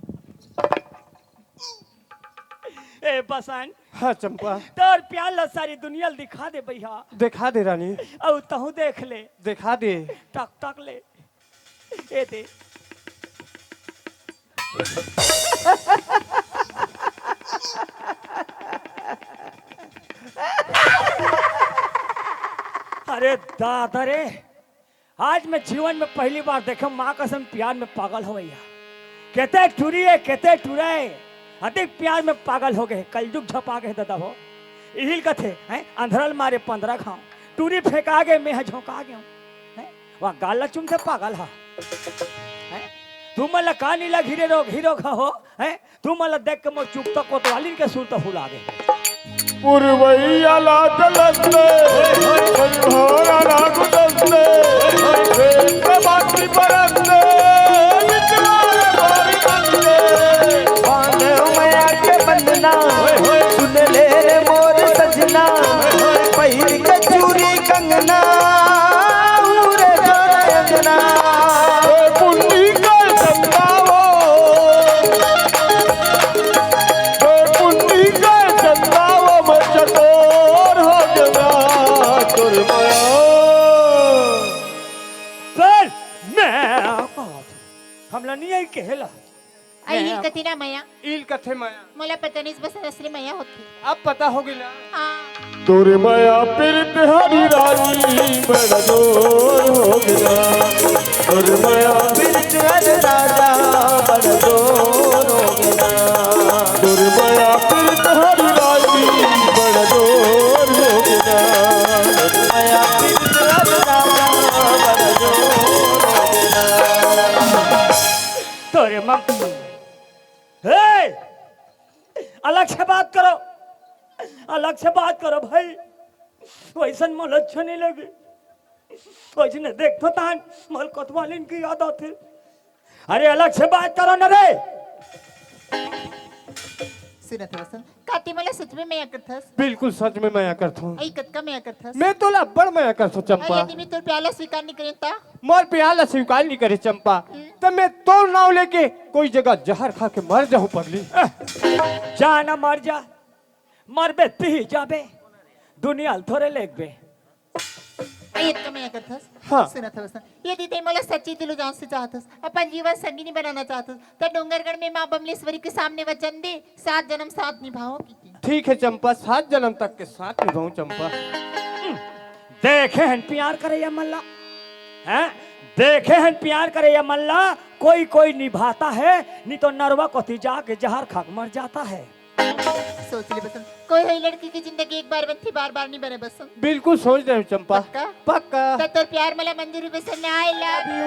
ए बसन। हाँ चंपा। तोर प्यार ला सारी दुनिया ला दिखा दे भैया। दिखा दे रानी। और तहु देख ले। दिखा दे। टक टक ले। ए दे। अरे दादा रे, आज मैं जीवन में पहली बार देखा माँ कसम प्यार में पागल हो गया। कहते टूरी है, कहते टूरा है, अधिक प्यार में पागल हो गए। कलयुग झपा गए दादा हो, इहिल कथे हैं अंधरल मारे 15 खाऊं, टूरी फेंका गए मैं झोंका गया हूं। वहाँ गाला चुम से पागल हा हैं? तू मला का नीला हीरो हो हैं? तू मला देख के मो चुप तक कोतवालिन के सुर तो फुला गए। पुरवैया लाग लगले भोरा राग दसले बाकी बरसले केला आई हिल कती ना मैया इल कथे माया मला पता नहीं बस असली मैया होती अब पता होगी ना हाँ तोरे माया प्रीत हरी रानी बड़ा जोर हो गया तोरे माया बिरज राजा बड़ जोर हो गया तोरे माया प्रीत हरी रानी बड़ा जोर हो गया माया बिरज राजा बड़ जोर हो गया तोरे मम हे अलग से बात करो, अलग से बात करो भाई। वैसन मोल अच्छा नहीं लगे, वैसे देखो तान मोल कोतवालिन की याद आती। अरे अलग से बात करो ना रे। सुना था बसन काती मला सच में मैया करथस बिल्कुल सच में मैं करता हूँ आई कतका मैया करथस मैं तो लब्बड़ मैं करता हूँ आई चंपा यदि मैं तोर प्याला स्वीकार नहीं करें ता मोर प्याला स्वीकार नहीं करे चंपा तब मैं तो नाव लेके कोई जगह जहर खा के मर जाऊं पगली जा ना मर जा, मर बे ती जाबे दुनिया थोड़े लेग बे। आई कतका मैया करथस हाँ। सुना था बसन यदि ते मला सच्ची दिलो जान से चाहतस अपन जीवन संगिनी बनाना चाहतस तो डोंगरगढ़ में मां बमलेश्वरी के सामने वचन दे 7 जन्म साथ निभाओ की ठीक है चंपा 7 जन्म तक के साथ निभाऊं चंपा देखे हैं प्यार करे या मल्ला हैं, देखे हैं प्यार करे या मल्ला कोई कोई निभाता है नहीं तो नरवा कोती जाके जहर खाक मर जाता है। सोच ले बसन कोई है लड़की की जिंदगी एक बार बनती बार बार नहीं बने बसन बिल्कुल सोच रहे हो चंपा पक्का पक्का तो तोर प्यार मला मंजूरी बसन आई लव यू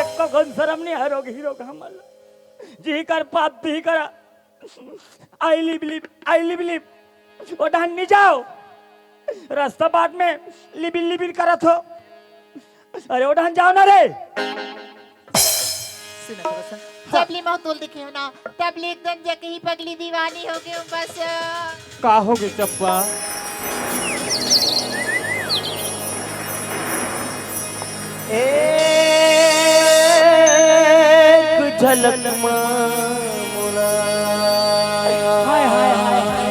एक को गन शर्म नहीं हरोगे हीरो का मल्ला जी कर पाप भी करा आई लिव वो डान नहीं जाओ रास्ता बाद में लिबिल करा थो। अरे वो डान जाओ ना रे। सुना था बसन जबली माँ तोल दिखे हो ना तबली एकदम जाके ही पगली दीवानी हो गई हूँ बस का होगी चंपा एक झलक मामुला हाय हाय हाय हाय हाय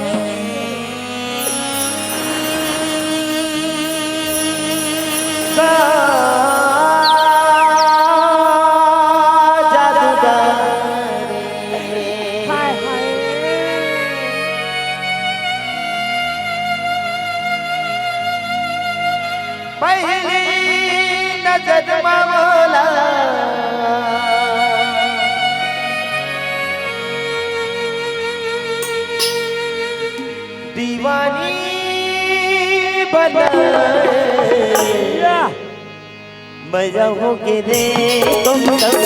पहली नजर मामला दीवानी बनाया मैं जाऊंगी रे तुम तक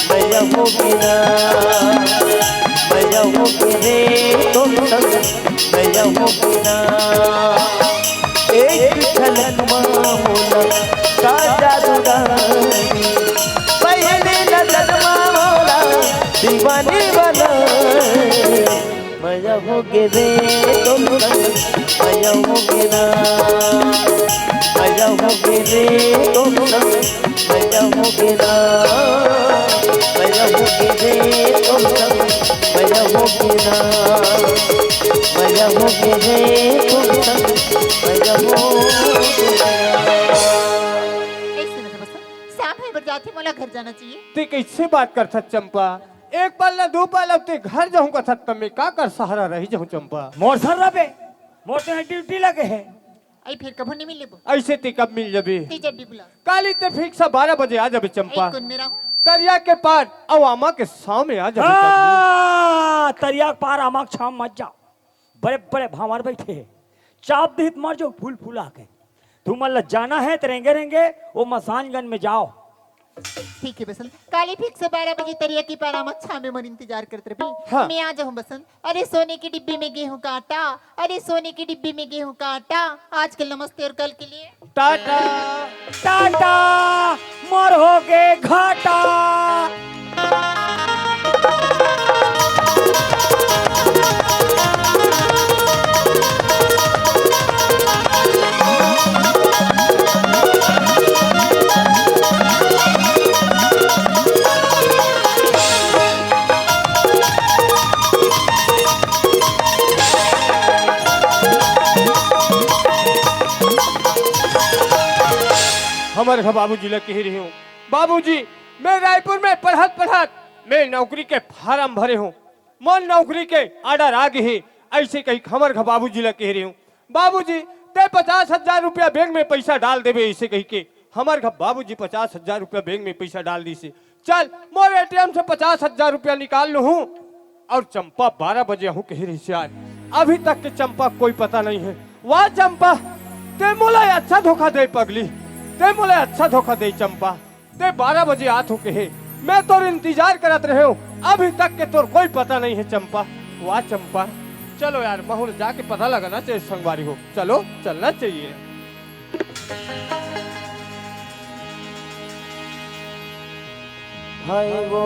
मैं जाऊंगी ना मैं जाऊंगी रे तुम तक मैं जाऊंगी ना एक झलक मामूला का जादूगारी पहली नजर मामूला दीवानी बना मैं जाऊंगी रे तुम तक मैं जाऊंगी ना मैं जाऊंगी रे तुम तक मैं जाऊंगी ना मैं जाऊंगी रे तुम तक मैं जाऊंगी ना मैं जाऊंगी रे तुम तक मैं जाऊंगी ना। एक सुना था बसन शाम है बर जाते मला घर जाना चाहिए ते कैसे बात करता चंपा एक पल ना 2 पल अब ते घर जाऊं का था तब मैं का कर सहारा रही जाऊं चंपा मोर सर रबे मोर ते ड्यूटी लगे है। आई फिर कभो नहीं मिले ऐसे ते कब मिल जबे ती जब भी बुला काली ते फिक्स 12 बजे आ जाबे चंपा एक कुन मेरा दरिया के पार अवामा के सामने आ जाबे तरिया पार आमाक छाम मत जाओ, बड़े बड़े भावर बैठे हैं चाप दीत मर जाओ फूल फूला के। तुम मतलब जाना है तो रेंगे रेंगे वो मसानगंज में जाओ। ठीक है बसंत काली फिक्स 12 बजे तरिया की परामत छामे मन इंतजार करते रहे हाँ। मैं आ जाऊं बसंत। अरे सोने की डिब्बी में गेहूं का आटा, अरे सोने की डिब्बी में गेहूं का आटा, आजकल नमस्ते और कल के लिए टाटा टाटा मर हो गए घाटा। हमारे घर बाबू जिला कह रही हूँ बाबूजी मैं रायपुर में पढ़त पढ़त मैं नौकरी के फार्म भरे हूँ। मन नौकरी के आर्डर आ गए है, ऐसे कहीं खबर खा बाबूजी ला कह रही हूँ। बाबूजी ते 50,000 रुपया बैंक में पैसा डाल देवे, ऐसे कही के हमारे घर बाबूजी 50,000 रुपया बैंक में पैसा डाल दी से। चल मोर एटीएम से 50,000 रुपया निकाल लू हूँ। और चंपा 12 बजे हूँ कह रही से, अभी तक के चंपा कोई पता नहीं है। वाह चंपा ते मोला अच्छा धोखा दे पगली, ते मोला अच्छा धोखा दे चंपा। ते 12 बजे आत हो कहे, मैं तोर इंतजार करत रहे हूँ, अभी तक के तोर कोई पता नहीं है चंपा। वाह चंपा चलो यार महूर जाके पता लगाना चाहिए संगवारी हो, चलो चलना चाहिए। हाय वो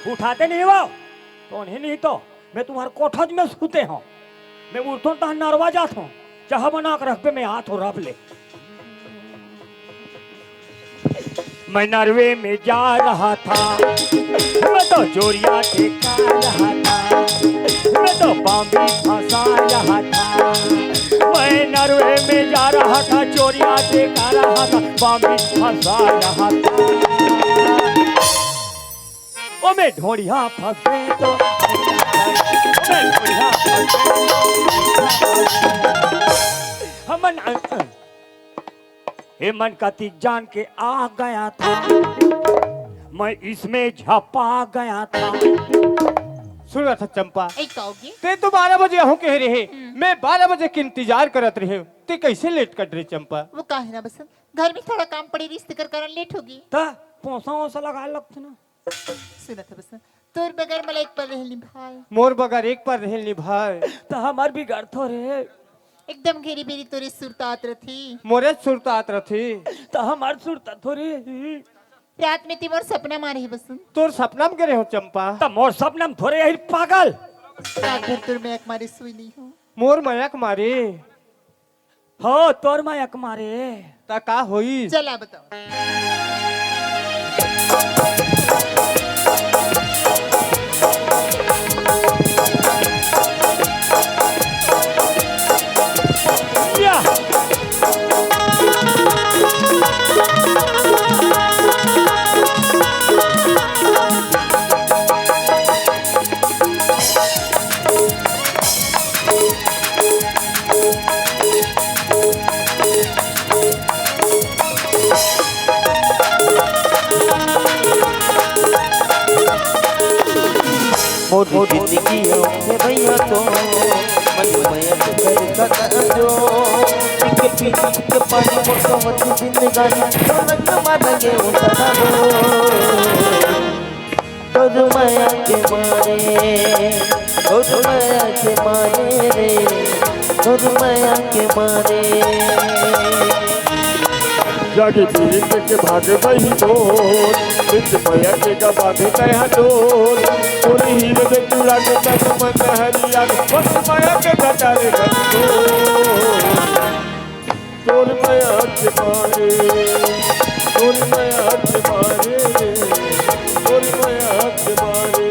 उठाते नहीं हो तो नहीं तो मैं तुम्हारे कोठज में सोते हूँ। मैं उठो तो नरवा जाता हूँ, चाह बना कर रख पे मैं हाथ और रख ले। मैं नरवे में जा रहा था, मैं तो चोरिया टेका रहा था, मैं तो बांबी फंसा रहा था। मैं नरवे में जा रहा था, चोरिया टेका रहा था, बांबी फंसा रहा था। ओ मैं ढोड़िया फंसे तो मैं ढोड़िया फंसे हम ये मन का तीक जान के आ गया था, मैं इसमें झपा गया था। सुन रहा था चंपा, एक कहोगी ते तो 12 बजे आहू कह रहे, मैं 12 बजे के इंतजार करत रहे, ते कैसे लेट कर रही चंपा? वो काहे ना बसंत, घर में थोड़ा काम पड़े रिश्ते कर कारण लेट होगी। ता पोसा वोसा लगा लगते ना। सुना था बसंत, तोर बगैर मला एक पर रहली भाई। मोर बगैर एक पर रहल निभाए, तो हमार भी घर थोड़े, एकदम घेरी बेरी तोरे सुरतात रथी। मोरे सुरत आत रथी, तो हमार सुरता थोड़ी। रात में तिमोर सपना मारे है बसंत। तोर सपना में करे हो चंपा? तो मोर सपना में थोड़े यही पागल। रात भर तोर में एक मारे सोई नहीं हूँ। मोर मयक मारे हो तोर मायक मारे। ता का होई? चला बताओ। या मोर जिंदगी है भैया तो मन मयक कर जो के पीछे के पानी मोर मत जिंदगानी तो लग मारेंगे उतना तो माया के मारे तो माया के मारे रे तो माया के मारे जागे पीर के भाग बही डोर बिच मया के गा बांधे कया डोर पूरी हीर दे चूड़ा के तन मन हरिया बस मया के घटारे तोर मया के मारे तोर मया के मारे तोर मया के मारे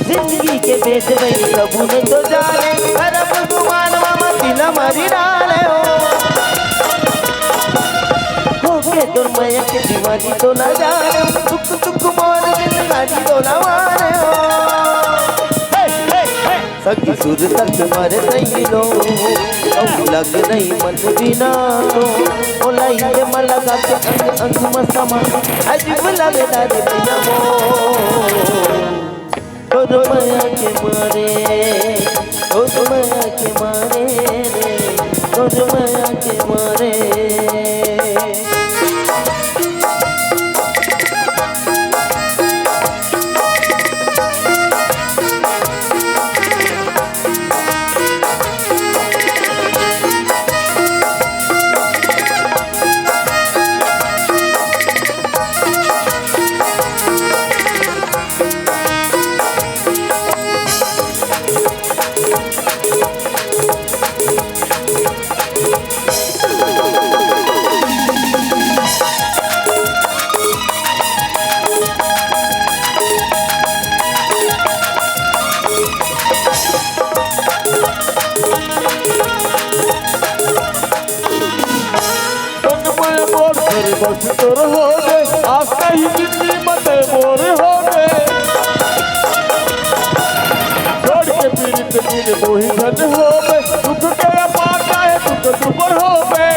जिंदगी के बेच रही प्रभु ने तो जाने अरब गुमान मामा दिला मारी डाले हो के तो माया के दीवानी तो ना जाने तुक तुक मोर जिंदगानी तो ना मारे हो सखी सुर तक मारे नहीं लो अब लग नहीं मन बिना तो ओला ये मन लगा के अंग अंग मसमा अजीब लगे दादे पिया मो तो माया के मारे तो माया के मारे रे तो माया के मारे बस तोर हो गए आस्था ही जिंदगी मत मोर हो गए छोड़ के पीड़ित पीर मोही धन हो गए दुख के पाता है दुख दुबर हो गए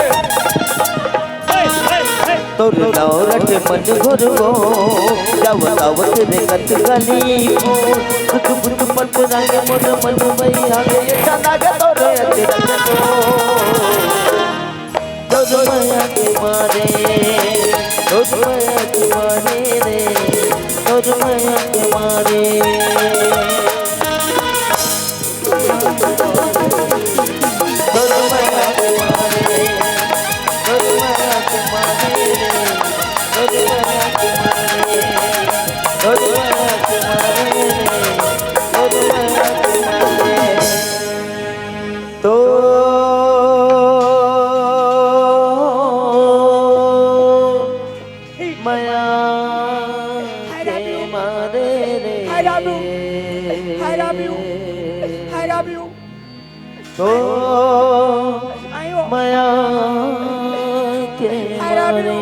तो लौरट मन घुरगो जब दावत रे कत गली को दुख बुत पट रंग मन मन मई आगे ये सदा के तोरे तेरे तो माया के मारे तो माया के मारे रे तो माया के मारे तो माया के मारे तो माया के मारे रे तो माया के मारे तो माया के मारे रे तो माया के मारे I love you. I love you. I love you. तो आयो माया के I love you.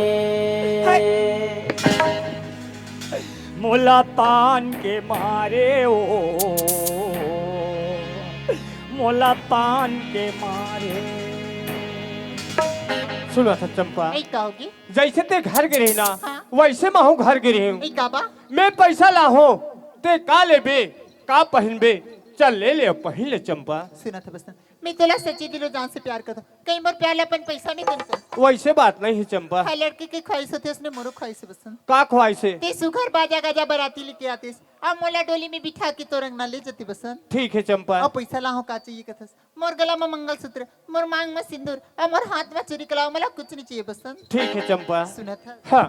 मुलातान के मारे ओ मुलातान के मारे सुनो था चंपा, नहीं कहोगी जैसे ते घर गिरी ना हाँ। वैसे मैं हूँ घर गिरी हूँ। नहीं काबा मैं पैसा लाहूं ते का लेबे का पहनबे, चल ले ले पहन ले चंपा। सुना था बस मैं तोला सच्ची दिलो जान से प्यार करता हूँ। कई बार प्यार अपन पैसा नहीं देता। वैसे बात नहीं है चंपा। हर लड़के की ख्वाहिश होती है, उसने मोरो ख्वाहिश है बस। का ख्वाहिश है? ते सुघर बाजा गाजा बराती लेके आते अब मोला डोली में बिठा के तो रंग ना ले जाती बसन। ठीक है चंपा। अब पैसा लाहो का चाहिए कथस, मोर गला में मंगलसूत्र, मोर मांग में सिंदूर और मोर हाथ में चूड़ी कलाओ, मला कुछ नहीं चाहिए बसन। ठीक है चंपा। सुना था हाँ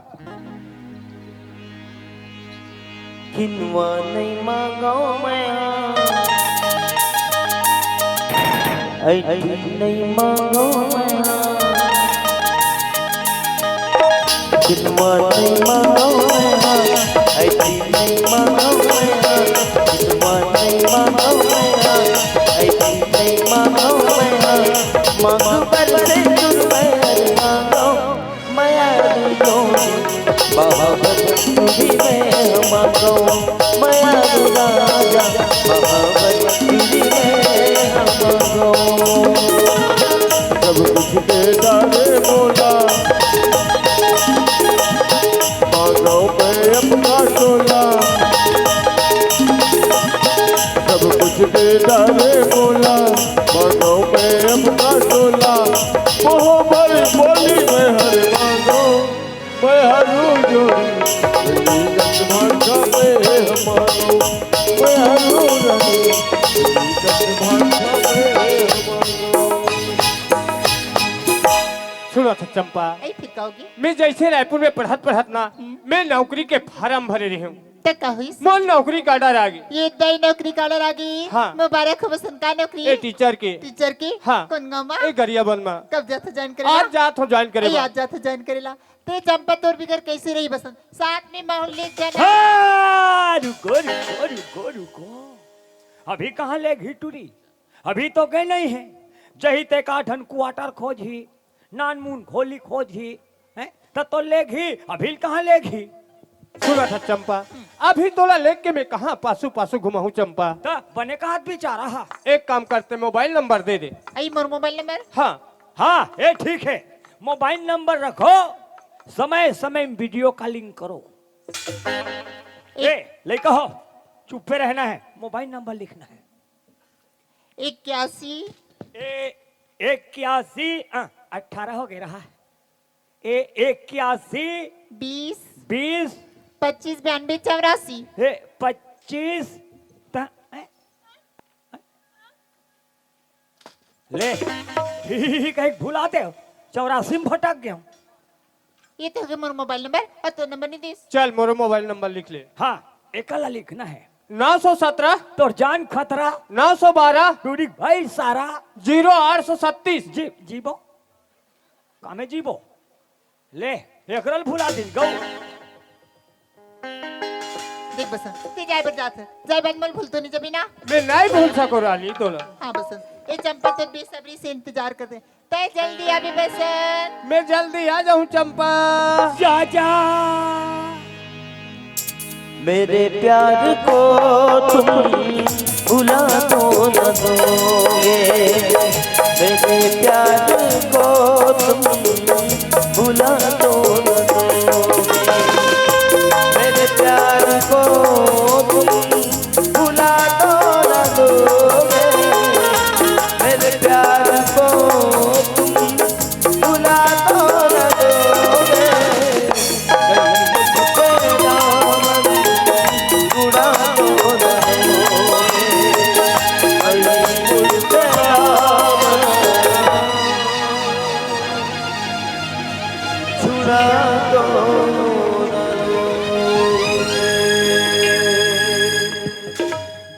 किनवा नहीं मांगो मैं ऐ नहीं मांगो मैं किनवा नहीं मांगो मैं ऐ नहीं मांगो मैं किनवा नहीं मांगो मैं ऐ नहीं मांगो मैं मांगो पर से तुम मैं मांगो मैं जोड़ी बाबर तुझी में मांगो मैं राजा बाबर तुझी में मांगो सब कुछ दे डाले बोला मांगो मैं अपना टोला सब कुछ दे डाले बोला मांगो मैं अपना टोला मोह भर बोली मैं हर मांगो मैं हरू जोड़ी भाषा में मांगो मैं हरू रही भाषा में मांगो। सुनो था चंपा, ऐ फिर कहोगी मैं जैसे रायपुर में पढ़त ना मैं नौकरी के फार्म भरे रही हूँ। तो कहुई मोल नौकरी का डर आ गई। ये दई नौकरी का आ गई। हाँ। मुबारक हो बसन का नौकरी ए टीचर के। टीचर की हाँ। कौन गाँव में ए गरियाबंद में कब जाते ज्वाइन करेला? आज जात हो ज्वाइन करे। आज जाते ज्वाइन करेला। ते चंपा तोर बिगर कैसे रही बसन, साथ में माहौल ले जाना। हाँ, रुको रुको रुको रुको अभी कहाँ ले घी टूरी, अभी तो गए नहीं है। जही ते काठन क्वार्टर खोजी नान मून खोली खोजी है तो ले घी अभी कहाँ ले घी। सुना था चंपा, अभी तोला लेक के मैं कहाँ पासू पासू घुमा हूँ चंपा। तो बने का हाथ बिचा रहा। एक काम करते मोबाइल नंबर दे दे। आई मोर मोबाइल नंबर हाँ हाँ ये ठीक है, मोबाइल नंबर रखो, समय समय में वीडियो कॉलिंग करो। ए ले कहो चुप पे रहना है, मोबाइल नंबर लिखना है 81 81 18 हो गया रहा 81 20 20 25 92 84 25 ले कहीं भुलाते हो 84 में भटक गया। ये तो है मोर मोबाइल नंबर और तो नंबर नहीं दिस। चल मोरो मोबाइल नंबर लिख ले। हाँ एकला लिखना है 917 तो जान खतरा 912 टूरी भाई सारा 0837। जी जीबो कामे जीबो ले एकरल भुला दी गौ देख बसन ते जाय बर जात जाय बाद मन भूलतो नहीं जबी ना। मैं नहीं भूल सको राली तोला। हाँ बसन ये चंपा तो बेसब्री से इंतजार कर दे, तय जल्दी आ भी बसन। मैं जल्दी आ जाऊँ चंपा। जा जा मेरे प्यार को तुम भुला तो न दोगे मेरे प्यार को तुम भुला तो न दोगे मेरे प्यार को तुम भुला तो न दोगे मेरे प्यार को तुम भुला तो न दोगे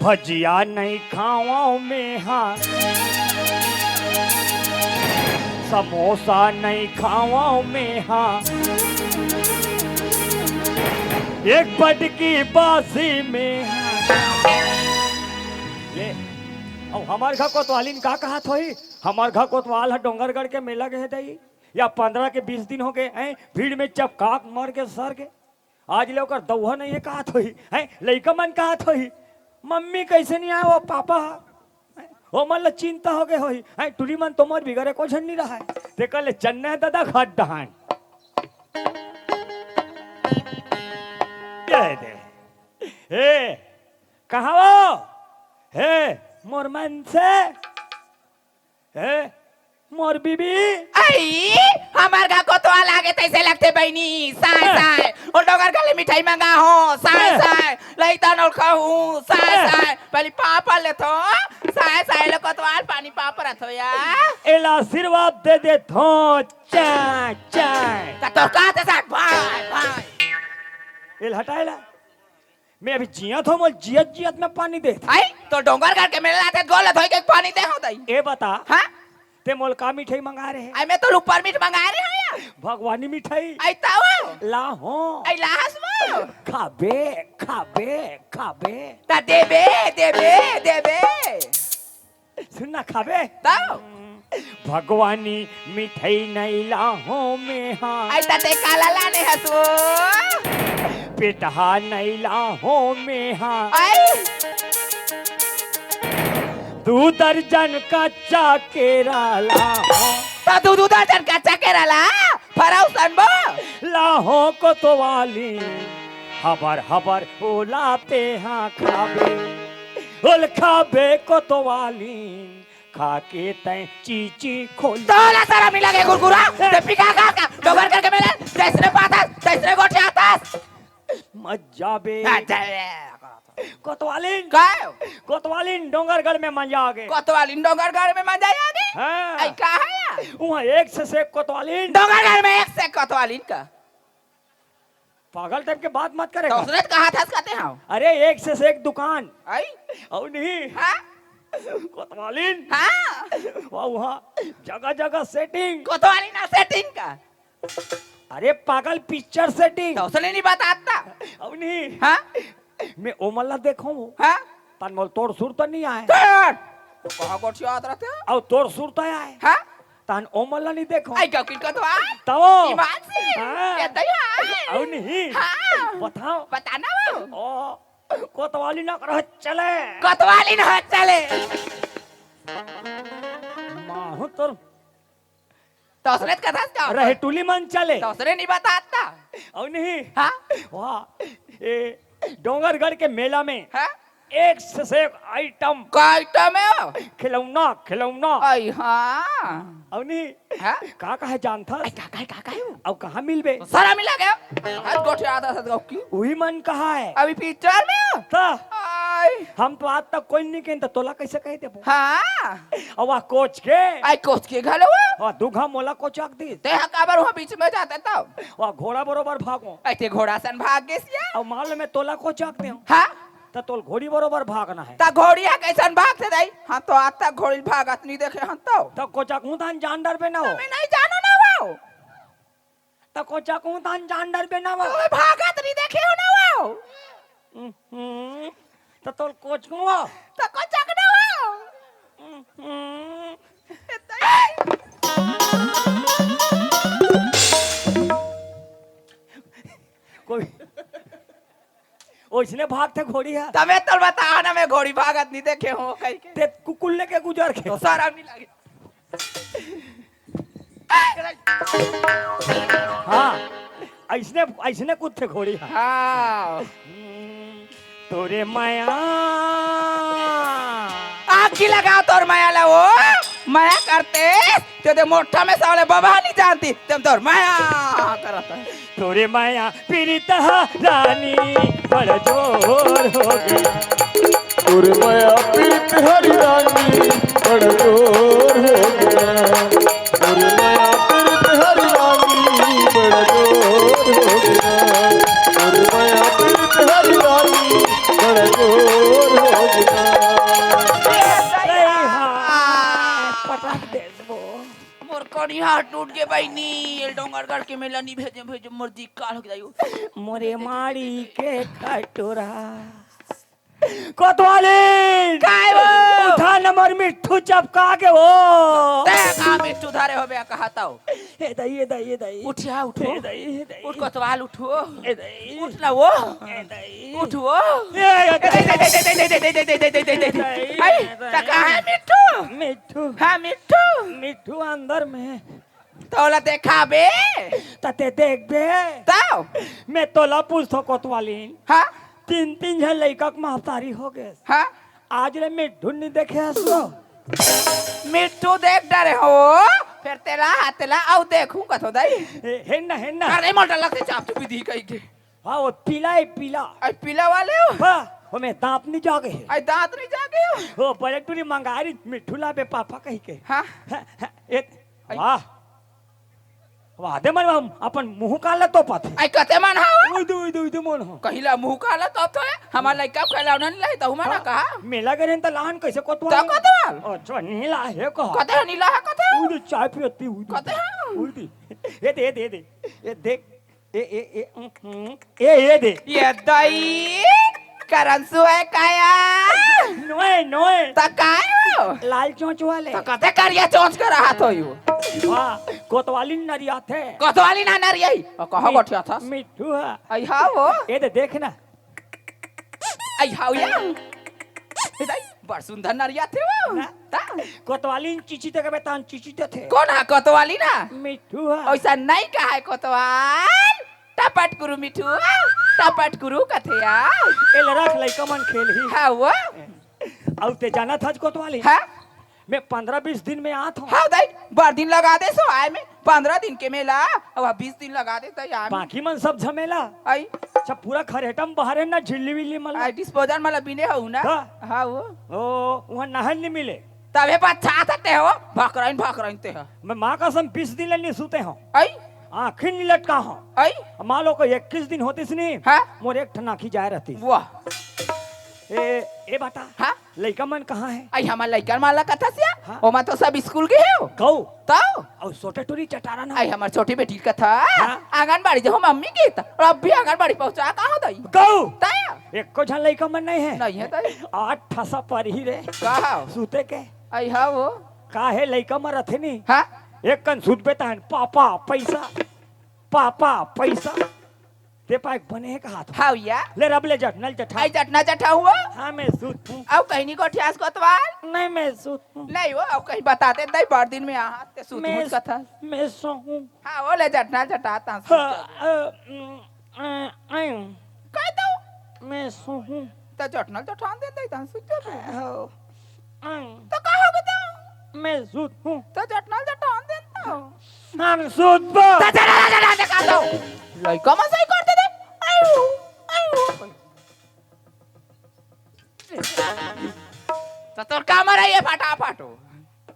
भजिया नहीं खाओ में हाँ समोसा नहीं खाओ में हाँ एक बट की बासी में हाँ ले अब हमार घर कोतवालिन का कहा थोई हमार घर कोतवाल है डोंगरगढ़ के मेला गए दई या 15 के 20 दिन हो गए हैं भीड़ में चपकाक मर के सर के आज ले ओकर दौहा नहीं है कहा थोई हैं लइका मन कहा थोई मम्मी कैसे नहीं आया वो पापा वो मन ला चिंता हो गए होई हैं टुरी मन तोमर बिगड़े को नहीं रहा है ते कल चन्ने दादा घाट डहान दे हे कहाँ वो हे मोर मन से हे मोर बीबी आई हमार घर कोतवाल आगे तैसे लगते बहनी साय साय और डोगर गले मिठाई मंगा हो साय साय लइता नल खाऊ साय साय पहले पापा ले तो साय साय ले कोतवाल पानी पापा रथो या एला आशीर्वाद दे दे थो चाय चाय ता तो का ते साथ भाई भाई एल हटाएला मैं अभी जिया थो मोल जियत जियत में पानी दे आई तो डोंगर घर के मेले आते गोल धोई के पानी दे हो दई ए बता हां ते मोल का मिठाई मंगा रहे आई मैं तो ऊपर मीठ मंगा रहे हैं या भगवानी मिठाई आई ताओ ला हो आई लाहस में खाबे खाबे खाबे ता देबे देबे देबे सुनना खाबे ताओ भगवानी मिठाई नहीं ला हो में हाँ आई ता ते काला लाने हसो पेटहा नहीं ला हो में हाँ आई 2 दर्जन कच्चा केरा ला हो ता दूध दर्जन कच्चा केरला फराउ सनबो लाहो को तो वाली हबर हबर ओलाते हाँ खाबे ओल खाबे को तो वाली खाके तय चीची खोल तोला सारा मिला के गुरगुरा ते पिका का डोगर करके मेले जैसने पाता जैसने गोटे आता मजा बे कोतवालिन काय कोतवालिन डोंगरगढ़ में मजा आ गए कोतवाली डोंगर घर में मजा आ गई हाँ आई का है या वहाँ एक से कोतवालिन डोंगर घर में एक से कोतवाली का पागल टाइप के बात मत तो करेगा उसने कहा था कहते हैं अरे एक से एक दुकान आई और नहीं हां कोतवालिन हां वहाँ जगह जगह सेटिंग कोतवाली ना सेटिंग का अरे पागल पिक्चर सेटिंग तो उसने नहीं बताता अब नहीं हां मैं ओमल्ला देखो हां तन मोल तोड़ सुर तो नहीं आए तो कहां गोठी याद रहते और तोड़ सुर तो आए हां तन ओमल्ला नहीं देखो आई का कोतवाल तो ईमान से हाँ। ये तो है और नहीं हां बताओ बताना वो ओ कोतवाली ना करो चले कोतवाली ना चले माहू तो तो उसने कहा था रहे टूली मन चले तो उसने नहीं बताता और नहीं हां वाह ये डोंगरगढ़ के मेला में हां एक से एक आइटम का आइटम है खिलौना खिलौना आई हां और नहीं हां का है जानता का है अब कहाँ मिलबे सारा मिला गया हाथ गोठी आता था की वही मन कहा है अभी पिक्चर में ता आई हम तो आज तक कोई नहीं कहते तोला कैसे कह देबो हां और वह कोच के आई कोच के घलो और दुघा मोला को चक दी ते हकाबर वहां बीच में जाता था वह घोड़ा बरोबर भागो ऐते घोड़ा सन भाग गेसिया और माल में तोला को चक दे हां तो तोल घोड़ी बरोबर भागना है ता घोड़िया कैसन भागते दाई हां तो आज तक घोड़ी भागत नहीं देखे हम तो को चक हूं तान जान डर बे ना हो मैं नहीं जानो ना वो तो को चक हूं तान जान डर बे ना हो तो भागत नहीं देखे हो ना वो तो तोल कोच को तो को चक ना वो कोई ओइसने भागते घोड़ी है तमे तो बता ना मैं घोड़ी भागत नहीं देखे हो कह के ते कुकुल लेके गुजर के तो सारा नहीं लगे हाँ ऐसने ऐसने कुत्ते घोड़ी है हां तोरे माया आखी लगा तोर माया ला वो माया करते ते मोटा में साले बाबा नहीं जानती तुम तोर माया करता तोरे माया पीड़ित रानी बड़ जोर हो गया तोरे माया पीत हरी रानी बड़ जोर हो गया तोरे माया पीत हरी रानी बड़ जोर हो गया तोरे माया पीत हरी रानी बड़ जोर हो गया पटाख दे दो मोर कोनी हाथ टूट के भाई नी डोंगरगढ़ के मेला नहीं भेजे भेजे मर्जी काल हो गई मोरे माड़ी के कटोरा कोतवाली काय वो उठा नंबर मिट्ठू चपका के हो ते का मिट्टू धारे हो बे कहता हो ए दई उठिया उठो ए दई उठ कोतवाल उठो ए दई उठ ना वो ए दई उठो ए दे आई ता का है मिट्टू मिट्ठू हाँ मिट्टू मिट्ठू अंदर में तोला देखा बे तते देख बे ताओ मैं तोला पूछतो कोतवाली हाँ 3 झन लड़का के महतारी हो गए हाँ आज रे मिट्ठू नहीं देखे हसो मिट्टू देख डरे हो फिर तेला आउ देखूं कथो दई हेन्ना अरे मोटा लगते चाप चुपी दी कहीं के हाँ वो पीला है पीला आई पीला वाले हो हाँ वो मैं दांत नहीं जागे है आई दांत नहीं जागे हो वो पलटूरी मंगारी मिट्ठू ला बे पापा कही के हाँ वाह वाह दे मन अपन मुंह काला तो पाथे आई कते मन हाउ उदू मन हो कहिला मुंह काला तो तो हमार लइका खेला नहीं लाई तो मना कहा मेला गरे त लान कैसे कोतवा तो कोतवाल अच्छा नीला है कह कते नीला है कते उदू चाय पियती उदू कते उदू ये दे ये देख ये दे ये दई करंसु है काया नोए तकाय हो लाल चोंच वाले तो कते करिया चोंच कर रहा तो यू वाह कोतवाली नरिया थे कोतवाली ना नरियई कहां बैठा था मिट्ठू है आई हां वो ये दे देखना आई हाउ या दई बड़ सुंदर नरिया थे वो ता कोतवाली चीची तक बेतान चीची थे कौन है कोतवाली ना मिट्ठू है ऐसा नहीं कहा है कोतवाल टपट गुरु मिठू टपट गुरु कथेया ए रख लइका मन खेल ही हाँ वो और ते जाना था कोतवाली हाँ मैं 15-20 दिन में आत हूँ हाँ दाई 12 दिन लगा दे सो आए में 15 दिन के मेला अब 20 दिन लगा दे तो आए में बाकी मन सब झमेला आई अच्छा पूरा खरेटम बहरे ना झिल्ली विल्ली मला आई डिस्पोजल मला बिने हो ना हाँ। हाँ वो ओ वहाँ नहर नहीं मिले तबे पछा सकते हो भाकराइन ते हो मैं माँ कसम 20 दिन नहीं सूते हूँ आई आखिर नहीं लटका हूँ आई मान लो को 21 दिन होती नहीं हाँ मोर एक ठनाखी जाए रहती वाह ए बता हाँ लइका मन कहाँ है आई हमार लइका माला कथा सिया हाँ। ओ मा तो सब स्कूल गए हो कौ तो और छोटे टूरी चटारा ना आई हमार छोटी बेटी कथा हाँ। आंगनबाड़ी जो मम्मी की था और अब भी आंगनबाड़ी पहुंचा कहाँ दई कौ ताया एक को झन लइका मन नहीं है नहीं है ताई 8 ठसा पर ही रे कहा सूते के आई हाँ वो का है लइका मन रथे नहीं हाँ एक कन सूत पे तान पापा पैसा ते पाइक बने का हाथ हाँ या ले रब ले जटनल जठा आई चटना चटा हुआ हाँ मैं सूत हूँ अब कहीं नहीं को ठियास कोतवाल नहीं मैं सूत हूँ नहीं वो अब कहीं बताते दई 12 दिन में यहाँ ते सूत मैं मुझ कथा मैं सो हूँ हाँ वो ले चटना चटाता कह दो मैं सो हूँ तो चटना चटान दे दई ता सूत जाबे तो तो कहो बता मैं सूत हूँ तो चटना चटान दे तो हम सूत बा ता चला का दो लइका मन सही करते दे आयु तो तोर काम रही फटाफट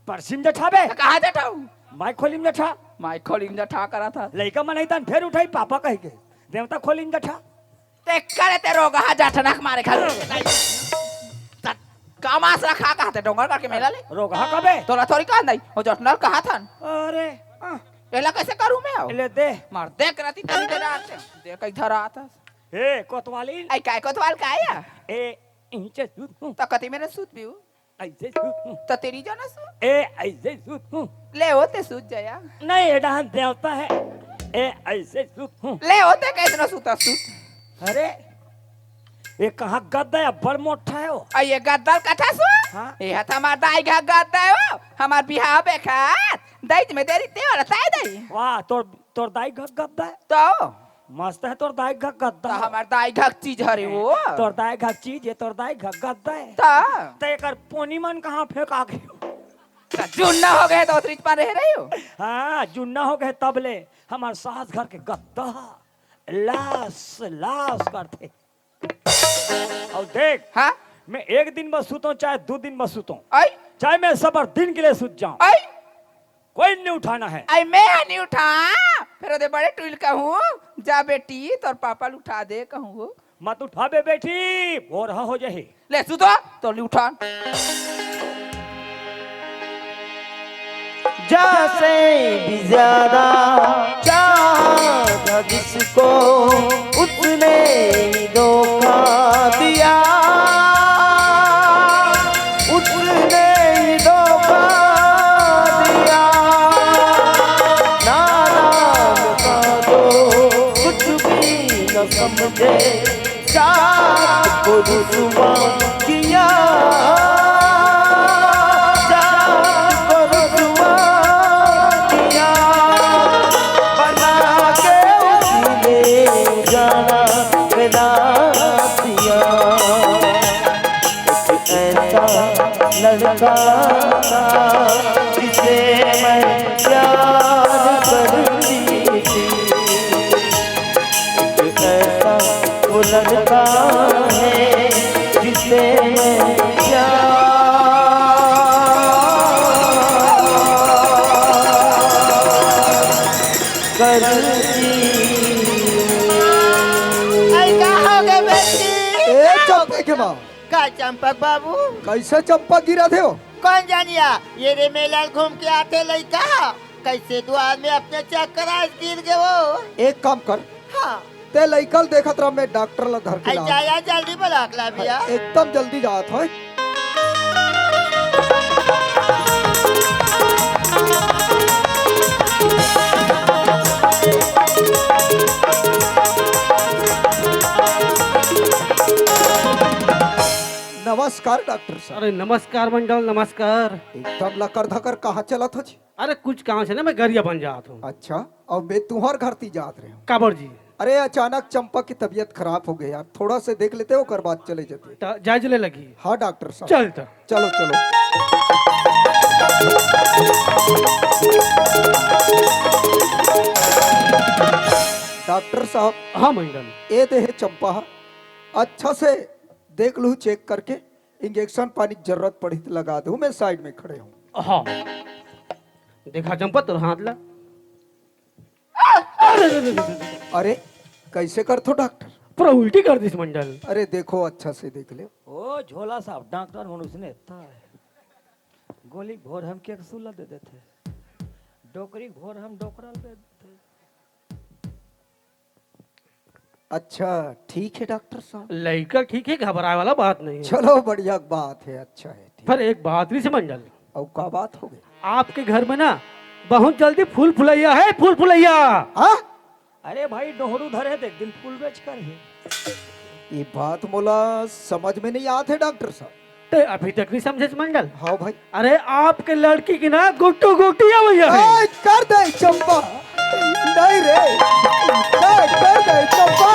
परसिम जठाबे कहाँ जटाऊ माइक खोलिम जठा माइक खोलिंग जठा करा था लइका मन नहीं तान फिर उठाई पापा कह के देवता खोलिम जठा ते करे ते रोगा जठनक मारे खा कामास रखा कहते डोंगर करके मेला ले रोगा कबे तोरा थोड़ी कहा नहीं वो जटनल कहा था अरे एला कैसे करूं मैं आओ ले दे मार देख रही तनी देर आते देख इधर आता ए कोतवाली आई काय कोतवाल काया ए इंचे सूत हूँ तो कति मेरे सूत भी ऐसे सूत हूँ तो तेरी जाना सूत ए ऐसे सूत हूँ ले होते सूत जया नहीं ये डांस देवता है ए ऐसे सूत हूँ ले होते कैसे सूता सूत अरे ये कहाँ गद्दा है बड़ मोटा है वो आई ये गद्दल कथा सो हाँ ये हता मार दाई घा गद्दा है वो हमार बिहाव पे खात दाई में तेरी ते वाला ताई दाई वाह तोर दाई गद्दा है तो मस्त है तोर दाई गद्दा तो हमार दाई घा चीज हरे वो तोर दाई चीज है तोर दाई गद्दा है तो एकर पोनी मन कहाँ फेंका गयो जुन्ना हो गए तो त्रिज पर रह रही हो हाँ जुन्ना हो गए तब ले हमार सास घर के गद्दा लाश करते और देख हाँ मैं एक दिन बस सूता हूँ चाहे 2 दिन बस सूता हूँ आई चाहे मैं सबर दिन के लिए सूत जाऊं आई कोई नहीं उठाना है आई मैं नहीं उठा फिर ओदे बड़े टुल कहूँ जा बेटी तोर पापा उठा दे कहूँ मत उठा बे बेटी भोर हो जाए ले सुतो तो ले उठा जैसे भी ज्यादा चाहा था जिसको उसने ही धोखा दिया चाँद को रुसवा किया, चाँद को रुसवा किया, बना के उसने जाना मिला दिया। एक ऐसा लड़का था जिसे मैं प्यार करती थी, एक ऐसा वो लड़का है जिसे मैं प्यार करती। ऐ का हो गए बेटी? ए चंपा के माँ, का चंपक बाबू? कैसे चंपा गिरा थे हो? कौन जानिया? ये रे मेला घूम के आते लड़का कैसे द्वार में अपने चक्कर आज गिर गए वो। एक काम कर, हाँ ते लइकल देखत रह, मैं डॉक्टर ला धर के ऐ ला जाया जल्दी बुलाक ला भैया। एकदम जल्दी जात है। नमस्कार डॉक्टर साहब। अरे नमस्कार मंडल, नमस्कार। एकदम लकर धकर कहाँ चलत हो जी? अरे कुछ काम से ना मैं गरिया बन जात हूँ। अच्छा, और मैं तुम्हार घर ती जात रहे हूँ। काबर जी अरे अचानक चंपा की तबीयत खराब हो गई यार, थोड़ा से देख लेते हो कर बात चले जाती। जायजले लगी। हाँ डॉक्टर साहब। चल तो चलो चलो। डॉक्टर साहब। हाँ मंडल। ये दे है चंपा, अच्छा से देख लूँ चेक करके, इंजेक्शन पानी की जरूरत पड़ी तो लगा दूं, मैं साइड में खड़े हूँ। हाँ देखा चंपा तो हाथ ला। अरे कैसे कर थो डॉक्टर? पूरा उल्टी कर दी मंडल। अरे देखो अच्छा से देख ले। ओ झोला साहब, डॉक्टर मनुष्य ने इतना है गोली भोर हम के सुला दे देते, डोकरी भोर हम डोकरा दे देते। अच्छा ठीक है डॉक्टर साहब। लड़का ठीक है, घबराए वाला बात नहीं है। चलो बढ़िया बात है, अच्छा है। पर एक बात भी से मंडल। और क्या बात हो गई? आपके घर में ना बहुत जल्दी फूल फुलैया है, फूल फुलैया। हाँ? अरे भाई डोहरू धरे थे, एक दिन फूल बेच कर है। ये बात मोला समझ में नहीं आते डॉक्टर साहब। तो अभी तक नहीं समझे मंडल? हाँ भाई। अरे आपके लड़की की ना गुट्टू गुट्टिया भैया है। कर दे चंपा। नहीं रे, नहीं कर दे चंपा।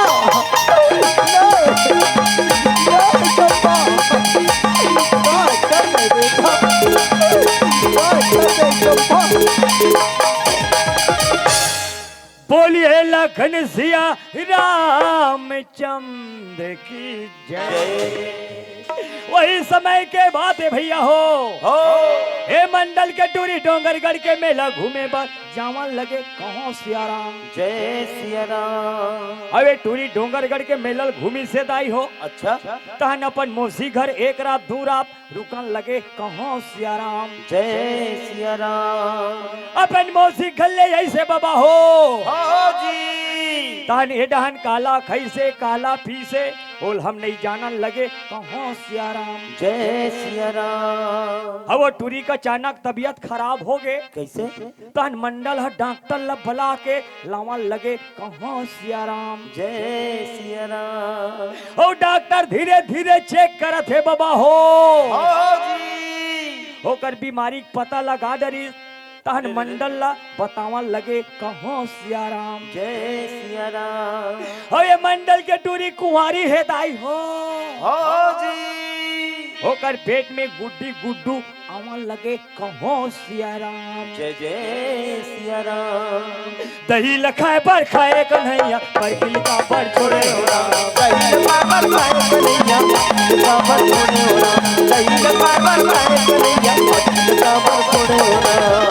नहीं, नहीं चंपा। नहीं कर दे बेटा। नहीं कर दे चंपा। बोलिए लखन सिया रामचंद्र की जय। वही समय के बात है भैया हो हे मंडल के टूरी डोंगरगढ़ के मेला घूमे पर जावन लगे कहो सियाराम। जय सिया राम। अबे टूरी डोंगरगढ़ के मेलल घूमी से दाई हो। अच्छा, तहन अपन मौसी घर एक रात दू रात रुकन लगे कहो सियाराम। जय सिया राम। अपन मौसी घर ले ऐसे बाबा हो जी। तहन ए डहन काला खई से काला पी से बोल हम नहीं जानन लगे कहो सियाराम। जय सिया राम। अब वो टूरी का अचानक तबीयत खराब हो गए। कैसे? तहन मंडल है डॉक्टर लब बुला के लावन लगे कहो सियाराम। जय सिया राम। ओ डॉक्टर धीरे धीरे चेक करत है बाबा हो जी। होकर बीमारी का पता लगा डरी। तहन मंडल ला बतावन लगे कहो सियाराम। जय सिया राम। हो ये मंडल के टूरी कुंवारी है दाई हो जी। होकर पेट में गुड्डी गुड्डू आवन लगे कहो सियाराम। जय जय सिया राम। दही लखाए पर खाए कन्हैया पर किलका पर छोड़े हो राम। दही लखाए पर खाए कन्हैया किलका पर छोड़े हो राम। दही लखाए पर खाए कन्हैया किलका पर छोड़े हो राम।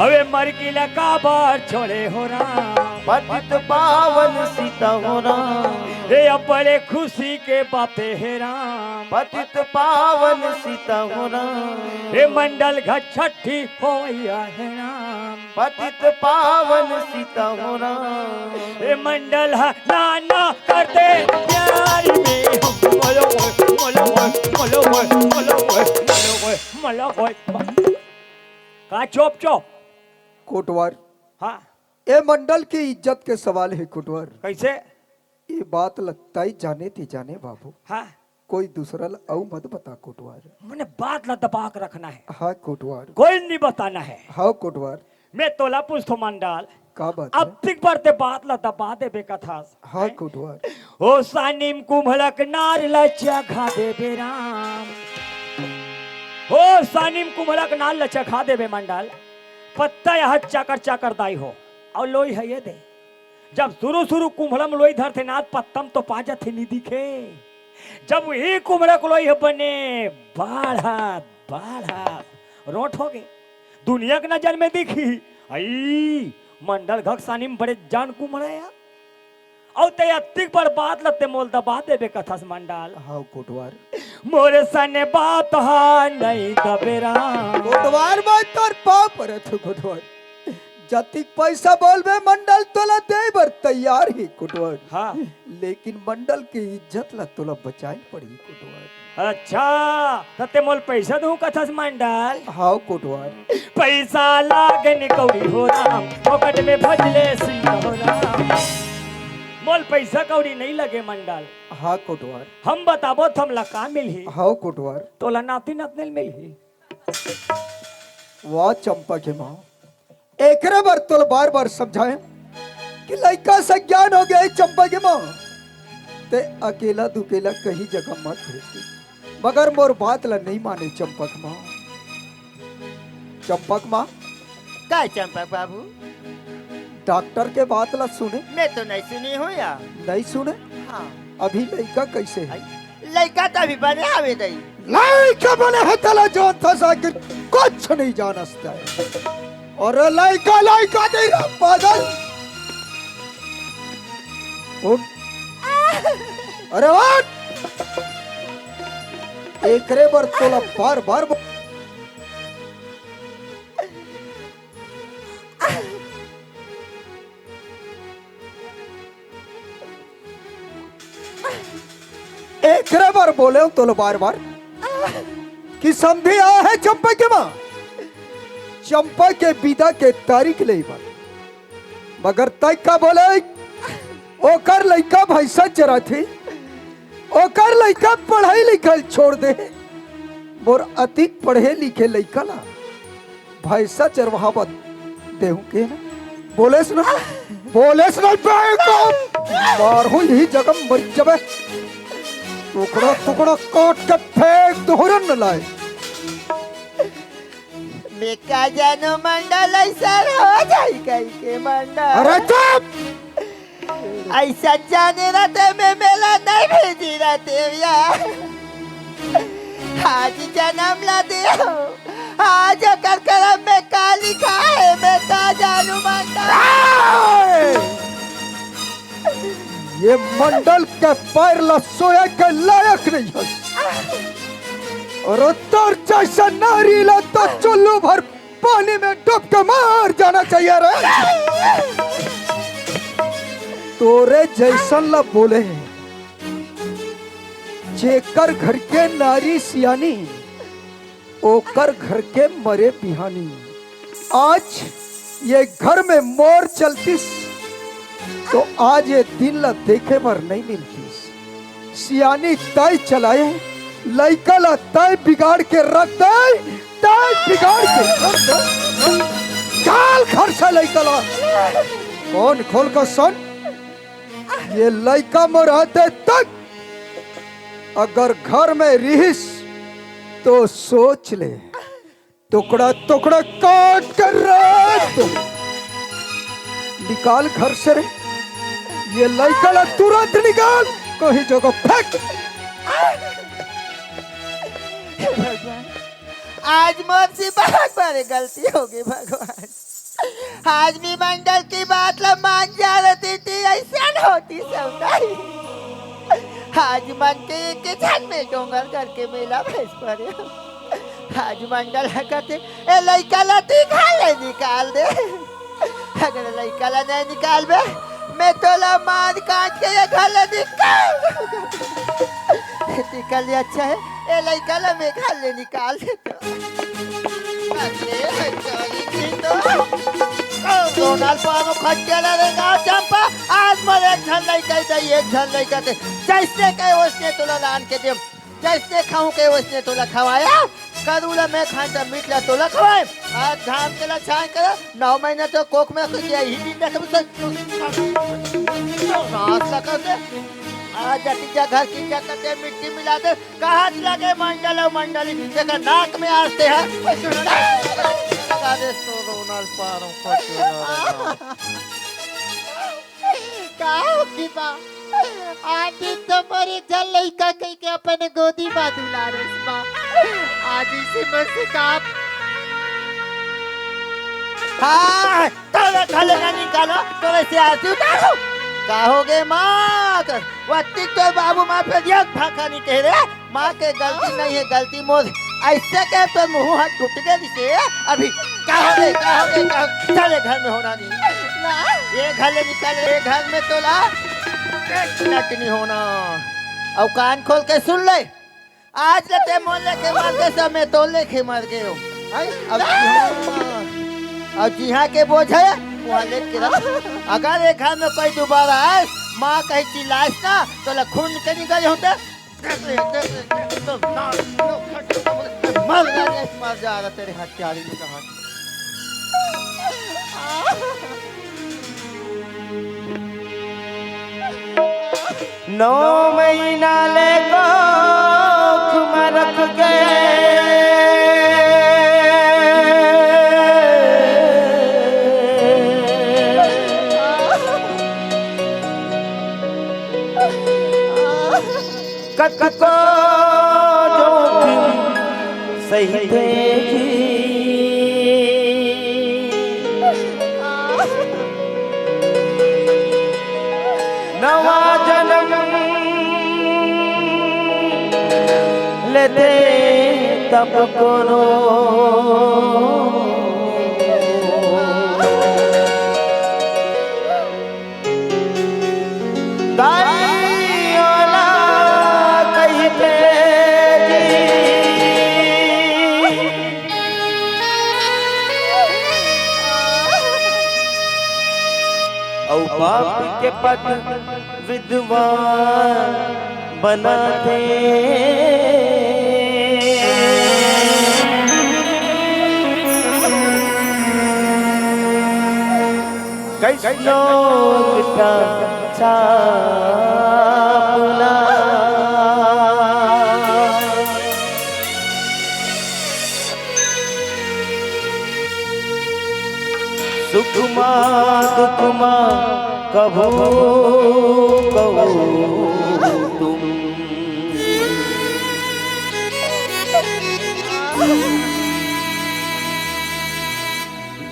अबे मर किलका पर छोड़े हो राम। पतित पावन सीता हो राम। हे अपने खुशी के बातें है राम। पतित पावन सीता हो राम। हे मंडल घछठी होया है राम। पतित पावन सीता हो राम। हे मंडल नाना करते प्यार में हम मोलो मोलो मोलो मोलो मोलो मोलो का चोप चोप कोटवार। हाँ ये मंडल की इज्जत के सवाल है कोटवार। कैसे? ये बात लगता ही जाने थी जाने बाबू, हाँ कोई दूसरा औ मत बता कोटवार। मैंने बात ला दबा के रखना है, हाँ कोटवार, कोई नहीं बताना है। हाँ कोटवार, मैं तोला पूछ तो मंडल का बात है? अब तक बढ़ते बात ला दबा दे बेका था। हाँ कोटवार, ओ सानिम कुम्हलक नार लचा खा दे बेराम, ओ सानिम कुम्हलक नार लचा खा दे बे मंडल। पत्ता यह चाकर चाकर दाई हो और लोई है ये दे। जब शुरू शुरू कुम्हलम लोई धर थे नाथ पत्तम तो पाजा थे नहीं दिखे। जब ही कुम्हलक लोई है बने बाढ़त बाढ़त रोट हो गए दुनिया के नजर में दिखी। आई मंडल घक सानिम बड़े जान कुम्हलाया और ते अतिक पर बात लते मोल दबा देबे कथास मंडल। हाँ कोटवार, मोरे सने बात हा नहीं दबेरा। कोटवार बात तोर पाँव पर तू कोटवार, जतिक पैसा बोलबे मंडल तोला दे बर तैयार ही कोटवार। हाँ लेकिन मंडल की इज्जत ला तोला बचाई पड़ी कोटवार। अच्छा तते मोल पैसा दूं कथास मंडल। हाँ कोटवार, पैसा लागे निकौड़ी हो राम पॉकेट में भजले सी हो राम। मोल पैसा कौड़ी नहीं लगे मंडल। हाँ कोटवार, हम बताबो थम ला का मिलही। हाँ कोटवार, तोला नाती नतनेल मिलही। वाह चंपा के माँ, एकरे बार तोल बार बार समझाए कि लड़का से ज्ञान हो गया है चंपा के माँ, ते अकेला दुकेला कहीं जगह मत भेजी। मगर मोर बात ला नहीं माने चंपक माँ। चंपक माँ, का चंपक बाबू, डॉक्टर के बात ला सुने? मैं तो नहीं सुनी हूँ या। नहीं सुने? हाँ, अभी लड़का कैसे है? लड़का तो अभी बने आवे नहीं। लड़का बने है तला जो था साकिर कुछ नहीं जानता है। और लड़का लड़का नहीं रहा पागल। उठ, अरे उठ, एकरे बार तोला बार बार एकरे बार बोले हूं तोला बार बार कि समझे आ है चंपा के माँ। चंपा के विदा के तारीख ले बार, मगर तय का बोले ओकर लड़का भैंसा चरा थे, ओकर लड़का पढ़ाई लिखाई छोड़ दे। मोर अतिक पढ़े लिखे लड़का ला भैंसा चरवावत देहू के ना। बोले सुना, बोले सुना को मारू यही जगह मर जबे, टुकड़ा टुकड़ा काट के फेंक दोहरन न लाए। मैं का जानो मंडल ऐसा हो जाई कहीं के मंडल। अरे चुप, ऐसा जाने रहते मैं मेला नहीं भेजी रहते या। आज जन्म ला दे आज कर करम में का लिखा है मैं का जानू मंडल। ये मंडल के पैर ला सोया के लायक नहीं है। और तोर जैसा नारी ला तो चुल्लू भर पानी में डूब के मार जाना चाहिए रे। तोरे जैसन ला बोले हैं जेकर घर के नारी सियानी ओकर घर के मरे बिहानी। आज ये घर में मोर चलतीस तो आज ये दिन ला देखे पर नहीं मिलती। सियानी तय चलाए लड़का ला तय बिगाड़ के रख दे, तय बिगाड़ के रख दे। चाल घर से लड़का ला कौन खोल कर सुन, ये लड़का मराते तक अगर घर में रहिस तो सोच ले टुकड़ा टुकड़ा काट कर रख दो। निकाल घर से रे, ये लड़का ला तुरंत निकाल कहीं जगह फेंक। भगवान, आज मुझसे बहुत बड़ी गलती होगी भगवान। आज भी मंडल की बात ला मान जा रही थी, ऐसा होती सौदाई। आज मन के एक छन में डोंगर करके मेला भेज पड़े। आज मंडल कहते ए लड़का ला निकाल दे। अगर लड़का ला नहीं निकाल बे मैं तोला मार काट के ये घर निकाल निकल ले। अच्छा है ए लड़का ला मैं घर ले निकाल देता। अरे चली थी तो दोनाल पानो खट्याला रे गाव चंपा आज मला एक झन लइका दे एक झन लइका दे जैसे कहे वैसे तोला लान के दे जैसे खाऊं के वैसे तोला खवाया करूला मैं खांता मीठला तोला खवाए आज धाम तेला छाय कर 9 महीने तो कोक में कुछ ही दिन देख नाच लगा दे आज जतीजा घर की जगते मिट्टी मिला दे कहाँ लगे मंडल मंडली देखा नाक में आते हैं लगा दे तो रोनल पारों का होगी बा आदि तुम्हारी जल लइका कह के अपने गोदी में दुला रस बा आज इसे मुझसे काप हाँ तोरे खाले का निकालो तोरे से आती उतारो कहोगे माँ वत्ती तो बाबू माँ पे दिया फाका नहीं कह रहे माँ के गलती नहीं है गलती मोर ऐसे के तो मुंह हाथ टूट गए जिसे अभी कहोगे चले घर में होना नहीं ये घर ले निकाले ये घर में तो ला एक मिनट नहीं होना और कान खोल के सुन ले आज लेते मोल लेके मर गए समय तो लेके मर गए हो अब जी हाँ के बोझ है वहाँ लेट के रख अगर एक घर में कोई दोबारा आए माँ कहीं चिल्लाए ना तो खून के निकल होते मर जा रहा तेरे हत्यारी ने कहा 9 महीना ले कोख में रख गए कक को जोखिम सही देगी नवा जन्म लेते तब करो बाप के पद विद्वान बनाते कई लोग छापना सुखमा दुखमा कभो कहो तुम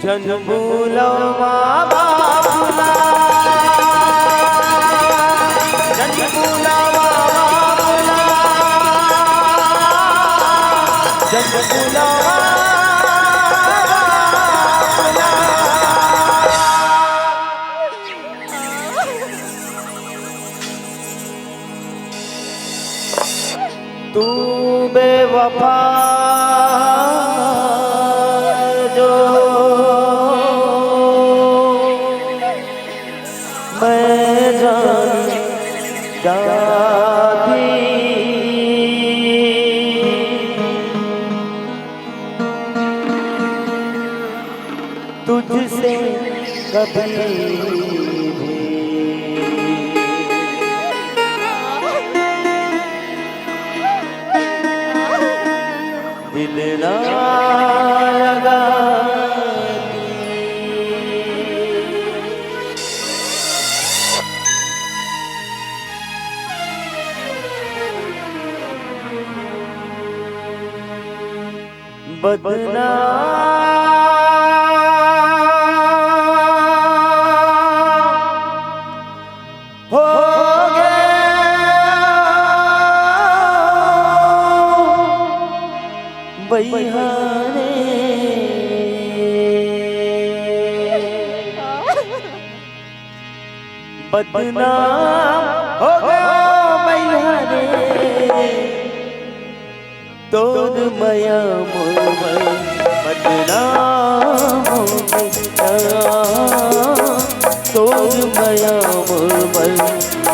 जन भूलो माँ बाबुला जन भूलो माँ बाबुला जन भूलो तू बेवफा जो मैं जाती तुझसे कभी दिल ना लगा बदना हो बहिहाने बदनाम हो गया बहिहाने तोर मया मोर बदनाम हो गया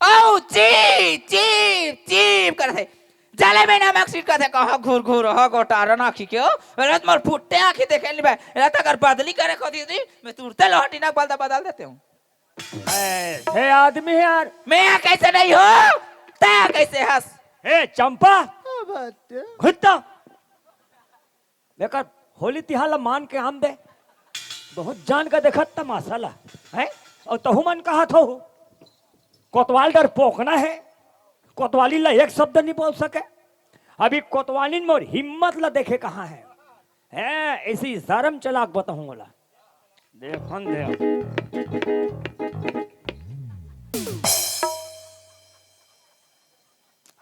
औ चीप चीप चीप करते जले में नमक सीट करते कहा घूर घूर हो गोटारा नाखी क्यों रत मोर फुट्टे आंखी देखे ली भाई रत अगर बदली करे खोदी थी मैं तुरते लोहटी ना बदल देते हूँ हे आदमी है यार, मैं कैसे नहीं हूँ तै कैसे हंस ए चंपा खुदा लेकर होली तिहार ला मान के आम दे बहुत जान का देखत तमाशा ला है और तहु मन कहा थो कोतवाल डर पोखना है कोतवाली ला एक शब्द नहीं बोल सके अभी कोतवाली में और हिम्मत ला देखे कहाँ है ऐसी शर्म चलाक बताऊंगा ला देखन दे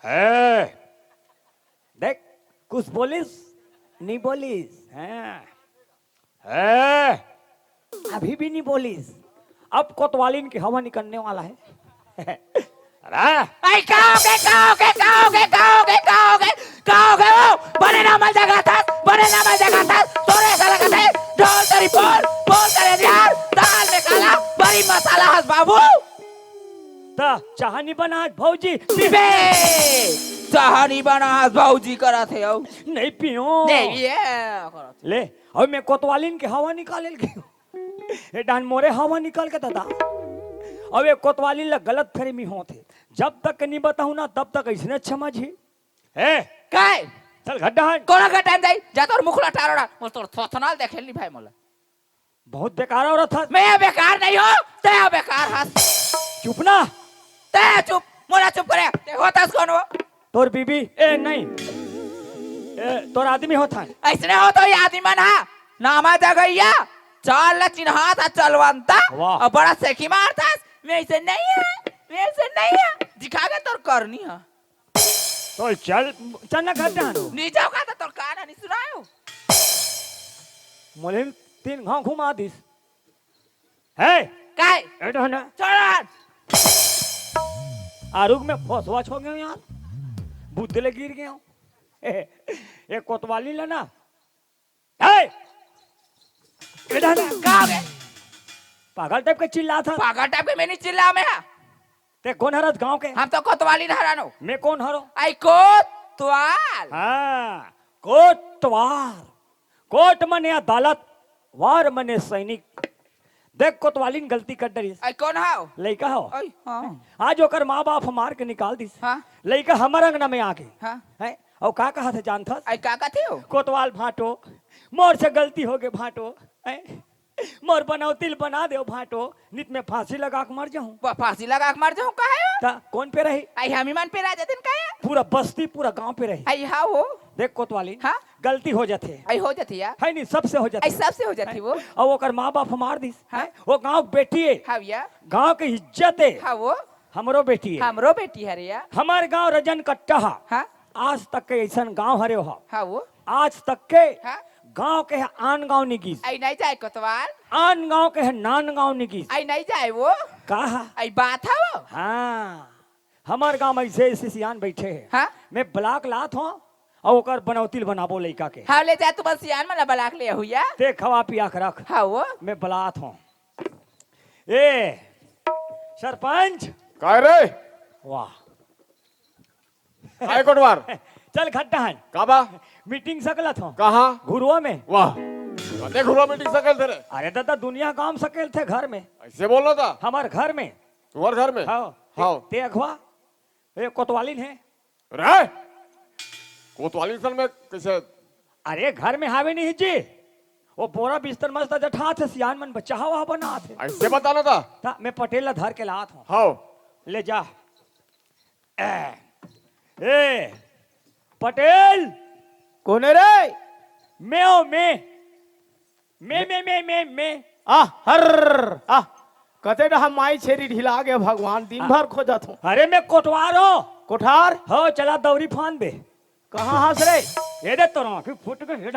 है देख कुछ बोलिस नहीं बोलिस है अभी भी नहीं बोलिस अब कोतवालीन की हवा निकलने वाला है आई काओगे वो बने ना मल जगह था तोरे साला का थे ढोल तेरी बोल तेरे यार दाल में काला बड़ी मसाला हस बाबू ता चाहनी बना भौजी बे चाहनी बना हस भौजी करा थे औ नहीं पियो नहीं ये करा थे ले और मैं कोतवालीन की हवा निकाले गई ये डान मोरे हवा निकाल के दादा अब ये कोतवाली ला गलत फहमी होते जब तक नहीं बताऊं ना तब तक इसने समझी है काय चल गड्ढा कोना का टाइम जाई जा तोर मुखला टारोड़ा मोर तोर थोथनाल देखेल नी भाई मोला बहुत बेकार औरत था मैं बेकार नहीं हो ते बेकार हस चुप ना ते चुप मोला चुप करे ते होतास कौन हो तोर बीबी ए नहीं तोर आदमी होता है ऐसने हो तो ये आदमी मन हा नामा जगैया चाल ला चिन्हा था चलवंता वाह। और बड़ा सेकी मारता मैं ऐसे नहीं है दिखा के तोर करनी है तो चल चल ना गड्ढा नीचे का तो तोर काना नहीं सुनायो मोले 3 गांव घुमा दिस है काय एडो ना चढ़ आरुग में फसवा छो गयो यार बुद्धले गिर गयो एक कोतवाली लेना है एडो ना का हो गए पागल टाइप के चिल्ला था पागल टाइप के मैं नहीं चिल्ला में हा ते कौन हरत गांव के हम तो कोतवाली हरानो मैं कौन हरो आई कोतवाल हाँ कोटवार कोट मने अदालत वार मने सैनिक देख कोतवालीन गलती कर डरी आई कौन हाओ लइका हो आई हां आज ओकर माँ बाप मार के निकाल दिस हां लइका हमर अंगना में आके हां है और का कहा था जानता आई का थे हो कोतवाल भाटो मोर से गलती हो गई भाटो है मोर बनौतिल बना दे भाटो नित में फांसी लगा के मर जाऊं फांसी लगा के मर जाऊं का है ता कौन पे रही आई हम मन पे राजा दिन का है पूरा बस्ती पूरा गांव पे रही आई हां वो देख कोतवाली हाँ? गलती हो जाते आई हो जाती है है नहीं सबसे हो जाती आई सबसे हो जाती वो और ओकर माँ बाप मार दिस हाँ? हैं? वो गांव बेटी है हां या गांव की इज्जत है हां वो हमरो बेटी है हमरो बेटी है रे या हमार गांव रजन कट्टा हा हां आज तक के ऐसा गांव हरे हो हां वो आज तक के हां गांव के है आन गांव निकीस आई नहीं जाए कोतवाल आन गांव के है नान गांव निकीस आई नहीं जाए वो कहा आई बात है वो हाँ हमार गांव में ऐसे ऐसे सियान बैठे हैं हाँ मैं ब्लाक लात हूँ और ओकर बनौतिल बनाबो लइका के हाँ ले जा तू बस यान में बलाक ले हुआ ते खवा पिया के रख हाँ वो मैं बलात हूँ ए सरपंच काय रे वाह काय कोटवार चल खट्टा है काबा मीटिंग सकलत हूँ कहाँ गुरुआ में वाह कते घुरा मीटिंग सकल थे रे अरे दादा दुनिया काम सकेल थे घर में ऐसे बोल रहा था हमार घर में तुम्हारे घर में हाँ हाँ ते अखवा ये कोतवालीन है रे कोतवाली सन में कैसे अरे घर में हावे नहीं जी वो बोरा बिस्तर मस्त जठा थे सियान मन बच्चा हवा बना थे ऐसे बताना था ता मैं पटेल धर के लात हूँ हाँ ले जा ए पटेल कौन है रे मैं ओ मैं आ हर आ कते डहा माई छेरी ढिला गए भगवान दिन भर खोजत हूँ अरे मैं कोटवार हो कोठार हो चला दौरी फान दे कहाँ हंस रे ये दे तो ना फिर फुट के ये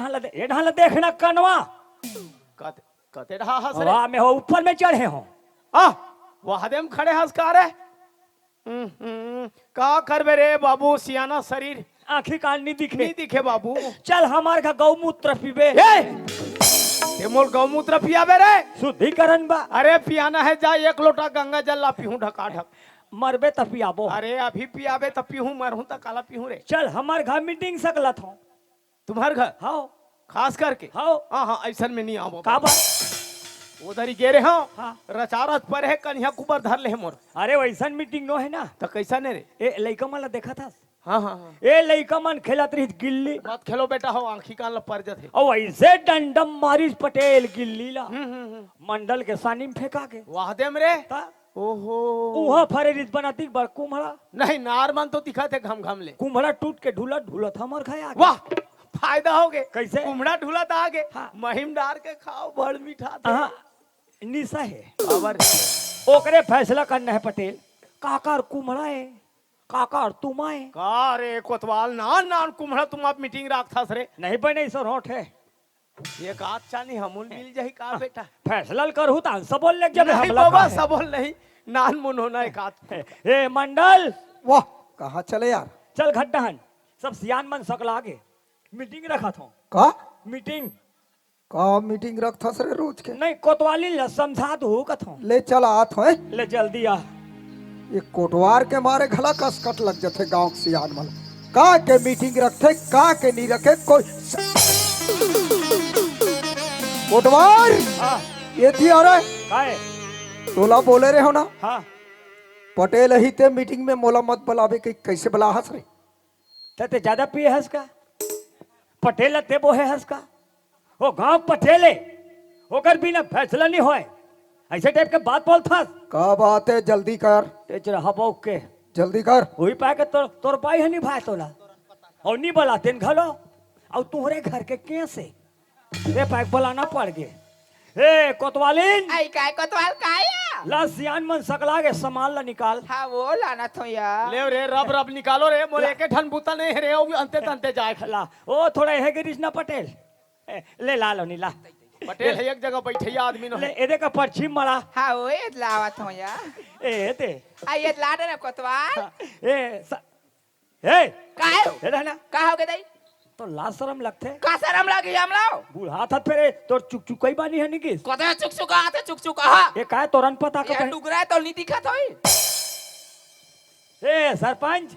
ढाल देखना कनवा कते कते डहा हंस रे वाह मैं हो ऊपर में चढ़े हूँ आ वहादे में खड़े हंस का रे का करबे रे बाबू सियाना शरीर आखिर कान नहीं दिखे नहीं दिखे बाबू चल हमार का गौमूत्र पीबे ए ते मोर गौमूत्र पियाबे रे शुद्धिकरण बा अरे पियाना है जा 1 लोटा गंगा जल ला पीहूं ढका ढक मरबे तब पियाबो। अरे अभी पियाबे तब पीहूं, मरहूं तक काला पीहूं रे। चल हमार घर मीटिंग सकलत हो। तुम्हार घर हाँ खास करके? हाँ हाँ हाँ, ऐसा में नहीं आवो। का बा? उधर ही गे रे हाँ। हाँ। रचारत पर है कन्या कुबर धर ले मोर। अरे वैसन मीटिंग नो है ना। तो कैसा ने रे? ए लइका मन ला देखा था? हाँ हाँ हाँ। ए लइका मन खेलत रही गिल्ली। मत खेलो बेटा हो, आंखी कान ला पर जथे। और वैसे डंडम मारिस पटेल गिल्ली ला मंडल के सानी में फेंका के। वाह देम रे। ता ओहो। उहा फरेरिस बनाती बड़ कुम्हड़ा। नहीं नारमन तो दिखा थे घम घम ले। कुम्हड़ा टूट के ढूलत ढूलत हमर खाया। वाह फायदा हो गए। कैसे? कुमड़ा ढूला था आगे। हाँ। महिम डार के खाओ, बड़ मीठा था। हाँ निशा है। खबर ओकरे फैसला करना है पटेल। काकार कुम्हड़ा है, काकार तुम आए। का रे कोतवाल, नान नान कुमड़ा तुम आप मीटिंग रखता रे। नहीं बने सर होठ है। ये कात चानी हमूल मिल जाही का बेटा। फैसला करू तो सब बोल ले जब नहीं हमला बाबा, का है। सब बोल नहीं, नान मुन होना एक आत। ए मंडल वाह कहाँ चले यार? चल घड्डहन सब सियान मन सकला आगे मीटिंग रखा था। का मीटिंग का मीटिंग रखता सरे रोज के? नहीं कोतवाली ल समझा दो कथो। ले चल आत हो। ले जल्दी आ। ये कोटवार के मारे घला कसकट लग जाते गांव के सियान मन। का के मीटिंग रखते, का के नहीं रखे कोई। कोटवार हाँ ये थी अरे काहे? तोला बोले रहे हो ना हाँ पटेल ही ते मीटिंग में मोला मत बुलावे के, कैसे बुला हंस रे? ते ज्यादा पिए हंस का पटेल ते बोहे हंस का। वो गांव पटेले होकर बिना फैसला नहीं होए, ऐसे टाइप के बात बोलता। का बात है? जल्दी कर, तेज हबो के जल्दी कर। वही पाए के तोर पाई है नहीं भाई तोला और नहीं बुलाते घलो और तुम्हारे घर के कैसे ए पाए बुलाना पड़ गए। ए कोतवालिन आई काय कोतवाल काया? ला सियान मन सकला के सामान ला निकाल। हाँ वो लाना थो यार। ले रे रब रब निकालो रे, मोले के ठन बूता नहीं है रे, वो भी अंते तंते जाए। ला ओ थोड़ा है गिरीशना पटेल ले ला लो नीला पटेल है एक जगह बैठे आदमी ले एदे का पर्ची मड़ा। हाँ वो ये लावा थो यार। ए ते आई ये लाडे ना कोतवाल। ए ए काहे? ए रहना का हो गए दाई? तो ला शरम लगते का शरम लगी हमलाओ? बूढ़ा था फिर तो चुक चुकई बानी है निकी। कोते चुक चुका आते चुक चुका। हाँ ये काय तोरन पता ये का डुगरा तो नहीं दिखा थोई। ए सरपंच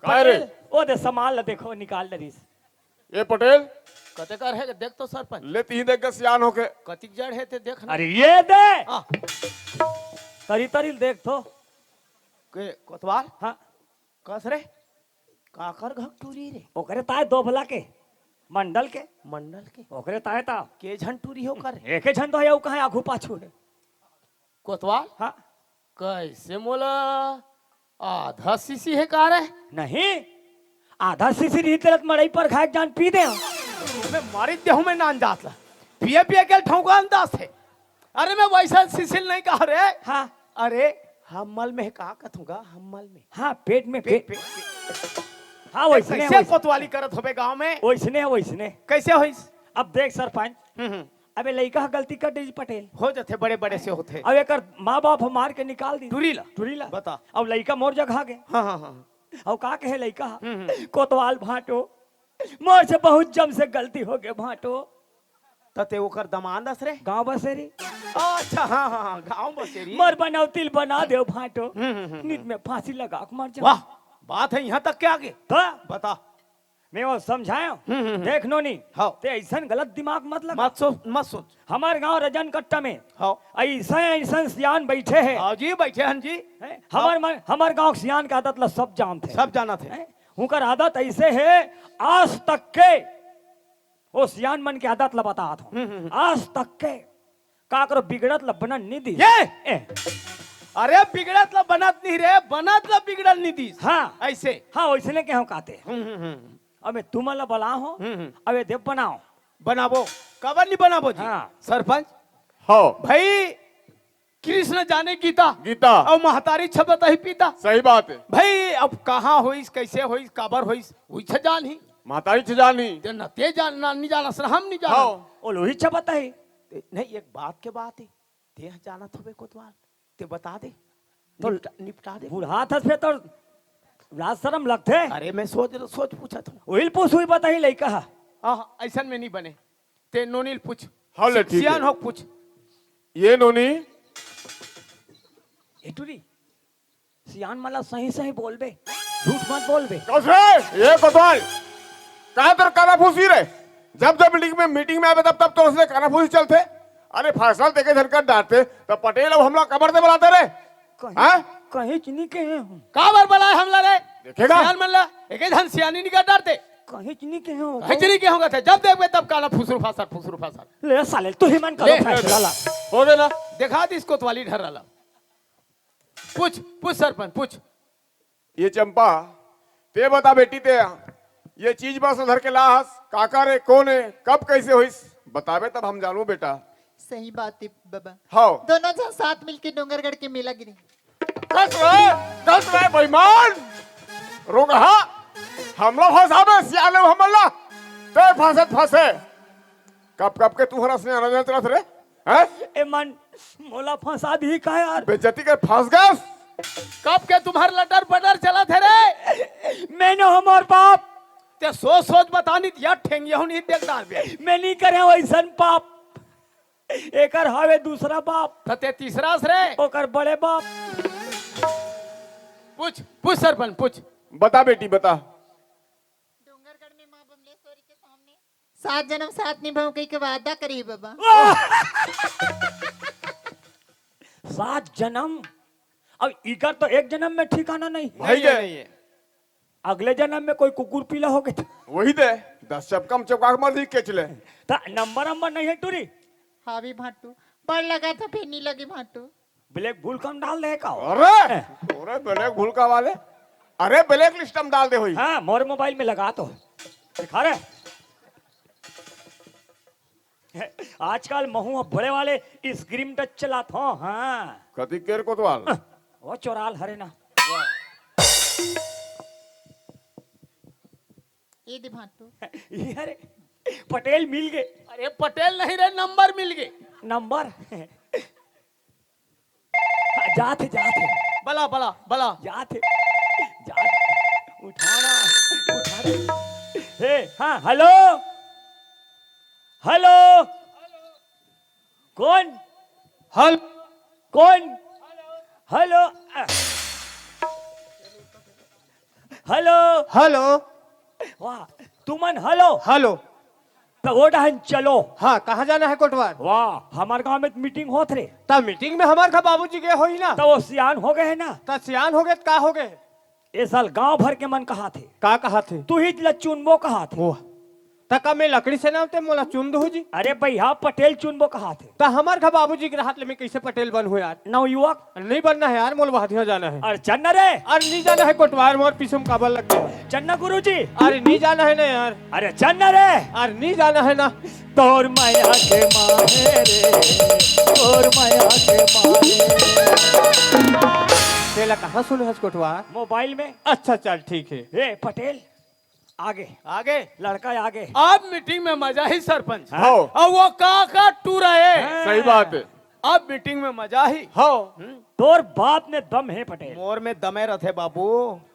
काय रे? ओ दे सामान ला देखो निकाल दरीस। ये पटेल कते कर है देख तो सरपंच। ले तीन देख के सियान होके। कतिक जड़ है ते देख ना। अरे ये दे हाँ। तरी तरी देख तो के कोतवाल हाँ कस रे काकर घक टूरी रे? ओकरे ताए दो भला के मंडल के मंडल के ओकरे ताए ता के झन टूरी हो कर? एके झन तो है उ कहां आगू पाछू है। कोतवाल हाँ कैसे मोला आधा सीसी है कार है? नहीं आधा सीसी रही तेरत मड़ई पर खाए जान पी दे। मैं मारी देहूं में नान जात ला पिए पिए के ठौका अंदाज थे। अरे मैं वैसा सिसिल नहीं कहा रे। हाँ अरे हमल में का कथूंगा हमल में। हाँ पेट में पेट हाँ कैसे वैसने कोतवाली करत होबे गांव में? वैसने कैसे होइस? अब देख सरपंच अबे लइका गलती कर दी पटेल हो जाते बड़े बड़े से होते। अब एक माँ बाप मार के निकाल दी टूरी ला टूरी ला बता। अब लइका मोर जगह गए। हाँ हाँ हाँ अब का कहे लइका कोतवाल भाटो मोर से बहुत जम से गलती हो गए भाटो। तते ओकर दमान दस रे। गांव बसेरी अच्छा हाँ हाँ हाँ गांव बसेरी। मर बनाओ तिल बना दो भाटो नित में फांसी लगा के मर जा। वाह बात है यहाँ तक क्या आगे तो बता। मैं वो समझायो देख नोनी हाँ। ते ऐसा गलत दिमाग मत लगा। मत सोच। हमारे गांव रजन कट्टा में हाँ ऐसा ऐसा सियान बैठे हैं। हाँ जी बैठे हन जी। हमार गांव सियान का आदत ला सब जानते सब जाना थे। उनकर आदत ऐसे है आज तक के वो सियान मन के आदत ला बता था आज तक के का करो बिगड़त ला बनन नहीं दी। ये अरे बिगड़त ला बनत नहीं रे, बनत ला बिगड़ल नहीं दी। हाँ ऐसे हाँ वैसने के हम कहते अबे तुम ला बला हो अबे देव बनाओ बनाबो कबर नहीं बनाबो जी। हाँ। सरपंच हाँ भाई कृष्ण जाने गीता गीता और महतारी छबत ही पीता। सही बात है। भाई अब कहाँ होइस कैसे होइस काबर होइस वही जान ही मातारी से जानी न ते जान ना नहीं जाना सर हम नहीं जाना। हाँ ओ लोही छपता है नहीं एक बात के बात है ते जाना थोबे कोतवाल ते बता दे तो निपटा दे। बूढ़ा था फिर तो लाज शर्म लगते। अरे मैं सोच पूछा था। वही पूछ हुई बताई लइका। हाँ ऐसा में नहीं बने ते नोनील पूछ। हाँ ले ठीक है। सियान हो पूछ। ये नोनी एटूरी सियान मला सही सही बोल बे, झूठ मत बोल बे। ये कोतवाल कहा तर कानाफूसी रे, जब जब मीटिंग में आवे तब तब तो उसने कानाफूसी चलते। अरे फैसला देके झरकत डांटते तो पटेल अब हमला कबर से बुलाते रे। हाँ? कहीं चीनी के हूँ, का बार बुलाए हमला रे? देखेगा सियान मनला एक धन सियानी निकाल डालते। कहीं चीनी के हूँ। हजरी के होगा थे, जब देखबे तब काला फुसरू फासर। ले साले तू ही मन करो ले, फैसला ला। हो देना। दिखा दी इसको कोतवाली ढर रहा। पूछ सरपंच पूछ। ये चंपा ते बता बेटी ते ये चीज बस उधर के लास काका रे कौन है कब कैसे हुई बतावे तब हम जानू बेटा। सही बात है बाबा। हाँ दोनों जन साथ मिलके डोंगरगढ़ के मेला गिरी। कस रहे बेईमान रोगा हमला फंसावे सियाले हमला ते फंसे कब के तू हरस ने आना चला रे हैं? ए मन मोला फंसा दी का यार। बेइज्जती के फंस गए। कब के तुम्हार लटर पटर चला थे रे? मैंने हमार बाप ते सोच बतानी या ठेंगिया नहीं देखदार बे। मैं नहीं करे वैसन पाप, एकर हवे दूसरा बाप, तो ते तीसरा रे ओकर बड़े बाप। पूछ सरपंच पूछ। बता बेटी बता। डोंगरगढ़ में माँ बमलेश्वरी के सामने 7 जन्म साथ निभाऊं कही के वादा करी बाबा। 7 जन्म, अब इकर तो एक जन्म में ठिकाना नहीं। भाई नहीं अगले जन्म में कोई कुकुर पीला हो गया वही दे 10 चपकम चपका के मर्जी के चले। नंबर नहीं है टूरी। हाँ भी भाटू पढ़ लगा था फिर नहीं लगी भाटू। ब्लैक भूल कम डाल दे का। अरे ब्लैक भूलका वाले, अरे ब्लैक लिस्ट हम डाल दे हुई। हाँ मोर मोबाइल में लगा तो दिखा रहे। आजकल महू बड़े वाले स्क्रीन टच चला था। हाँ कति केर कोतवाल वो चोराल हरे ना। ये दे भाटू। ये अरे पटेल मिल गए। अरे पटेल नहीं रे नंबर मिल गए। नंबर जाते बला जाते उठाना हे हाँ हेलो कौन हेलो वाह तुमन हेलो तो वो डहन चलो। हाँ कहाँ जाना है कोटवार? वाह हमारे गांव में मीटिंग होत रे। तब मीटिंग में हमारे का बाबूजी के होई ना तो वो सियान हो गए ना। तब सियान हो गए का हो गए? ये साल गांव भर के मन कहा थे। का कहा थे? तू ही चुनबो कहा थे। तका मैं लकड़ी से नामते मोला चुन दो जी। अरे भैया पटेल चुनबो कहा थे। तो हमारे का बाबूजी के हाथ में कैसे पटेल बन हो यार? नवयुवक नहीं बनना है यार, मोल बहादिया जाना है। अरे चन्ना रे अरे नहीं जाना है कोटवार, मोर पीछे काबल लग गया। चन्ना गुरुजी अरे नहीं जाना है ना यार। अरे चन्ना रे अरे नहीं जाना है ना। तोर माया के माहे रे तोर माया के माहे। तेला कहाँ सुने है कोटवार? मोबाइल में। अच्छा चल ठीक है। हे पटेल आगे लड़का आगे। अब मीटिंग में मजा ही सरपंच। हाँ। अब वो काका टूरा है। सही बात है। अब मीटिंग में मजा ही। हाँ तोर बाप ने दम है पटेल। मोर में दमे रहते बाबू।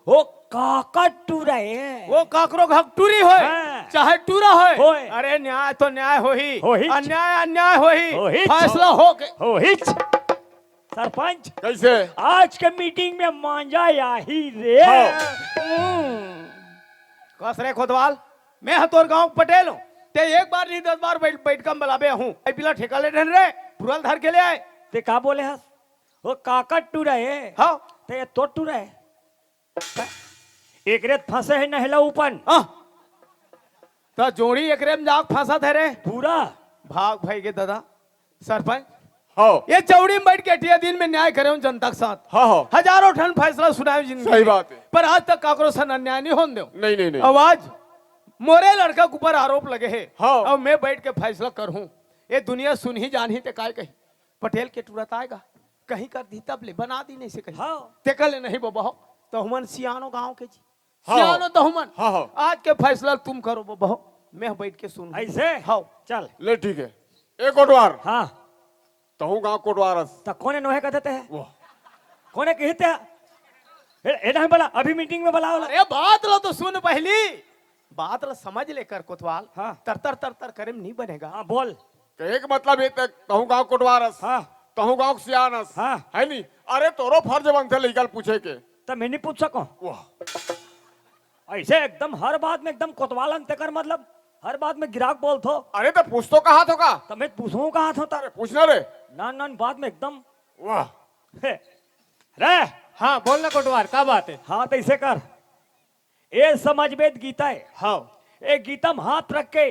वो काका टूरा है। वो काकरो घक टूरी हो हाँ। चाहे टूरा होए। हो। अरे न्याय तो न्याय हो ही, अन्याय हो ही, फैसला हो हिच। सरपंच कैसे आज के मीटिंग में मांझा या ही रे। कस रे खोदवाल, मैं हतोर गांव पटेल हूँ। ते एक बार नहीं 10 बार बैठ कम बलाबे हूँ। पिला ठेका ले रे पुरल धर के ले आए। ते का बोले हस वो काका टूरा है। हाँ ते तो टूरा है एक रेत फंसे है नहला ऊपन। तो जोड़ी एक रेम जाग फंसा थे रे पूरा भाग भाई के दादा सरपंच। हाँ ये चौड़ी में बैठ के 8 दिन में न्याय करे जनता के साथ। हाँ हजारों ठन फैसला सुनाए जिंदगी। सही बात है। पर आज तक काकरो सन अन्याय नहीं होने दो। नहीं अब आज मोरे लड़का के ऊपर आरोप लगे है। हाँ। अब मैं बैठ के फैसला करूं। ये दुनिया सुन ही जान ही ते काय कही पटेल के तुरंत आएगा कहीं कर दी तब ले बना दी नहीं से कहीं। हाँ। ते कल नहीं बबा तो हमन सियानो गांव के जी। हाँ। सियानो तो हमन। हाँ। आज के फैसला तुम करो बबा, मैं बैठ के सुन। ऐसे हाँ चल ले ठीक है। एक कोटवार हाँ तो गाँव कोटवारस तो कोने नोहे कहते हैं कोने कहते हैं बोला अभी मीटिंग में बुलाओ। अरे बात लो तो सुन पहली बात लो समझ लेकर कोतवाल। हाँ। तर तर तर तर करे नहीं बनेगा। हाँ बोल। एक मतलब ये तक कहूँ गाँव कोटवारस हाँ तहु गांव के सियानस हाँ। है नी अरे तोरो फर्ज बनते लइकल पूछे के तो मैं नहीं पूछ सको वाह ऐसे एकदम हर बात में एकदम कोतवाल कर मतलब हर बात में गिराक बोल थो अरे तो पूछ तो कहा तो का तो मैं पूछूं कहाँ था तारे पूछना रे नान बात में एकदम वाह हे, रे हाँ बोलना कोटवार क्या बात है हाँ तो ऐसे कर ये समझ वेद गीता है हाँ एक गीता में हाथ रख के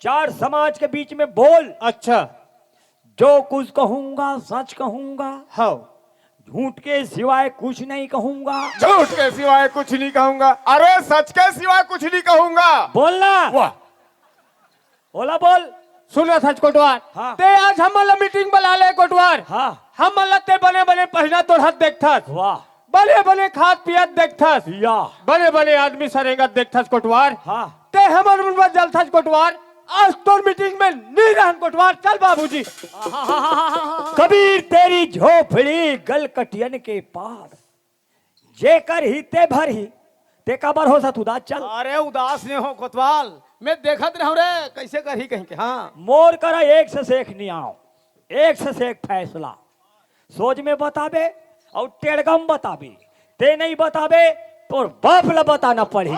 4 समाज के बीच में बोल अच्छा जो कुछ कहूंगा सच कहूंगा हाँ झूठ के सिवाय कुछ नहीं कहूंगा झूठ के सिवाय कुछ नहीं कहूंगा अरे सच के सिवाय कुछ नहीं कहूंगा बोलना वाह बोला बोल सुनो सच कोटवार हाँ। ते आज हम वाला मीटिंग बुला ले कोटवार हाँ हम वाला ते बने बने पहला तो हाथ देखता वाह बने बने खाद पियत देखता या बने बने आदमी सरेगा देखता कोटवार हाँ ते हमर मन में जलता कोटवार आज तो मीटिंग में नहीं रहन कोटवार चल बाबूजी कबीर तेरी झोपड़ी गल कटियन के पार जे कर ही ते भर ही ते का बर हो सत उदास चल अरे उदास नहीं हो कोतवाल मैं देखत रहूं रे कैसे करही कहीं के हाँ मोर करा एक से सेख नहीं आओ एक से सेख फैसला सोच में बताबे और टेड़गम बताबे ते नहीं बताबे तो बाप ला बताना पड़ी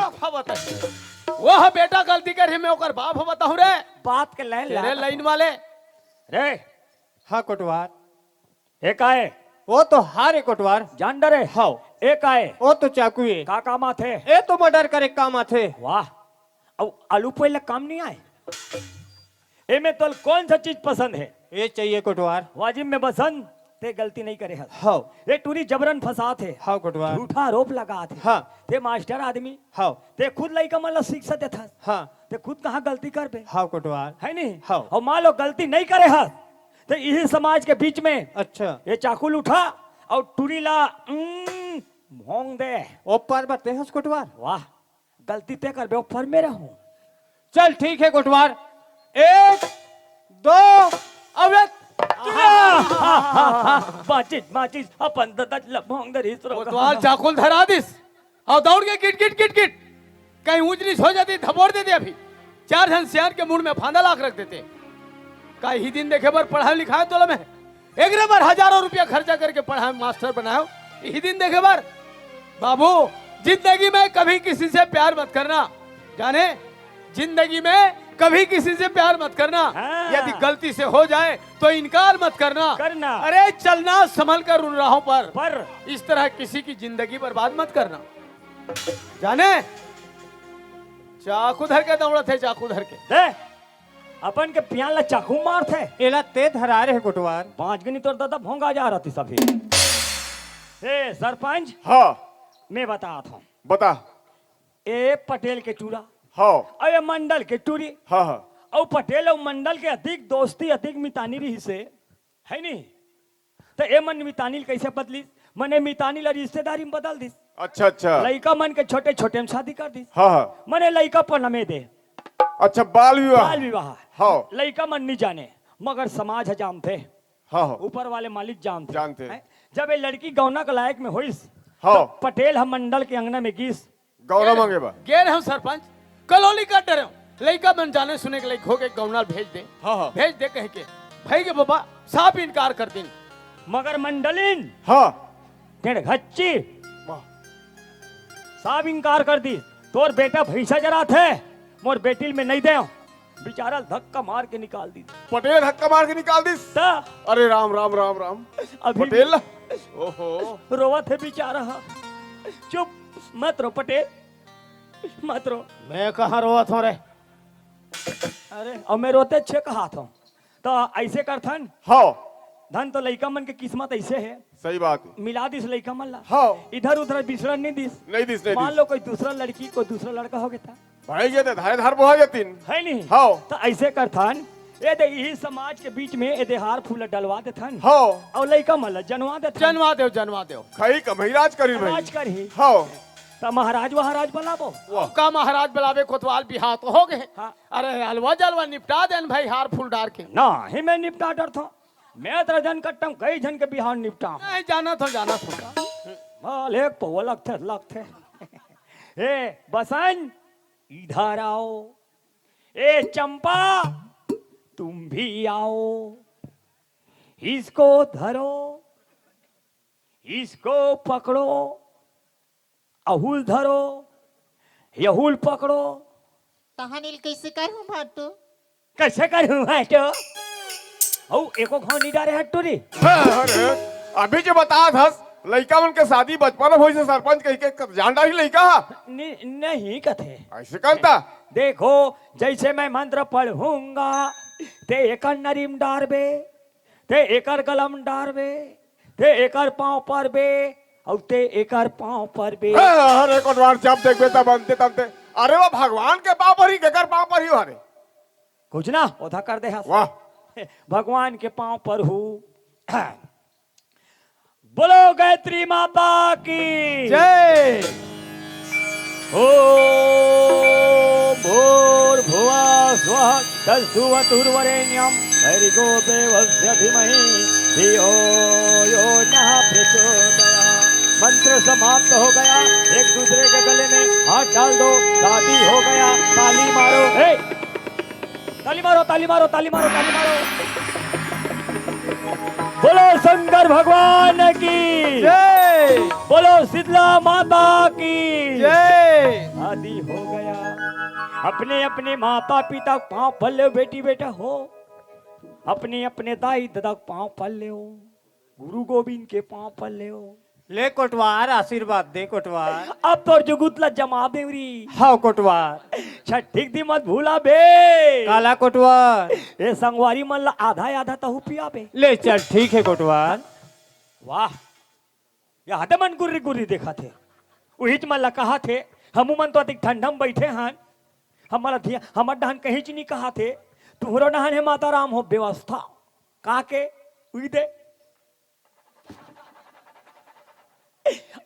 वह बेटा गलती कर मैं ओकर बाप हो बताऊं रे बात के लाइन तेरे लाइन वाले रे हाँ कोटवार एक आए वो तो हारे कोटवार जान डरे हाँ एक आए वो तो चाकू है का कामा थे ए तो मर्डर करे काम थे वाह अब आलू पहले काम नहीं आए ए में तो कौन सा चीज पसंद है ये चाहिए कोटवार वाजिब में बसंत ते गलती नहीं करे हल हाँ ये टूरी जबरन फंसा थे हाँ कोटवार झूठा आरोप लगा थे हाँ ते मास्टर आदमी हाँ ते खुद लइका मन ला शिक्षा देता हाँ ते खुद कहाँ गलती कर बे हाँ कोटवार है नहीं हाँ। और मान लो गलती नहीं करे हल तो यही समाज के बीच में अच्छा ये चाकुल उठा और टूरी ला भोंग दे ऊपर बाते हैं कोटवार वाह गलती ते कर बे ऊपर में रहूं चल ठीक है कोटवार 1 2 अब माचिस अपन ददत लभोंग दर इसरो कोतवाल चाकुल धरा दिस और दौड़ के किट किट किट किट कहीं ऊंच नीच हो जाती धपोड़ देते अभी 4 जन सियार के मुंड में फांदा लाख रख देते का ही दिन देखे पर पढ़ाई लिखाए तो मैं एक बार हजारों रुपया खर्चा करके पढ़ाए मास्टर बनाओ ही दिन देखे बार बाबू जिंदगी में कभी किसी से प्यार मत करना जाने जिंदगी में कभी किसी से प्यार मत करना हाँ। यदि गलती से हो जाए तो इनकार मत करना अरे चलना संभल कर उन राहों पर इस तरह किसी की जिंदगी बर्बाद मत करना जाने चाकू धर के दौड़े थे चाकू धर के दे अपन के पियान ला चाकू मार थे एला ते धरा रहे कोटवार 5 गनी तोर दादा भोंगा जा रही सभी ए सरपंच हाँ मैं बता था बता ए पटेल के टूरा हाँ और मंडल के टूरी हाँ हाँ और पटेल और मंडल के अधिक दोस्ती अधिक मितानी रही से है नहीं तो ए मन मितानी कैसे बदली मने मितानी ला रिश्तेदारी में बदल दी अच्छा अच्छा लड़का मन के छोटे छोटे में शादी कर दी हाँ हाँ मने लड़का पर नमे दे अच्छा बाल विवाह बाल विवाह हाँ लड़का मन नहीं जाने मगर समाज है जानते हाँ हाँ ऊपर वाले मालिक जानते जानते। हैं? जब ये लड़की गौना के लायक में होइस हाँ। तो पटेल हम मंडल के अंगना में गीस गौरव मांगे बा गेर हम सरपंच कलोनी काट रहे हो लड़का बन जाने सुने के लायक हो के गौनाल भेज दे हाँ हाँ भेज दे कह के भाई के बाबा साफ इनकार कर दें मगर मंडलिन हाँ टेढ़ घच्ची वाह। साफ इनकार कर दी तोर बेटा भैसा जरा थे मोर बेटिल में नहीं दे बेचारा धक्का मार के निकाल दी पटेल हक्का मार के निकाल दी ता अरे राम राम राम राम अभी पटेल ओहो रोवा थे बेचारा चुप मत रो पटेल मत रो मैं कहाँ रोआ था रे अरे और मैं रोते छे कहा था तो ऐसे कर थन हाँ धन तो लइका मन के किस्मत ऐसे है सही बात है मिला दिस लइका मन ला हाँ इधर उधर बिछड़न नहीं दिस नहीं दिस नहीं मान दिस लो कोई दूसरा लड़की कोई दूसरा लड़का हो गया था भाई ये तो धारे धार बोहा जातीन है नहीं हाँ तो ऐसे कर थन ये दे यही समाज के बीच में ये देहार फूल डलवा दे थन हाँ और लइका मन ला जनवा दे थन जनवा दो खाई कमैराज करी भाई राज कर ही हाँ तो महाराज वहाराज बनाबो का महाराज बुलावे कोतवाल बिहार तो हो गए हाँ। अरे हलवा जलवा निपटा देन भाई हार फूल डार के ना ही मैं निपटा डर था मैं तेरा जन कट्टम कई जन के बिहार निपटा नहीं जाना था माल एक पौ लगते ए बसन इधर आओ ए चंपा तुम भी आओ इसको धरो, इसको पकड़ो, अहुल धरो, यहुल पकड़ो। तहानिल कैसे करूं भाटो? कैसे करूं हटो? औ एको घोनी डारे हटो रे। अरे अभी जो बता धस लड़का मन के शादी बचपन हो से सरपंच कह के जान डाली लड़का नहीं कथे ऐसे कहता। देखो जैसे मैं मंत्र पढ़ूंगा ते एकर नरीम डारबे, ते एकर कलम डारबे, ते एकर पांव पर बे और ते एकर पांव पर बे। अरे कोटवार जब देखबे तब बनते तबते। अरे वो भगवान के पांव पर ही केकर पांव पर ही हो रे? कुछ ना ओधा कर दे हस। वाह भगवान के पांव पर हूँ। बोलो गायत्री माता की जय। ओम भूर्भुवः स्वः तत्सवितुर्वरेण्यं भर्गो देवस्य धीमहि धियो यो नः प्रचोदयात्। मंत्र समाप्त हो गया। एक दूसरे के गले में हाथ डाल दो, शादी हो गया। ताली मारो, हे ताली मारो, ताली मारो, ताली मारो, ताली मारो। बोलो शंकर भगवान की जय। बोलो शीतला माता की जय। शादी हो गया। अपने अपने माता पिता पांव पल लो बेटी बेटा हो, अपने अपने दाई दादा पांव पल ले, गुरु गोविंद के पांव पल ले। ले कोटवार आशीर्वाद दे कोटवार। अब तो जुगुतला जमा देवरी। हाँ कोटवार। छठीक दी मत भूला बे। काला कोटवार। ए संगवारी मन ला आधा आधा तहु पिया बे। ले चल ठीक है कोटवार। वाह यहाँ तो मन गुर्री गुर्री देखा थे। वही मन ला कहा थे हमू मन तो अधिक ठंडम बैठे हन। हमार डहन कहीं च नहीं कहा थे तुहरो डहन है माता राम हो व्यवस्था का के उई दे।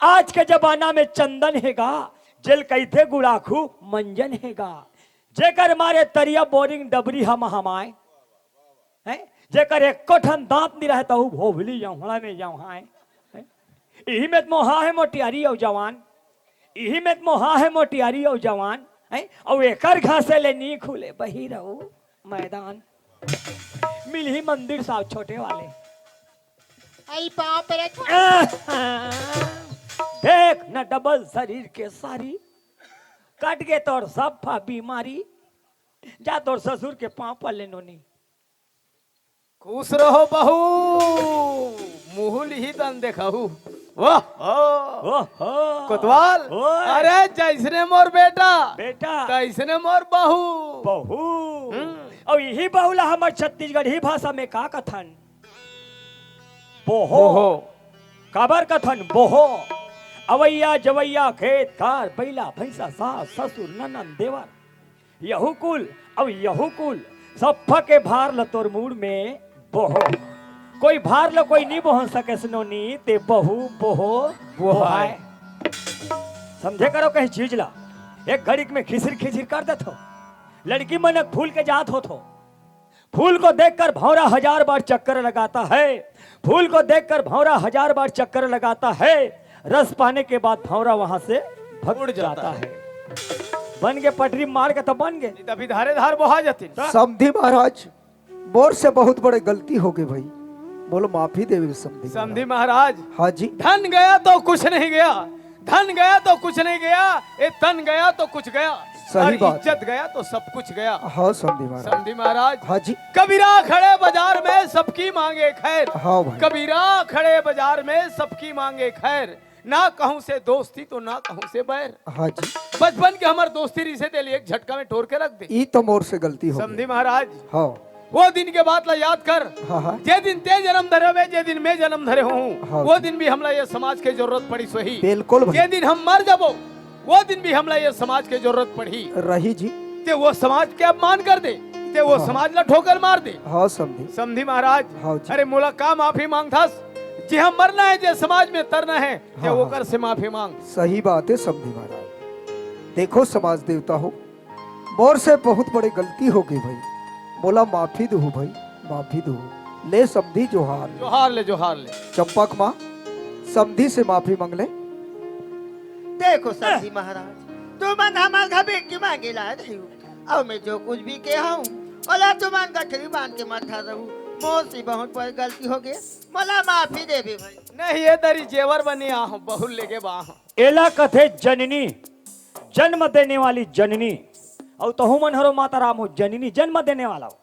आज के जमाना में चंदन हैगा, जेल कैथे गुड़ाखू मंजन हैगा। जेकर मारे तरिया बोरिंग डबरी हम हमाए हैं, जेकर एक कोठन दांत नहीं रहता हूँ भोभली जौहड़ा में जौहाए। यही में मोहा है मोटियारी और जवान, यही में मोहा है मोटियारी और जवान है। और एकर घासे ले नी खुले बही रहो मैदान। मिल ही मंदिर साहब छोटे वाले। आई पाँव पर देख न डबल शरीर के सारी कट गए तोर सब बीमारी। जा तोर ससुर के पांव पर ले नोनी। खुश रहो बहू, मुहुल ही तन देखहू। वाह कोतवाल। अरे जैसने मोर बेटा बेटा तैसने मोर बहू। बहू और यही बहुला हमार छत्तीसगढ़ ही भाषा में का कथन बोहो काबर कथन बोहो। अवैया जवैया खेत कार बैला भैंसा सास ससुर ननन देवर यहू कुल अब यहू कुल सब के भार ल तोर मूड में बोहो। कोई भार ल कोई नहीं बोह सके सुनोनी ते बहू बोहो बोहाय। समझे करो कहीं चीज ला एक घड़ी में खिसिर खिसिर कर देतो। लड़की मन फूल के जात हो तो फूल को देखकर भौरा 1000 बार चक्कर लगाता है। फूल को देखकर भौरा 1000 बार चक्कर लगाता है। रस पाने के बाद भौरा वहां से भग जाता है। बन के पटरी मार के तो बन गए तभी धारे धार बहा जाती। समधी महाराज मोर से बहुत बड़े गलती हो गई भाई, बोलो माफी देवे समधी। समधी महाराज। हाँ जी। धन गया तो कुछ नहीं गया, धन गया तो कुछ नहीं गया, ये तन गया तो कुछ गया। सही बात। इज्जत गया तो सब कुछ गया। हाँ समधी महाराज। समधी महाराज। हाँ जी। कबीरा खड़े बाजार में सबकी मांगे खैर। हाँ भाई। कबीरा खड़े बाजार में सबकी मांगे खैर। ना कहूं से दोस्ती तो ना कहूं से बैर। हाँ जी। बचपन के हमार दोस्ती रिसे तेल एक झटका में टोर के रख दे। ई तो मोर से गलती हो समधी महाराज। हाँ वो दिन के बात ला याद कर। हाँ जे दिन ते जन्म धरे हुए, जे दिन मैं जन्म धरे हूँ हाँ। वो दिन भी हमला ये समाज के जरूरत पड़ी सोही। बिल्कुल भाई। जे दिन हम मर जाबो वो दिन भी हमला ये समाज के जरूरत पड़ी रही जी। ते वो समाज के अपमान कर दे, ते वो समाज ला ठोकर मार दे। हाँ समधी। समधी महाराज। हाँ जी। अरे मोला का माफी मांगथास, जे हम मरना है जे समाज में तरना है ते वो कर से माफी मांग। सही बात है समधी महाराज। देखो समाज देवता हो, मोर से बहुत बड़ी गलती हो गई भाई, बोला माफी दो भाई माफी दो। ले समधी जोहार। जोहार ले जोहार ले। चंपक माँ समधी से माफी मांग ले। देखो समधी महाराज, तू मन हमार घर बेटी मांगे ला रही और मैं जो कुछ भी के हूँ ओला तुमान गठरी बांध के माथा रहूँ। मोसी बहुत बड़ी गलती हो गई मला माफी देबे भाई नहीं ये दरी जेवर बनी आह बहुल लेके बाह एला कथे जननी जन्म देने वाली जननी और तहु मन हरो माता राम हो जननी जन्म देने वाला हो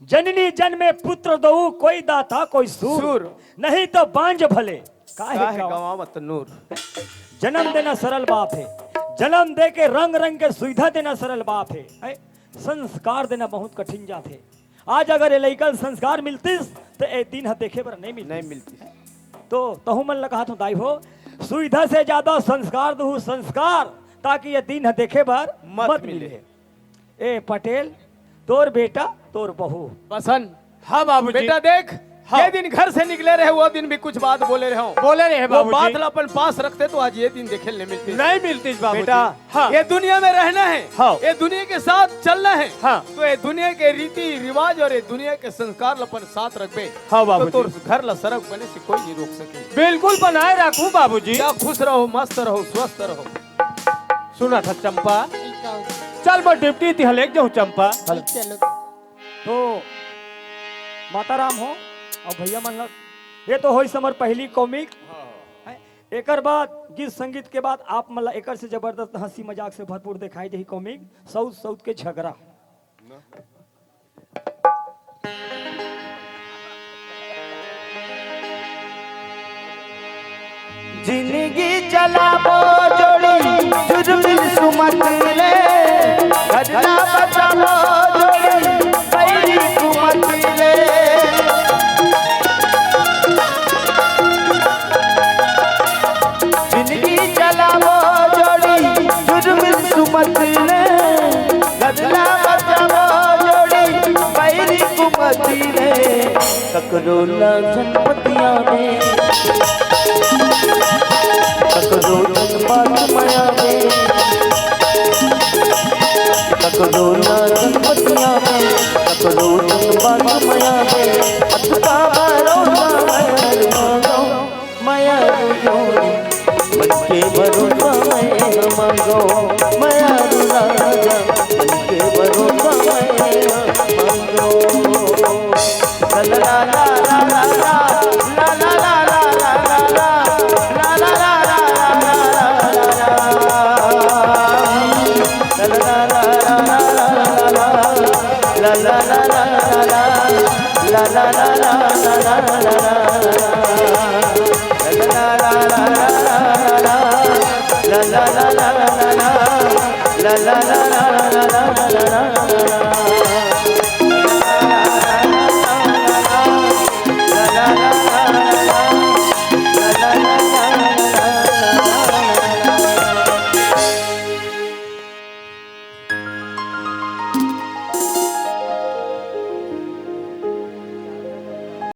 जननी जन्मे पुत्र दो कोई दाता कोई सूर नहीं तो बांझ भले काहे गवावत नूर। जन्म देना सरल बात है, जन्म दे के रंग रंग के सुविधा देना सरल बात है, संस्कार देना बहुत कठिन जात है। आज अगर ये लइकन संस्कार मिलतीस तो ए दिन देखे पर नहीं मिलती तो तहु मन लगा तो दाई हो सुविधा से ज्यादा संस्कार दो संस्कार ताकि ये दिन देखे पर मत मिले। ए पटेल तोर बेटा तोर बहू बसन हाँ बाबूजी। बेटा देख ये दिन घर से निकले रहे वो दिन भी कुछ बात बोले रहे हो बोले रहे वो बाबूजी। बात अपन पास रखते तो आज ये दिन देखे नहीं मिलती नहीं मिलती बाबूजी। बेटा हाँ। ये दुनिया में रहना है हाँ। ये दुनिया के साथ चलना है हाँ। तो ये दुनिया के रीति रिवाज और ये दुनिया के संस्कार अपन साथ रखबे हाँ बाबूजी। तो घर ला सड़क बने से कोई नहीं रोक सके। बिल्कुल बनाए रखूं बाबूजी। क्या खुश रहो मस्त रहो स्वस्थ रहो। सुना था चंपा चल मैं डिप्टी थी हलेक जाऊं चंपा चलो तो माता राम हो और भैया मन लग ये तो होई समर पहली कॉमिक एकर बाद गीत संगीत के बाद आप मतलब एकर से जबरदस्त हंसी मजाक से भरपूर दिखाई दे कॉमिक साउथ साउथ के झगड़ा जिंदगी चलाबो जोड़ी जुर्मिल सुमत ले घरना बचाबो जोड़ी पैरी कुमत ले जिंदगी चलाबो जोड़ी जुर्मिल सुमत ले घरना बचाबो जोड़ी पैरी कुमत ले ककरो ना जनपतिया में ककरो बात माया में ककरो ना संपत्तियां में ककरो बात माया में अटका भरोसा है मांगो माया जोड़ी मन के भरोसा है मांगो माया राजा मन के भरोसा है मांगो ला ला ला ला ला ला ला ला ला ला la la la la la